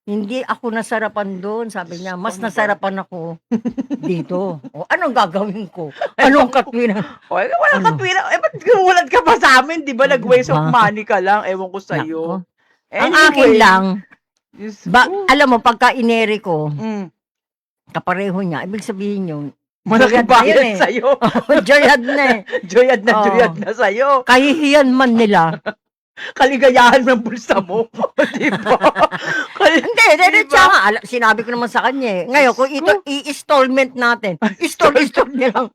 hindi ako nasarapan doon. Sabi niya, mas Ano ba? nasarapan ako dito. O, anong gagawin ko? Anong katwiran? O, walang Ano? katwira. Eh, ba't gumulat ka pa sa amin? Di ba nag-waste of Ba? money ka lang? Ewan ko Nako. sa'yo. Ang akin lang, Diyos ba, ko. alam mo, pagka ineri ko, Mm. kapareho niya, ibig sabihin yun, Malaki joyad na bayad yun eh. sa'yo. Joyad na eh. Joyad na Oo. joyad na sa'yo. Kahihiyan man nila. Kaligayahan ng bulsa mo. Di ba? Hindi, diretso nga. Sinabi ko naman sa kanya eh. Ngayon, kung ito i-installment natin, install niya lang.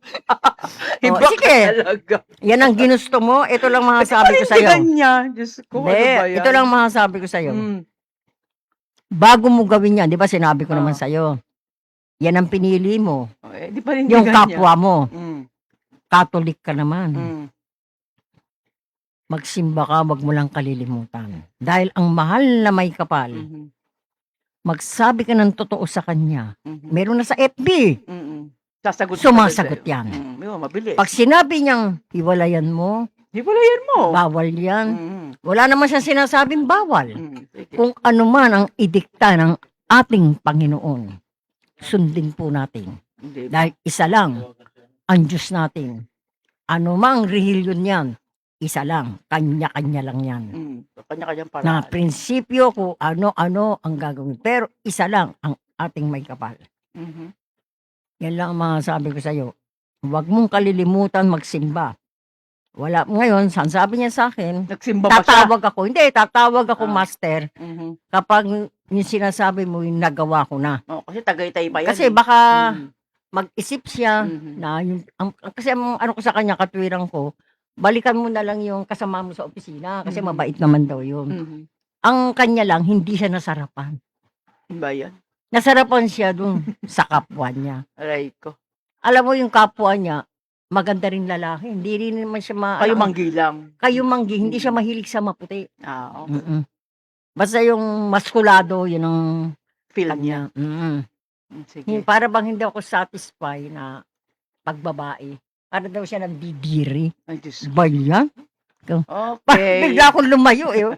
Iba Oh, sige. ka talaga. Yan ang ginusto mo, ito lang masasabi ko sa'yo. Panindigan niya. Diyos ko, ano Hindi, ba yan? ito lang masasabi ko sa'yo. Mm. Bago mo gawin yan, di ba sinabi ko naman Ah. sa'yo, yan ang pinili mo. Eh, di panindigan Yung niya. kapwa mo, Mm. Catholic ka naman. Mm. Magsimba ka, wag mo lang kalilimutan. Dahil ang mahal na may kapal, Mhm. magsabi ka ng totoo sa kanya. Mhm. Meron na sa FB. Mm-mm. Sasagot Sumasagot sa'yo. yan. Mabilis. Pag sinabi niyang hiwalayan mo, Di pala yan mo. bawal yan. Mm. Wala naman siyang sinasabing bawal. Sige. Kung ano man ang idikta ng ating Panginoon, sundin po natin. Hindi. Dahil isa lang ang Diyos natin. Ano mang relihiyon yan, isa lang. Kanya-kanya lang yan. Kanya-kanyang paraan. Na prinsipyo kung ano-ano ang gagawin. Pero isa lang ang ating may kapal. Mhm. Yan lang ang mga sabi ko sa'yo. Huwag mong kalilimutan magsimba. Wala. Ngayon, sabi niya sa akin, Nagsimba pa siya. tatawag ako. Hindi, tatawag ako, Ah. master. Mhm. Kapag yung sinasabi mo, yung nagawa ko na. Oh, kasi Tagaytay pa yan. Kasi eh. baka Mhm. mag-isip siya Mhm. na yung, kasi ang ano ko sa kanya, katwiran ko, balikan mo na lang yung kasama mo sa opisina kasi Mhm. mabait naman daw yun. Mhm. Ang kanya lang, hindi siya nasarapan. Ba yan? Nasarapan siya dun sa kapwa niya. Aray ko. Alam mo yung kapwa niya, maganda rin lalaki. Hindi rin naman siya Kayo manggilang. kayo manggi, hindi siya mahilig sa maputi. Ah, okay. Mm-mm. Basta yung maskulado, yun ang Feel niya. kanya. Mm-mm. Sige. Para bang hindi ako satisfy na pagbabae. Para daw siya nandidiri. Ay, Diyos. Ba yan? Okay. Bigla akong lumayo eh.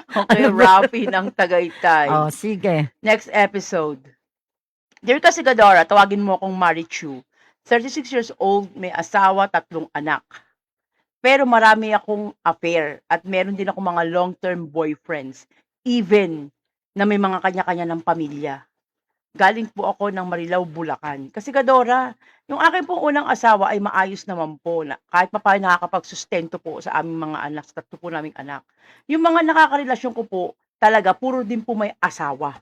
Okay, Rafi ng Tagaytay. Oh, sige. Next episode. Dear Kasigadora, tawagin mo akong Marichu. 36 years old, may asawa, 3 anak. Pero marami akong affair at meron din ako mga long-term boyfriends. Even na may mga kanya-kanya ng pamilya. Galing po ako ng Marilao, Bulacan. Kasigadora, yung akin pong unang asawa ay maayos naman po. Na, kahit pa paano nakakapagsustento po sa aming mga anak, sa 3 po naming anak. Yung mga nakakarelasyon ko po, talaga, puro din po may asawa.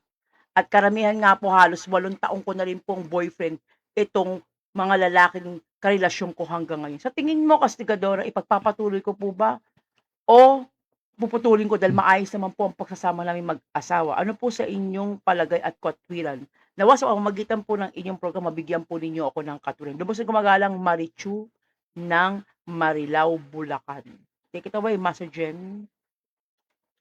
At karamihan nga po halos 8 taong ko na rin pong boyfriend itong mga lalaking karelasyon ko hanggang ngayon. Sa tingin mo, Kastigadora, ipagpapatuloy ko po ba? O puputulin ko dahil maayos naman po ang pagsasama namin mag-asawa? Ano po sa inyong palagay at katwiran? Nawa sa pamamagitan po ng inyong program, mabigyan po ninyo ako ng katwiran. Lubos ng gumagalang Marichu ng Marilao, Bulacan. Take it away, Master Jem.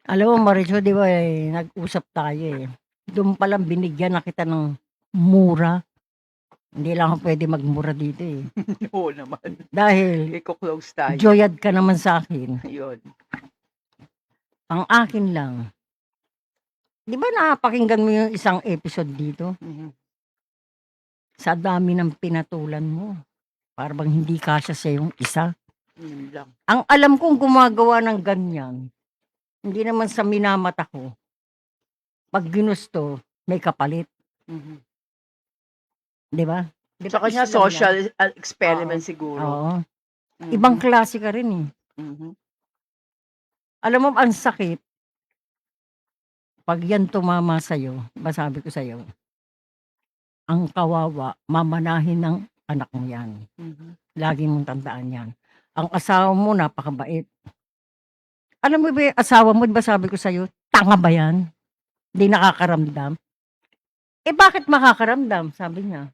Alam mo, Maricho, di ba nag-usap tayo eh. Doon palang binigyan na kita ng mura. Hindi lang ako pwede magmura dito eh. Oo naman. Dahil Iko-close tayo. joyad ka naman sa akin. Yun. Ang akin lang. Di ba napakinggan mo yung isang episode dito? Mhm. Sa dami ng pinatulan mo. Para bang hindi kasya sa yung isa. Yun lang. Ang alam kong gumagawa ng ganyan, hindi naman sa minamata ko. Pag ginusto, may kapalit. Mhm. Di ba? Di Sa ba kanya, Islam yan? social experiment siguro. Oo. Mhm. Ibang klase ka rin eh. Mhm. Alam mo, ang sakit, pag yan tumama sa'yo, sabi ko sa'yo, ang kawawa, mamanahin ng anak mo yan. Mhm. Lagi mong tandaan yan. Ang asawa mo, napakabait. Alam mo ba yung asawa mo, ba sabi ko sa'yo, tanga ba yan? Hindi nakakaramdam. Eh bakit makakaramdam? Sabi niya.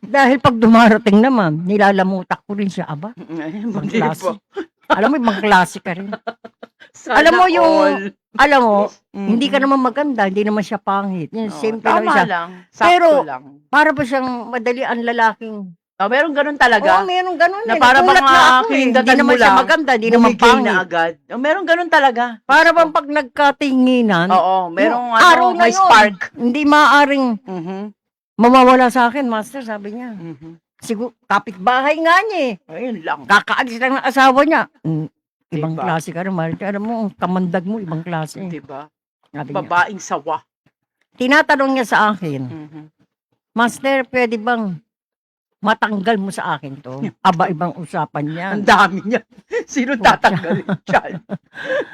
Dahil pag dumarating naman, nilalamutak ko rin siya. Aba, ibang Hindi klase. po. Alam mo, ibang klase ka rin. Sana Alam mo yung- all. Alam mo, Mhm. hindi ka naman maganda, hindi naman siya pangit. Yung Oo, same lang tama siya. lang. Sakto Pero- lang. Para ba siyang madali ang lalaking? Oh, meron ganun Oo, talaga. meron ganun Na eh. para Nagulat bang, na ako eh. kinindatan Hindi naman mo siya lang, maganda, hindi naman Bumigay pangit. na agad. Oh, meron ganun talaga. Para bang pag nagkatinginan, Oo, merong yung araw na may yun, spark. hindi maaaring Mhm. mawawala sa akin, master, sabi niya. Mhm. Siguro, kapitbahay nga niya eh. Ayun lang. Kakaalis lang ng asawa niya. Ibang Diba? klase ka rin, Marita. Alam mo, ang kamandag mo, ibang klase. Diba? Sabi niya. Babaeng sawa. Tinatanong niya sa akin, Mhm. Master, pwede bang matanggal mo sa akin to? Aba, ibang usapan yan. Ang dami niya. Sino tatanggalin dyan?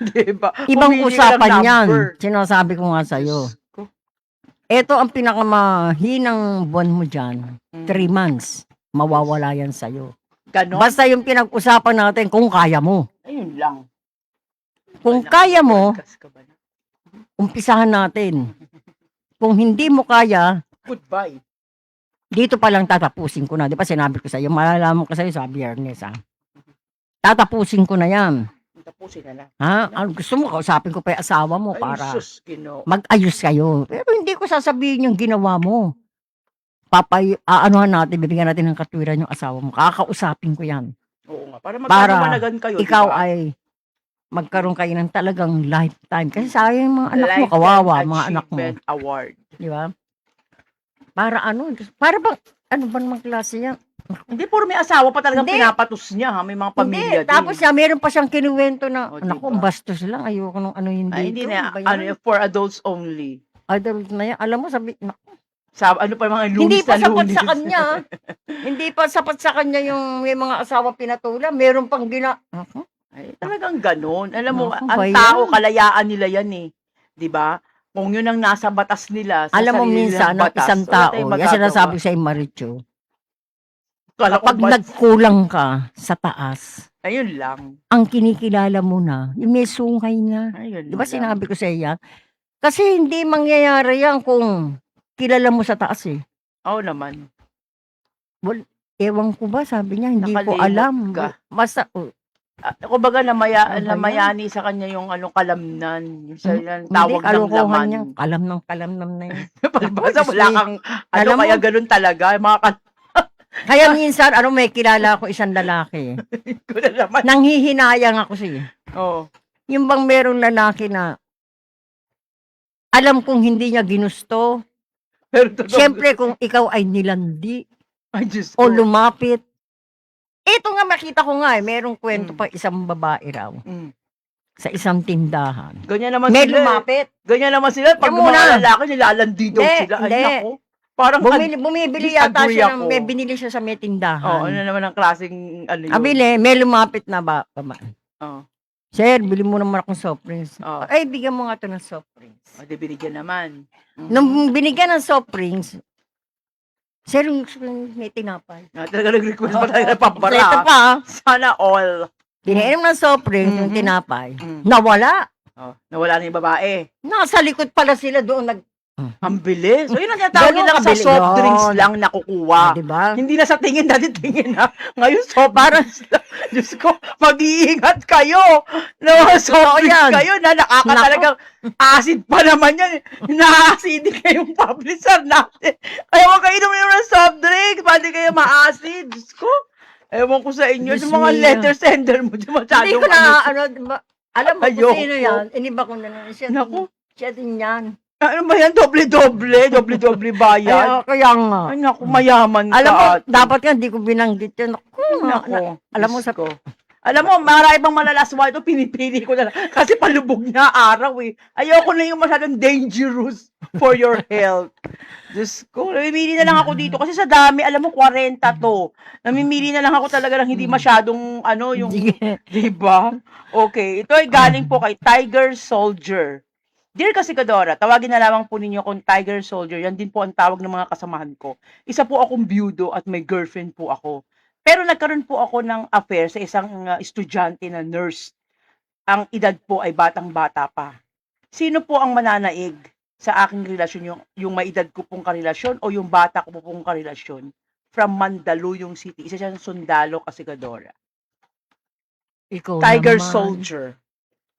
Diba? Ibang Pumili ka ng usapan yan. number. Sinasabi ko nga sa'yo. Diyos ko. Ito ang pinakamahinang buwan mo dyan. 3 months. Mawawala yan sa'yo. Ganon? Basta yung pinag-usapan natin kung kaya mo. Ayun lang. Kung kaya mo, Podcast ka ba na? umpisahan natin. Kung hindi mo kaya, Goodbye. dito pa lang tatapusin ko na. Di ba sinabi ko sa'yo, malalaman ko sa'yo sa Biyernes ha. Tatapusin ko na yan. Tapusin na lang. Ha? Ano, gusto mo, kausapin ko pa yung asawa mo Ay, para sus, Ginoo. mag-ayos kayo. Pero hindi ko sasabihin yung ginawa mo. Aanuhan natin, bibigyan natin ng katwiran yung asawa mo. Kakausapin ko yan. Oo nga. Para Para magkakamanagan kayo. Ikaw diba? ay magkaroon kayo ng talagang lifetime. Kasi sayang yung mga anak mo, Lifetime kawawa, mga anak mo. Achievement Award. Di ba? Para bang, ano ba naman klase yan? Hindi, puro may asawa pa talagang Hindi. pinapatos niya, ha? May mga pamilya Hindi, tapos din. siya, meron pa siyang kinuwento na, O, naku, diba? bastos lang, ayoko nung ano hindi Ay, hindi na, Ano ba yan? ano, for adults only. Adult na yan. Alam mo, sabi, naku, Sa, ano pa mga lunis hindi pa na sapat lunis. sa kanya. Hindi pa sapat sa kanya yung may mga asawa pinatulan. Meron pang Naku, Ay, talagang ganun. Alam mo, Naku, ang ba yan? tao, kalayaan nila yan eh. 'Di ba? Kung yun ang nasa batas nila, sa alam mo sarili minsan, nilang ang isang wala tao, tayong yung magagawa. sinasabi ko sa Maricho, Kala ko kapag ba- nagkulang ka sa taas, Ayun lang. ang kinikilala mo na, yung may sungay na. Ayun Di ba lang. sinabi ko sa iya? Kasi hindi mangyayari yan kung kilala mo sa taas eh. Oo naman. Ewan ko ba, sabi niya, hindi ko Nakalimot alam. ka. Basta, Kumbaga Ano ba yan? namayani sa kanya yung anong kalamnan. Yung sa hindi, tawag ng kalokohan laman. niya. Kalamnam na yun. Palibasa, wala kang, ano, Alam mo- kaya ganun talaga. Mga Kaya minsan, may kilala ko isang lalaki. ko na naman. Nanghihinayang ako siya. Oo. Yung bang merong lalaki na alam kong hindi niya ginusto. Pero totoo. Siyempre, kung ikaw ay nilandi Ay, Diyos o ko. lumapit. Ito nga makita ko nga merong kwento Mm. pa isang babae raw Mm. sa isang tindahan. Ganyan naman May sila. lumapit. Ganyan naman sila. Pag Yung mga muna. lalaki, nilalandi daw Hindi, sila. Ay, hindi. nako. Parang, Bumibili yata disagree siya ako. may binili siya sa may tindahan. oh, ano naman ang klaseng, ano yun. Abili, may lumapit na ba? Oh, Sir, bili mo naman akong soft drinks. oh. Ay, bigyan mo nga ito ng soft drinks. O, di binigyan naman. Mhm. Nung binigyan ng soft drinks, sir, gusto ko may tinapay. Talaga nag-request pa tayo ng Ito pambara. pa, Sana all. pinainom ng soft drinks, yung Mhm. tinapay. Mm. Nawala. Oh, nawala na yung babae. Nasa likod pala sila doon. Ang bilis. So, yun ang tinatawag Ganun nila sa kabilis soft yun. drinks lang nakukuha. Diba? Hindi na sa tingin, dati tingin ha. Ngayon, soft drinks lang. Diyos ko, mag-iingat kayo. No, soft drinks yan. kayo na Nako. talagang acid pa naman yan. Na-acidic kayong publisher natin. Kaya huwag kayo inumin ng soft drinks. Pwede kayo ma-acid. Diyos ko. Ewan ko sa inyo. Diyos Yung mga mio. letter sender mo, di masyadong Hindi ko na, diba, alam mo Ayoko. kung sino yan. Iniba ko na lang. Siya, Naku. siya din yan. Ano ba yan? Doble-doble? Doble-doble bayad? Kaya nga. Ay, naku, mayaman ka. Alam mo, ate. dapat nga hindi ko binanggit yun. Nako, alam mo Diyos sa ko. Alam mo, marami bang malalaswa ito, pinipili ko na lang. Kasi palubog na araw eh. Ayoko na yung masyadong dangerous for your health. Diyos ko, namimili na lang ako dito. Kasi sa dami, alam mo, 40 to. Namimili na lang ako talaga lang hindi masyadong, ano, yung, Sige. diba? Okay, ito ay galing po kay Tiger Soldier. Dear Kasikadora, tawagin na lamang po ninyo kung Tiger Soldier. Yan din po ang tawag ng mga kasamahan ko. Isa po akong byudo at may girlfriend po ako. Pero nagkaroon po ako ng affair sa isang estudyante na nurse. Ang edad po ay batang-bata pa. Sino po ang mananaig sa aking relasyon? Yung may edad ko pong karelasyon o yung bata ko pong karelasyon? From Mandaluyong City. Isa siyang sundalo, Kasikadora. Ikaw Tiger naman, Soldier.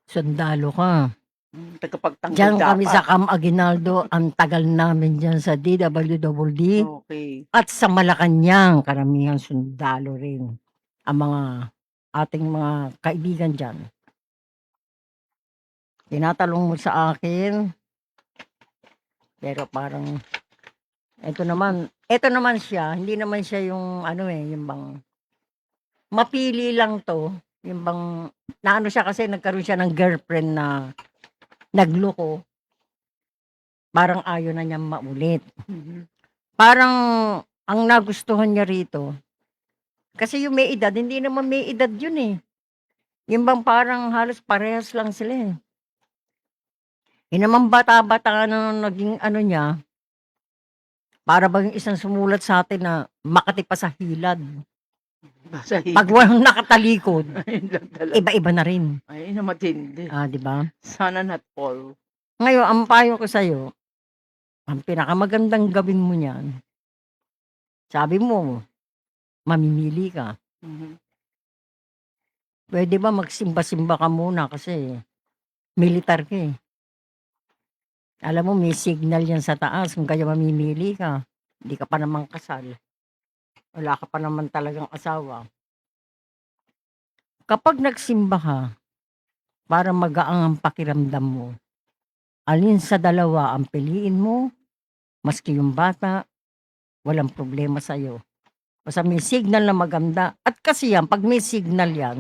Sundalo ka. Tagapagtanggol Diyan kami dapat. sa Cam Aguinaldo, ang tagal namin diyan sa DWWD Okay. at sa Malacanang, karamihan sundalo rin. Ang mga ating mga kaibigan diyan. Tinatalong mo sa akin, pero parang ito naman siya, hindi naman siya yung ano yung bang mapili lang to, yung bang naano siya kasi nagkaroon siya ng girlfriend na nagloko. Parang ayaw na niyang maulit. Mhm. Parang ang nagustuhan niya rito, kasi yung may edad, hindi naman may edad yun eh. Yung bang parang halos parehas lang sila eh. Yung naman bata-bata na naging ano niya, para bang isang sumulat sa atin na Makati pa sa hilad. Basta Pag walang nakatalikod, ayun lang talaga. iba-iba na rin. Ay, na matindi. Di ba? Sana not all. Ngayon, ang payo ko sa'yo, ang pinakamagandang gawin mo niyan, sabi mo, mamimili ka. Mhm. Pwede ba magsimba-simba ka muna kasi militar ka eh. Alam mo, may signal yan sa taas kung kaya mamimili ka. Hindi ka pa naman kasal. Wala ka pa naman talagang asawa. Kapag nagsimba ka, para magaang ang pakiramdam mo, alin sa dalawa ang piliin mo, maski yung bata, walang problema sa'yo. Basta may signal na maganda. At kasi yan, pag may signal yan,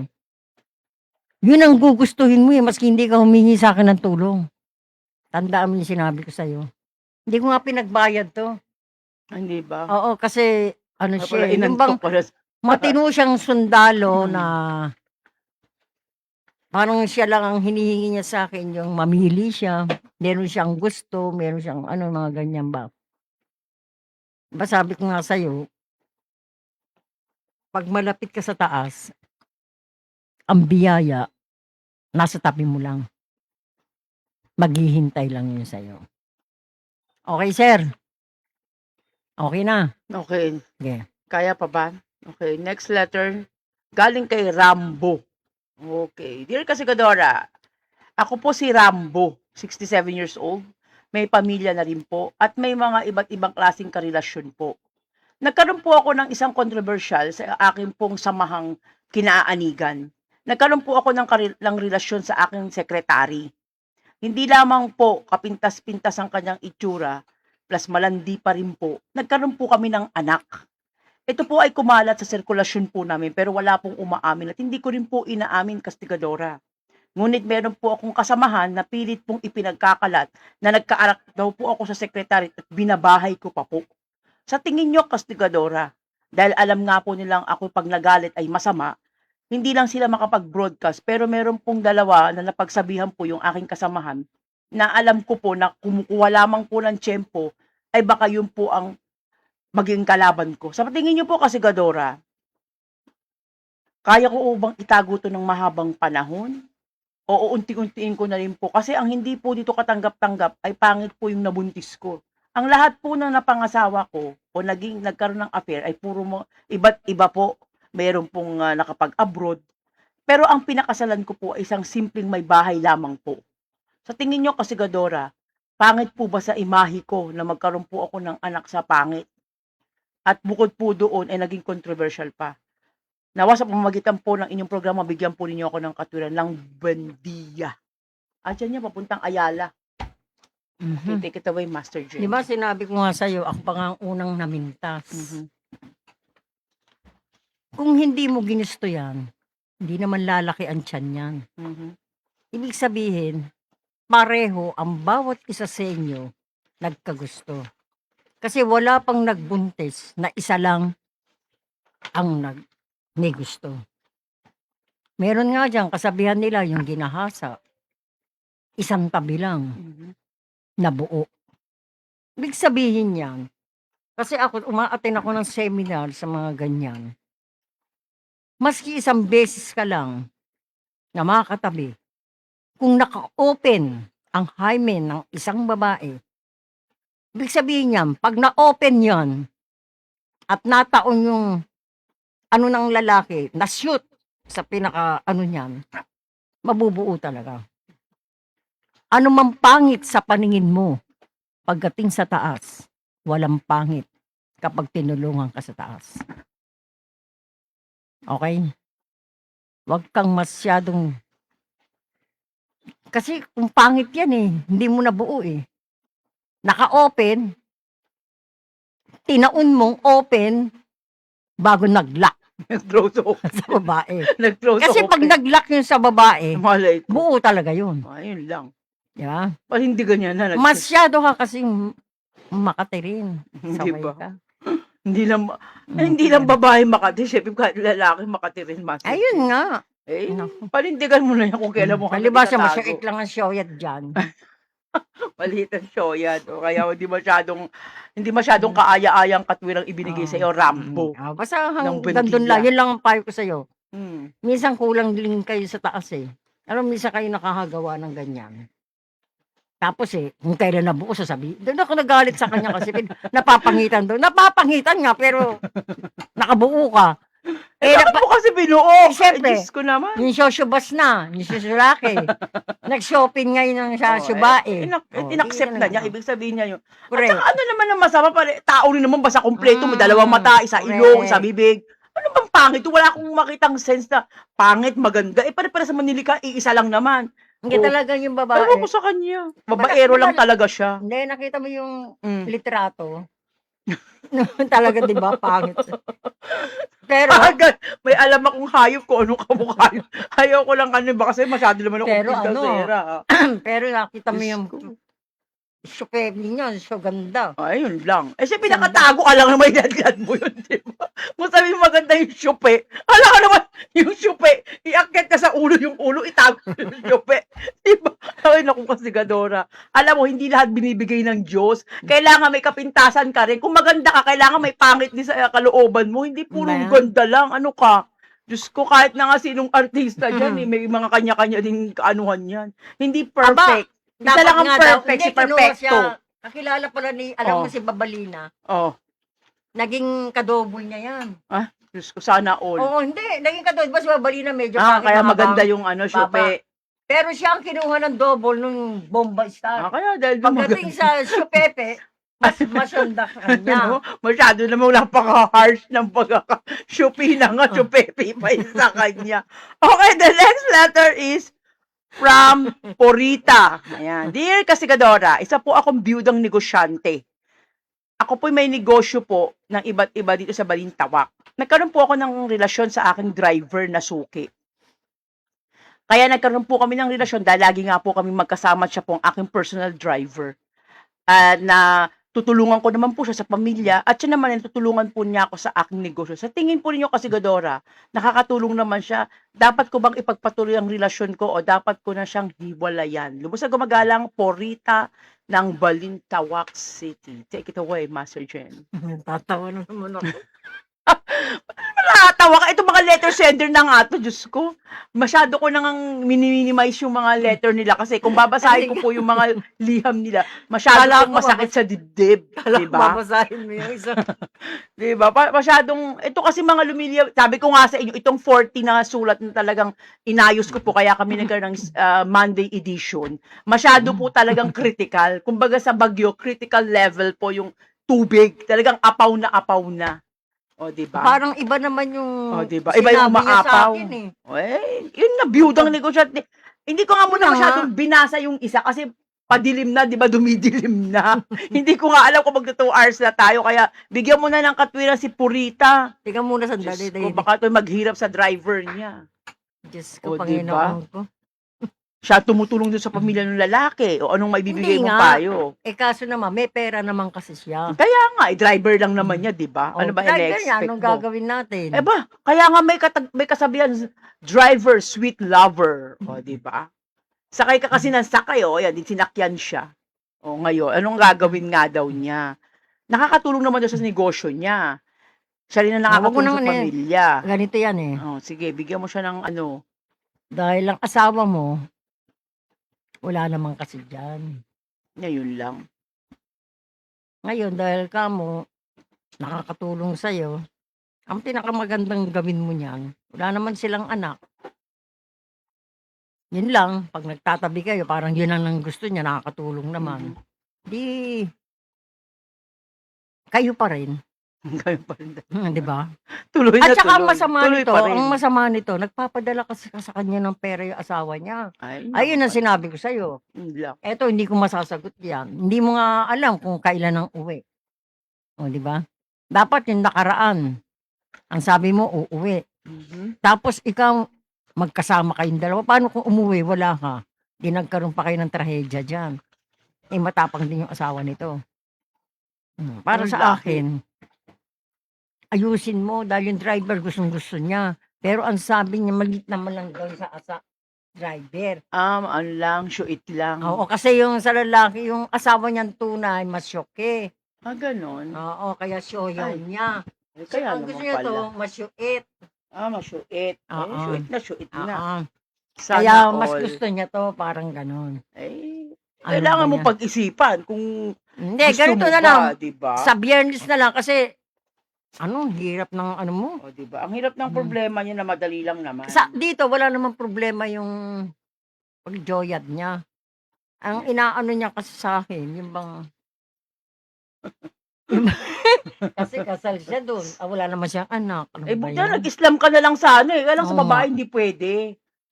yun ang gugustuhin mo maski hindi ka humingi sa akin ng tulong. Tandaan mo yung sinabi ko sa'yo. Hindi ko nga pinagbayad to. Hindi ba? Oo, kasi ano Wala siya, yung inantok bang pala. matino siyang sundalo na parang siya lang ang hinihingi niya sa akin, yung mamili siya. Meron siyang gusto, meron siyang ano, mga ganyan ba. Diba sabi ko nga sa'yo, pag malapit ka sa taas, ang biyaya, nasa tabi mo lang. Maghihintay lang yun sa'yo. Okay, sir? Okay na? Okay. Okay. Kaya pa ba? Okay. Next letter. Galing kay Rambo. Okay. Dear Kasikadora, ako po si Rambo, 67 years old. May pamilya na rin po at may mga iba't ibang klaseng karelasyon po. Nagkaroon po ako ng isang controversial sa aking pong samahang kinaanigan. Nagkaroon po ako ng relasyon sa aking sekretary. Hindi lamang po kapintas-pintas ang kanyang itsura, plus malandi pa rin po. Nagkaroon po kami ng anak. Ito po ay kumalat sa sirkulasyon po namin pero wala pong umaamin at hindi ko rin po inaamin, Kastigadora. Ngunit meron po akong kasamahan na pilit pong ipinagkakalat na nagkaarak daw po ako sa sekretary at binabahay ko pa po. Sa tingin nyo, Kastigadora, dahil alam nga po nilang ako pag nagalit ay masama, hindi lang sila makapag-broadcast pero meron pong dalawa na napagsabihan po yung aking kasamahan na alam ko po na kumukuha lamang po ng tiyempo ay baka yun po ang maging kalaban ko. Sa tingin nyo po, Kastigadora, kaya ko bang itago to ng mahabang panahon? O unti-untiin ko na rin po. Kasi ang hindi po dito katanggap-tanggap ay pangit po yung nabuntis ko. Ang lahat po ng napangasawa ko o nagkaroon ng affair ay puro iba't iba po. Meron pong nakapag-abroad. Pero ang pinakasalan ko po ay isang simpleng may bahay lamang po. Sa tingin nyo, Kastigadora, pangit po ba sa imahe ko na magkaroon po ako ng anak sa pangit? At bukod po doon ay naging controversial pa. Nawa sa pamamagitan po ng inyong programa, bigyan po ninyo ako ng katwiran ng Buendia. At yan niya, papuntang Ayala. Mhm. Take it away, Master J. Di ba sinabi ko nga sa'yo, ako pa nga ang unang namintas. Mhm. Kung hindi mo ginusto yan, hindi naman lalaki ang tiyan yan. Mhm. Ibig sabihin, pareho ang bawat isa sa inyo nagkagusto. Kasi wala pang nagbuntis na isa lang ang may gusto. Meron nga dyan, kasabihan nila yung ginahasa, isang tabi lang Mhm. na buo. Ibig sabihin yan, kasi ako, umaattend ako ng seminar sa mga ganyan. Maski isang beses ka lang na makakatabi, kung naka-open ang hymen ng isang babae, ibig sabihin niyan, pag na-open yon at nataon yung ano ng lalaki, na-shoot sa pinaka ano niyan, mabubuo talaga. Ano mang pangit sa paningin mo, pagdating sa taas, walang pangit kapag tinulungan ka sa taas. Okay? Huwag kang masyadong... Kasi kung pangit yan hindi mo nabuo Naka-open, tinaon mong open, bago nag-lock Nag-close open. sa babae. Nag-close Kasi open. pag nag-lock yun sa babae, Malay ko. buo talaga yun. Ayun lang. Di ba? Pag hindi ganyan na. Masyado ka kasing makatirin. Hindi Saway ba? ka. Hindi lang, hindi lang babae makati. Siyempre, kahit lalaki makati rin, Master. Ayun nga. Eh, Naku. panindigan mo na yan kung kailan mo ka Palibasa, itatago. masyait lang ang showyat dyan. Maliit ang show yan. O kaya hindi masyadong kaaya-ayang katwirang ibinigay sa iyo, Rambo. Basta Ng hanggang doon lang. bandila. Yun lang ang payo ko sa'yo. Hmm. Minsan kulang din kayo sa taas Alam, minsan kayo nakakagawa ng ganyan. Tapos kung kailan nabuo, sasabihin. Doon ako nagalit sa kanya kasi napapangitan doon. Napapangitan nga, pero nakabuo ka. Bakit mo kasi binuo? Siyempre. Diyos ko naman. Yung shoshubas na, yung susulaki. Nag-shopping ngayon ng sa subae. Inaccept na niya. Ibig sabihin niya yun. At Correct. saka ano naman ang masama pala, tao rin naman basta kompleto, may Mm, dalawang mata, isa ilong, correct. isa bibig. Ano bang pangit? Wala akong makitang sense na pangit, maganda. Pare-pare sa Manilika, iisa lang naman. Hindi Oo. talaga yung babae. Ewan ko sa kanya. Babaero lang talaga siya. Hindi, nakita mo yung Mm. litrato. Talaga, di ba? Pangit. Pero, Agad, may alam akong hayop ko anong kamukha yun. Ayaw ko lang ba kasi masyado naman Pero akong ano, sera. pero nakita mo Diyos yung ko. syupebli niya, so ganda. Ayun lang. Eh, siya pinakatago ka lang na may dadlad mo yun, di ba? Kung sabi mo maganda yung syupe, hala ka naman, yung syupe, iakyat ka sa ulo yung ulo, itago yung syupe. Di ba? Ay, naku, kasigadora. Alam mo, hindi lahat binibigay ng Diyos. Kailangan may kapintasan ka rin. Kung maganda ka, kailangan may pangit din sa kalooban mo. Hindi puro Ba? ganda lang. Ano ka? Diyos ko, kahit na nga sinong artista dyan, may mga kanya-kanya din kaanuhan yan. Hindi perfect. Isa lang ang nga daw, perfect, hindi, si kinuha perfecto. siya. Kakilala pala ni, alam Oh. mo si Babalina, Oh, naging kadobol niya yan. Diyos ko, sana all. Oo, hindi, naging kadobol. Ba si Babalina medyo pangit, Kaya mahaba. maganda yung syupe. Pero siya ang kinuha ng double nung Bomba Star. Kaya dahil Pagdating sa Syupepe, mas masanda ka ano, niya. masyado namang napaka-harsh ng pagkaka-syupi na nga, syupepi pa yun sa kanya. Okay, the next letter is from Porita. Ayan. Dear Kasigadora, isa po akong biyudang negosyante. Ako po may negosyo po ng iba't iba dito sa Balintawak. Nagkaroon po ako ng relasyon sa aking driver na suki. Kaya nagkaroon po kami ng relasyon dahil lagi nga po kami magkasama at siya po ang aking personal driver. Na tutulungan ko naman po siya sa pamilya at siya naman ang tutulungan po niya ako sa aking negosyo. Sa tingin po ninyo, Kasigadora, nakakatulong naman siya. Dapat ko bang ipagpatuloy ang relasyon ko o dapat ko na siyang hiwalayan? Lubos na gumagalang, Porita ng Balintawak City. Take it away, Master Jen. Tatawa na naman ako. Nakatawa ka. Ito mga letter sender na nga to, Diyos ko. Masyado ko nang minimize yung mga letter nila kasi kung babasahin ko po yung mga liham nila, masyado Kala pong ko masakit sa dibdib. Diba? Babasahin mo yung isa. Diba? Masyadong, ito kasi mga lumiliyab, sabi ko nga sa inyo, itong 40 na sulat na talagang inayos ko po, kaya kami nagkaroon ng Monday edition. Masyado po talagang critical. Kumbaga sa Bagyo, critical level po yung tubig. Talagang apaw na. O, diba? Parang iba naman yung O, diba? Iba yung sinabi niya sa umaapaw. akin Yun na, biyudang negosyante. Hindi ko nga muna Yun na masyadong binasa yung isa kasi padilim na, di ba, dumidilim na. Hindi ko nga alam kung magta 2 hours na tayo, kaya bigyan mo na ng katwiran si Purita. Tingnan muna sandali. Diyos ko, baka ito maghirap sa driver niya. Diyos O, ko, Panginoon ko. Siya tumutulong doon sa pamilya ng lalaki. O anong maibibigay Hindi mong nga. payo? Kaso naman, may pera naman kasi siya. Kaya nga, driver lang naman niya, di ba? Ano ba driver in-expect niya, anong mo? gagawin natin? Eh ba, kaya nga may kasabihan, driver, sweet lover. O, di ba? Sakay ka kasi ng sakay, o, yan, sinakyan siya. O, ngayon, anong gagawin nga daw niya? Nakakatulong naman daw sa negosyo niya. Siya rin ang Wag mo nakakatulong sa naman eh. pamilya. Ganito yan eh. O, sige, bigyan mo siya ng ano. Dahil ang asawa mo, wala naman kasi dyan. Ngayon lang. Ngayon, dahil ka mo, nakakatulong sa'yo, ang pinakamagandang gawin mo niyan, wala naman silang anak. Yun lang, pag nagtatabi kayo, parang yun ang gusto niya, nakakatulong naman. Di, kayo pa rin. Ngayon pa rin. Di ba? Tuloy na At saka ang tuloy. masama Tuloy nito, pa rin. ang masama nito, nagpapadala kasi sa kanya ng pera yung asawa niya. Ayun ang sinabi ko sa'yo. Yun lang. Eto, hindi ko masasagot yan. Hindi mo nga alam kung kailan ang uwi. O, di ba? Dapat yung nakaraan. Ang sabi mo, uuwi. Mhm. Tapos ikaw, magkasama kayong dalawa. Paano kung umuwi, wala ka? Di nagkaroon pa kayo ng trahedya dyan. Eh, matapang din yung asawa nito. Para Ang sa laki. akin, ayusin mo dahil yung driver gustong-gusto niya. Pero ang sabi niya, malit naman lang daw sa driver. Ano lang, syuit lang. Oo, kasi yung sa lalaki, yung asawa niyang tunay, masyoke. Ganon. Oo, kaya shoyaw Ay. niya. Kaya Ang gusto naman niya pala. to, masyuit. Masyuit. Oo. Syuit na. Oo. Sana Kaya all. mas gusto niya to, parang ganon. Ano Kailangan ba mo yan? pag-isipan kung Hindi, gusto ganito mo na ba, lang. diba? Sa biyernes na lang kasi, hirap ng ano mo. O, diba? Ang hirap ng problema niya na madali lang naman. Dito, wala namang problema yung pagjoyad niya. Ang inaano niya kasi sa akin, yung bang... kasi kasal siya doon. Wala naman siyang anak. Ano ba Buti yan? nag-Islam ka na lang sana eh. Kaya lang sa Oo babae nga. hindi pwede.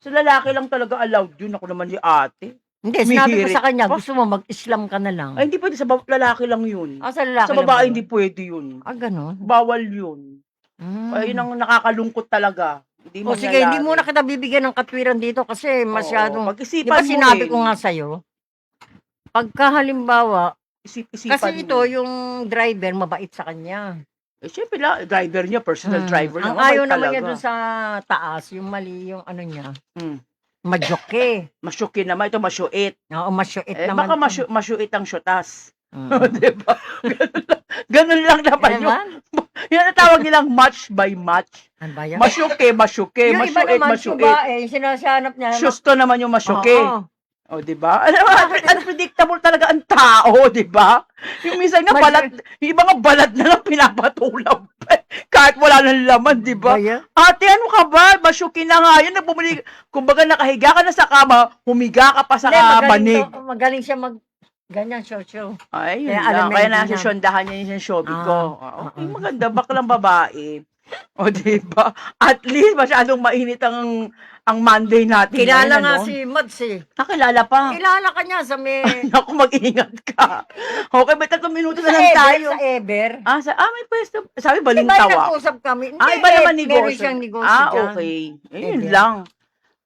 Sa lalaki lang talaga allowed yun. Ako naman si ate. Hindi, sinabi ko Mihirit sa kanya, pa. gusto mo mag-Islam ka na lang. Ay, hindi pwede. Sa lalaki lang yun. Sa lalaki Sa lang babae ba? hindi pwede yun. Ganon. Bawal yun. Kaya yun ang nakakalungkot talaga. Hindi O sige, hindi muna kita bibigyan ng katwiran dito kasi masyadong... Di Pag-isipan ba mo sinabi rin. ko nga sa'yo? Pagka halimbawa, Isip-isipan kasi ito, mo. yung driver, mabait sa kanya. Siyempre driver niya, personal driver niya. Ang ayaw mabait naman niya talaga. dun sa taas, yung mali, yung ano niya, Hmm. madyoke. Masyukin naman. Ito masyuit. Oo, masyuit naman. Baka to. masyuit ang syutas. Mm. Diba? Ganun lang naman yun. Naman? Yan ang tawag nilang match by match. Ano ba yan? Masyuke, Yung iba masyuit, naman, masyuit. yung sinasanap niya. Syusto naman yung masyuke. Oo. O, diba? Alam mo, unpredictable talaga ang tao, diba? Yung minsan nga balat, yung iba nga balat na lang pinapatulaw. Kahit wala nang laman, diba? Ba yan? Ate, ano ka ba? Masyuki na nga yan. Kumbaga nakahiga ka na sa kama, humiga ka pa sa Hindi, banig. magaling siya ganyan, show. Ay, yun Kaya lang. alam na Kaya hindi nasa niya. syondahan niya yung showbiz ko. Okay, oo. maganda. Baklang babae. O, diba? At least, masyadong mainit ang Monday natin. Kilala ngayon, nga ano? si Mads eh. Nakilala pa. Kilala ka niya sa may... Naku, mag-ingat ka. Okay, may 3 minuto na sa lang Ever, tayo. sa Ever. May pwesto. Sabi, Iba yung Balintawa. nag-usap kami. Hindi, Iba naman meron negosyo. siyang negosyo dyan. Okay. Yun Ever. lang.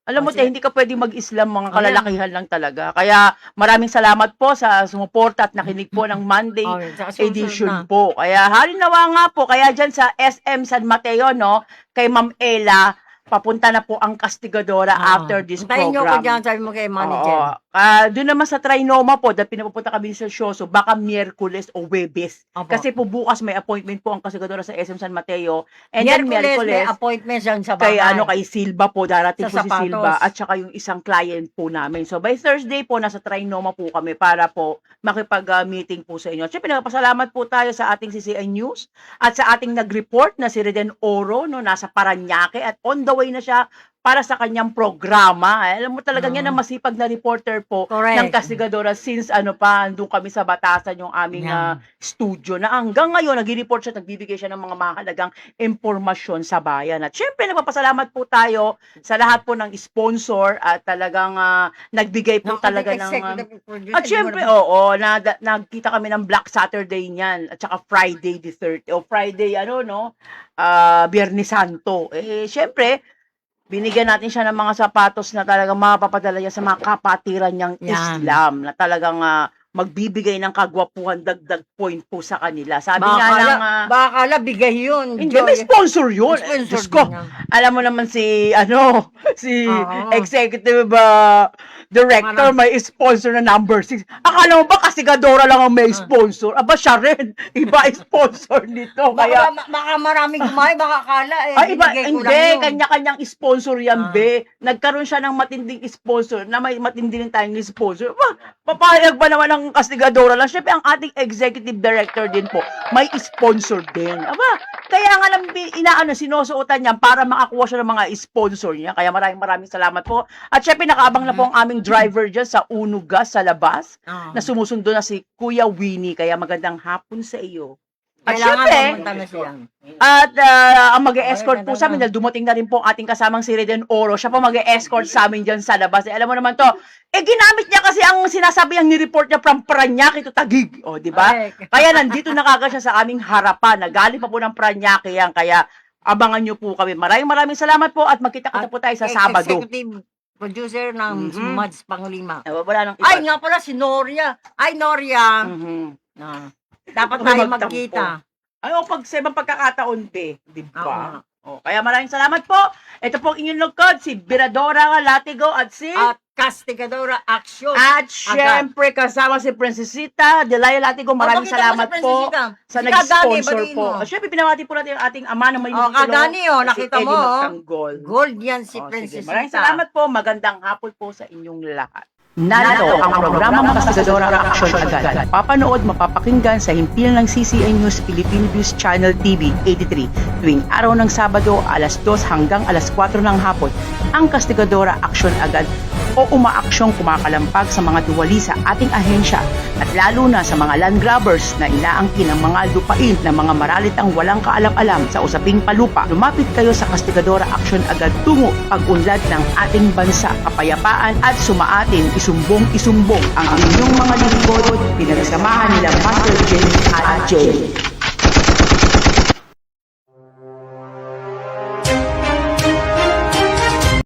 Alam mo, Sige. hindi ka pwedeng mag-Islam, mga Ayan. kalalakihan lang talaga. Kaya maraming salamat po sa sumuporta at nakinig po ng Monday Okay, saka susunod edition na. po. Kaya halinawa nga po, kaya dyan sa SM San Mateo, no, kay Ma'am Ella, papunta na po ang Kastigadora after this Antayin niyo ko program. dyan, sabi mo kay manager. Oo. Doon naman sa Trinoma po, dahil pinapupunta kami sa show, so baka Miyerkules o Webes. Opo. Kasi po bukas may appointment po ang Kastigadora sa SM San Mateo. And then Miyerkules, may Miyerkules, appointment dyan sa bahay. kay Silva po, darating Sa po si sapatos. Silva at saka yung isang client po namin. So by Thursday po, nasa Trinoma po kami para po makipag-meeting po sa inyo. Siyempre, nagpasalamat po tayo sa ating CCI News at sa ating nag-report na si Reden Oro, no, nasa Paranaque at on the way na siya para sa kanyang programa. Alam mo talagang yan ang masipag na reporter po Correct. ng Kasigadora since andun kami sa Batasan yung aming Yeah. studio na hanggang ngayon nag-report siya, nagbibigay siya ng mga mahalagang impormasyon sa bayan. At syempre nagpapasalamat po tayo sa lahat po ng sponsor at talagang nagbigay po talaga ng at syempre, nagkita kami ng Black Saturday niyan at saka Friday the 30th o Friday Biyernes Santo. Syempre, binigyan natin siya ng mga sapatos na talagang mapapadala niya sa mga kapatiran niyang Yan. Islam na talagang magbibigay ng kagwapuhan, dagdag point po sa kanila. Sabi Baka nga ng baka kala bigay yun. hindi, may sponsor yun. Sponsor Diyos ko, din yan. alam mo naman si Oo. executive director may sponsor na number 6. Akala mo ba Kasigadora lang ang may sponsor? Aba, siya rin. Iba sponsor nito. Kaya, Baka maraming gumay, baka akala ay, iba, binigay ko hindi, lang yun. kanya-kanyang sponsor yan, be. Nagkaroon siya ng matinding sponsor, na may matindi rin tayong sponsor. Papayag ba naman ng Kasigadora lang? Siyempre, ang ating executive director din po, may sponsor din. Aba, kaya nga lang, sinusuotan niya para makakuha siya ng mga sponsor niya. Kaya maraming salamat po. At syempre, nakaabang na po ang aming driver dyan sa Unugas sa labas, na sumusundo na si Kuya Winnie. Kaya magandang hapon sa iyo. At Kailangan syempre, pumunta na siya. at ang mag-escort po sa amin, dahil dumating na rin po ang ating kasamang si Reden Oro, siya po mag-escort sa amin dyan sa labas. Alam mo naman to, ginamit niya kasi ang sinasabi ang ni-report niya from Parañaque to Taguig. O, di ba? Correct. Kaya nandito na kagad siya sa aming harapan. Nagaling pa po ng Parañaque yan. Kaya abangan niyo po kami. Maraming salamat po at magkita-kita po tayo sa Sabado. Executive producer ng Mads Pangulima. Wala nang iba. Ay, nga pala, si Noria. Ay, Noria. Mhm. Dapat Huwag tayo magtampo. magkita. Ay, pag sa ibang pagkakataon, be. Di Oo ba? nga. Kaya maraming salamat po. Ito po ang inyong lugod, si Biradora Latigo at si... At Castigadora Action. At syempre, kasama si Princesita Delaya Latigo, maraming Pakita mo salamat si po Princesita. sa Si Kagani, nag-sponsor batiin po. mo. At syempre, pinamati po natin ang ating ama na may Kagani, nakita mo. Magtanggol. Gold yan si Sige, Princesita. maraming salamat po. Magandang hapon po sa inyong lahat. Narito ang programang Kasigadora Action Agad. Papanood, mapapakinggan sa himpilan ng CCI News Philippine News Channel TV 83 tuwing araw ng Sabado alas 2 hanggang alas 4 ng hapon ang Kasigadora Action Agad o umaaksyong kumakalampak sa mga duwali sa ating ahensya at lalo na sa mga land grabbers na inaangkin ng mga lupain ng mga maralitang walang kaalam-alam sa usaping palupa. Lumapit kayo sa Kasigadora Action Agad tungo pag-unlad ng ating bansa, kapayapaan at sumaatin isumbong ang inyong mga lingkod, pinagsamahan nila Master J at Jay.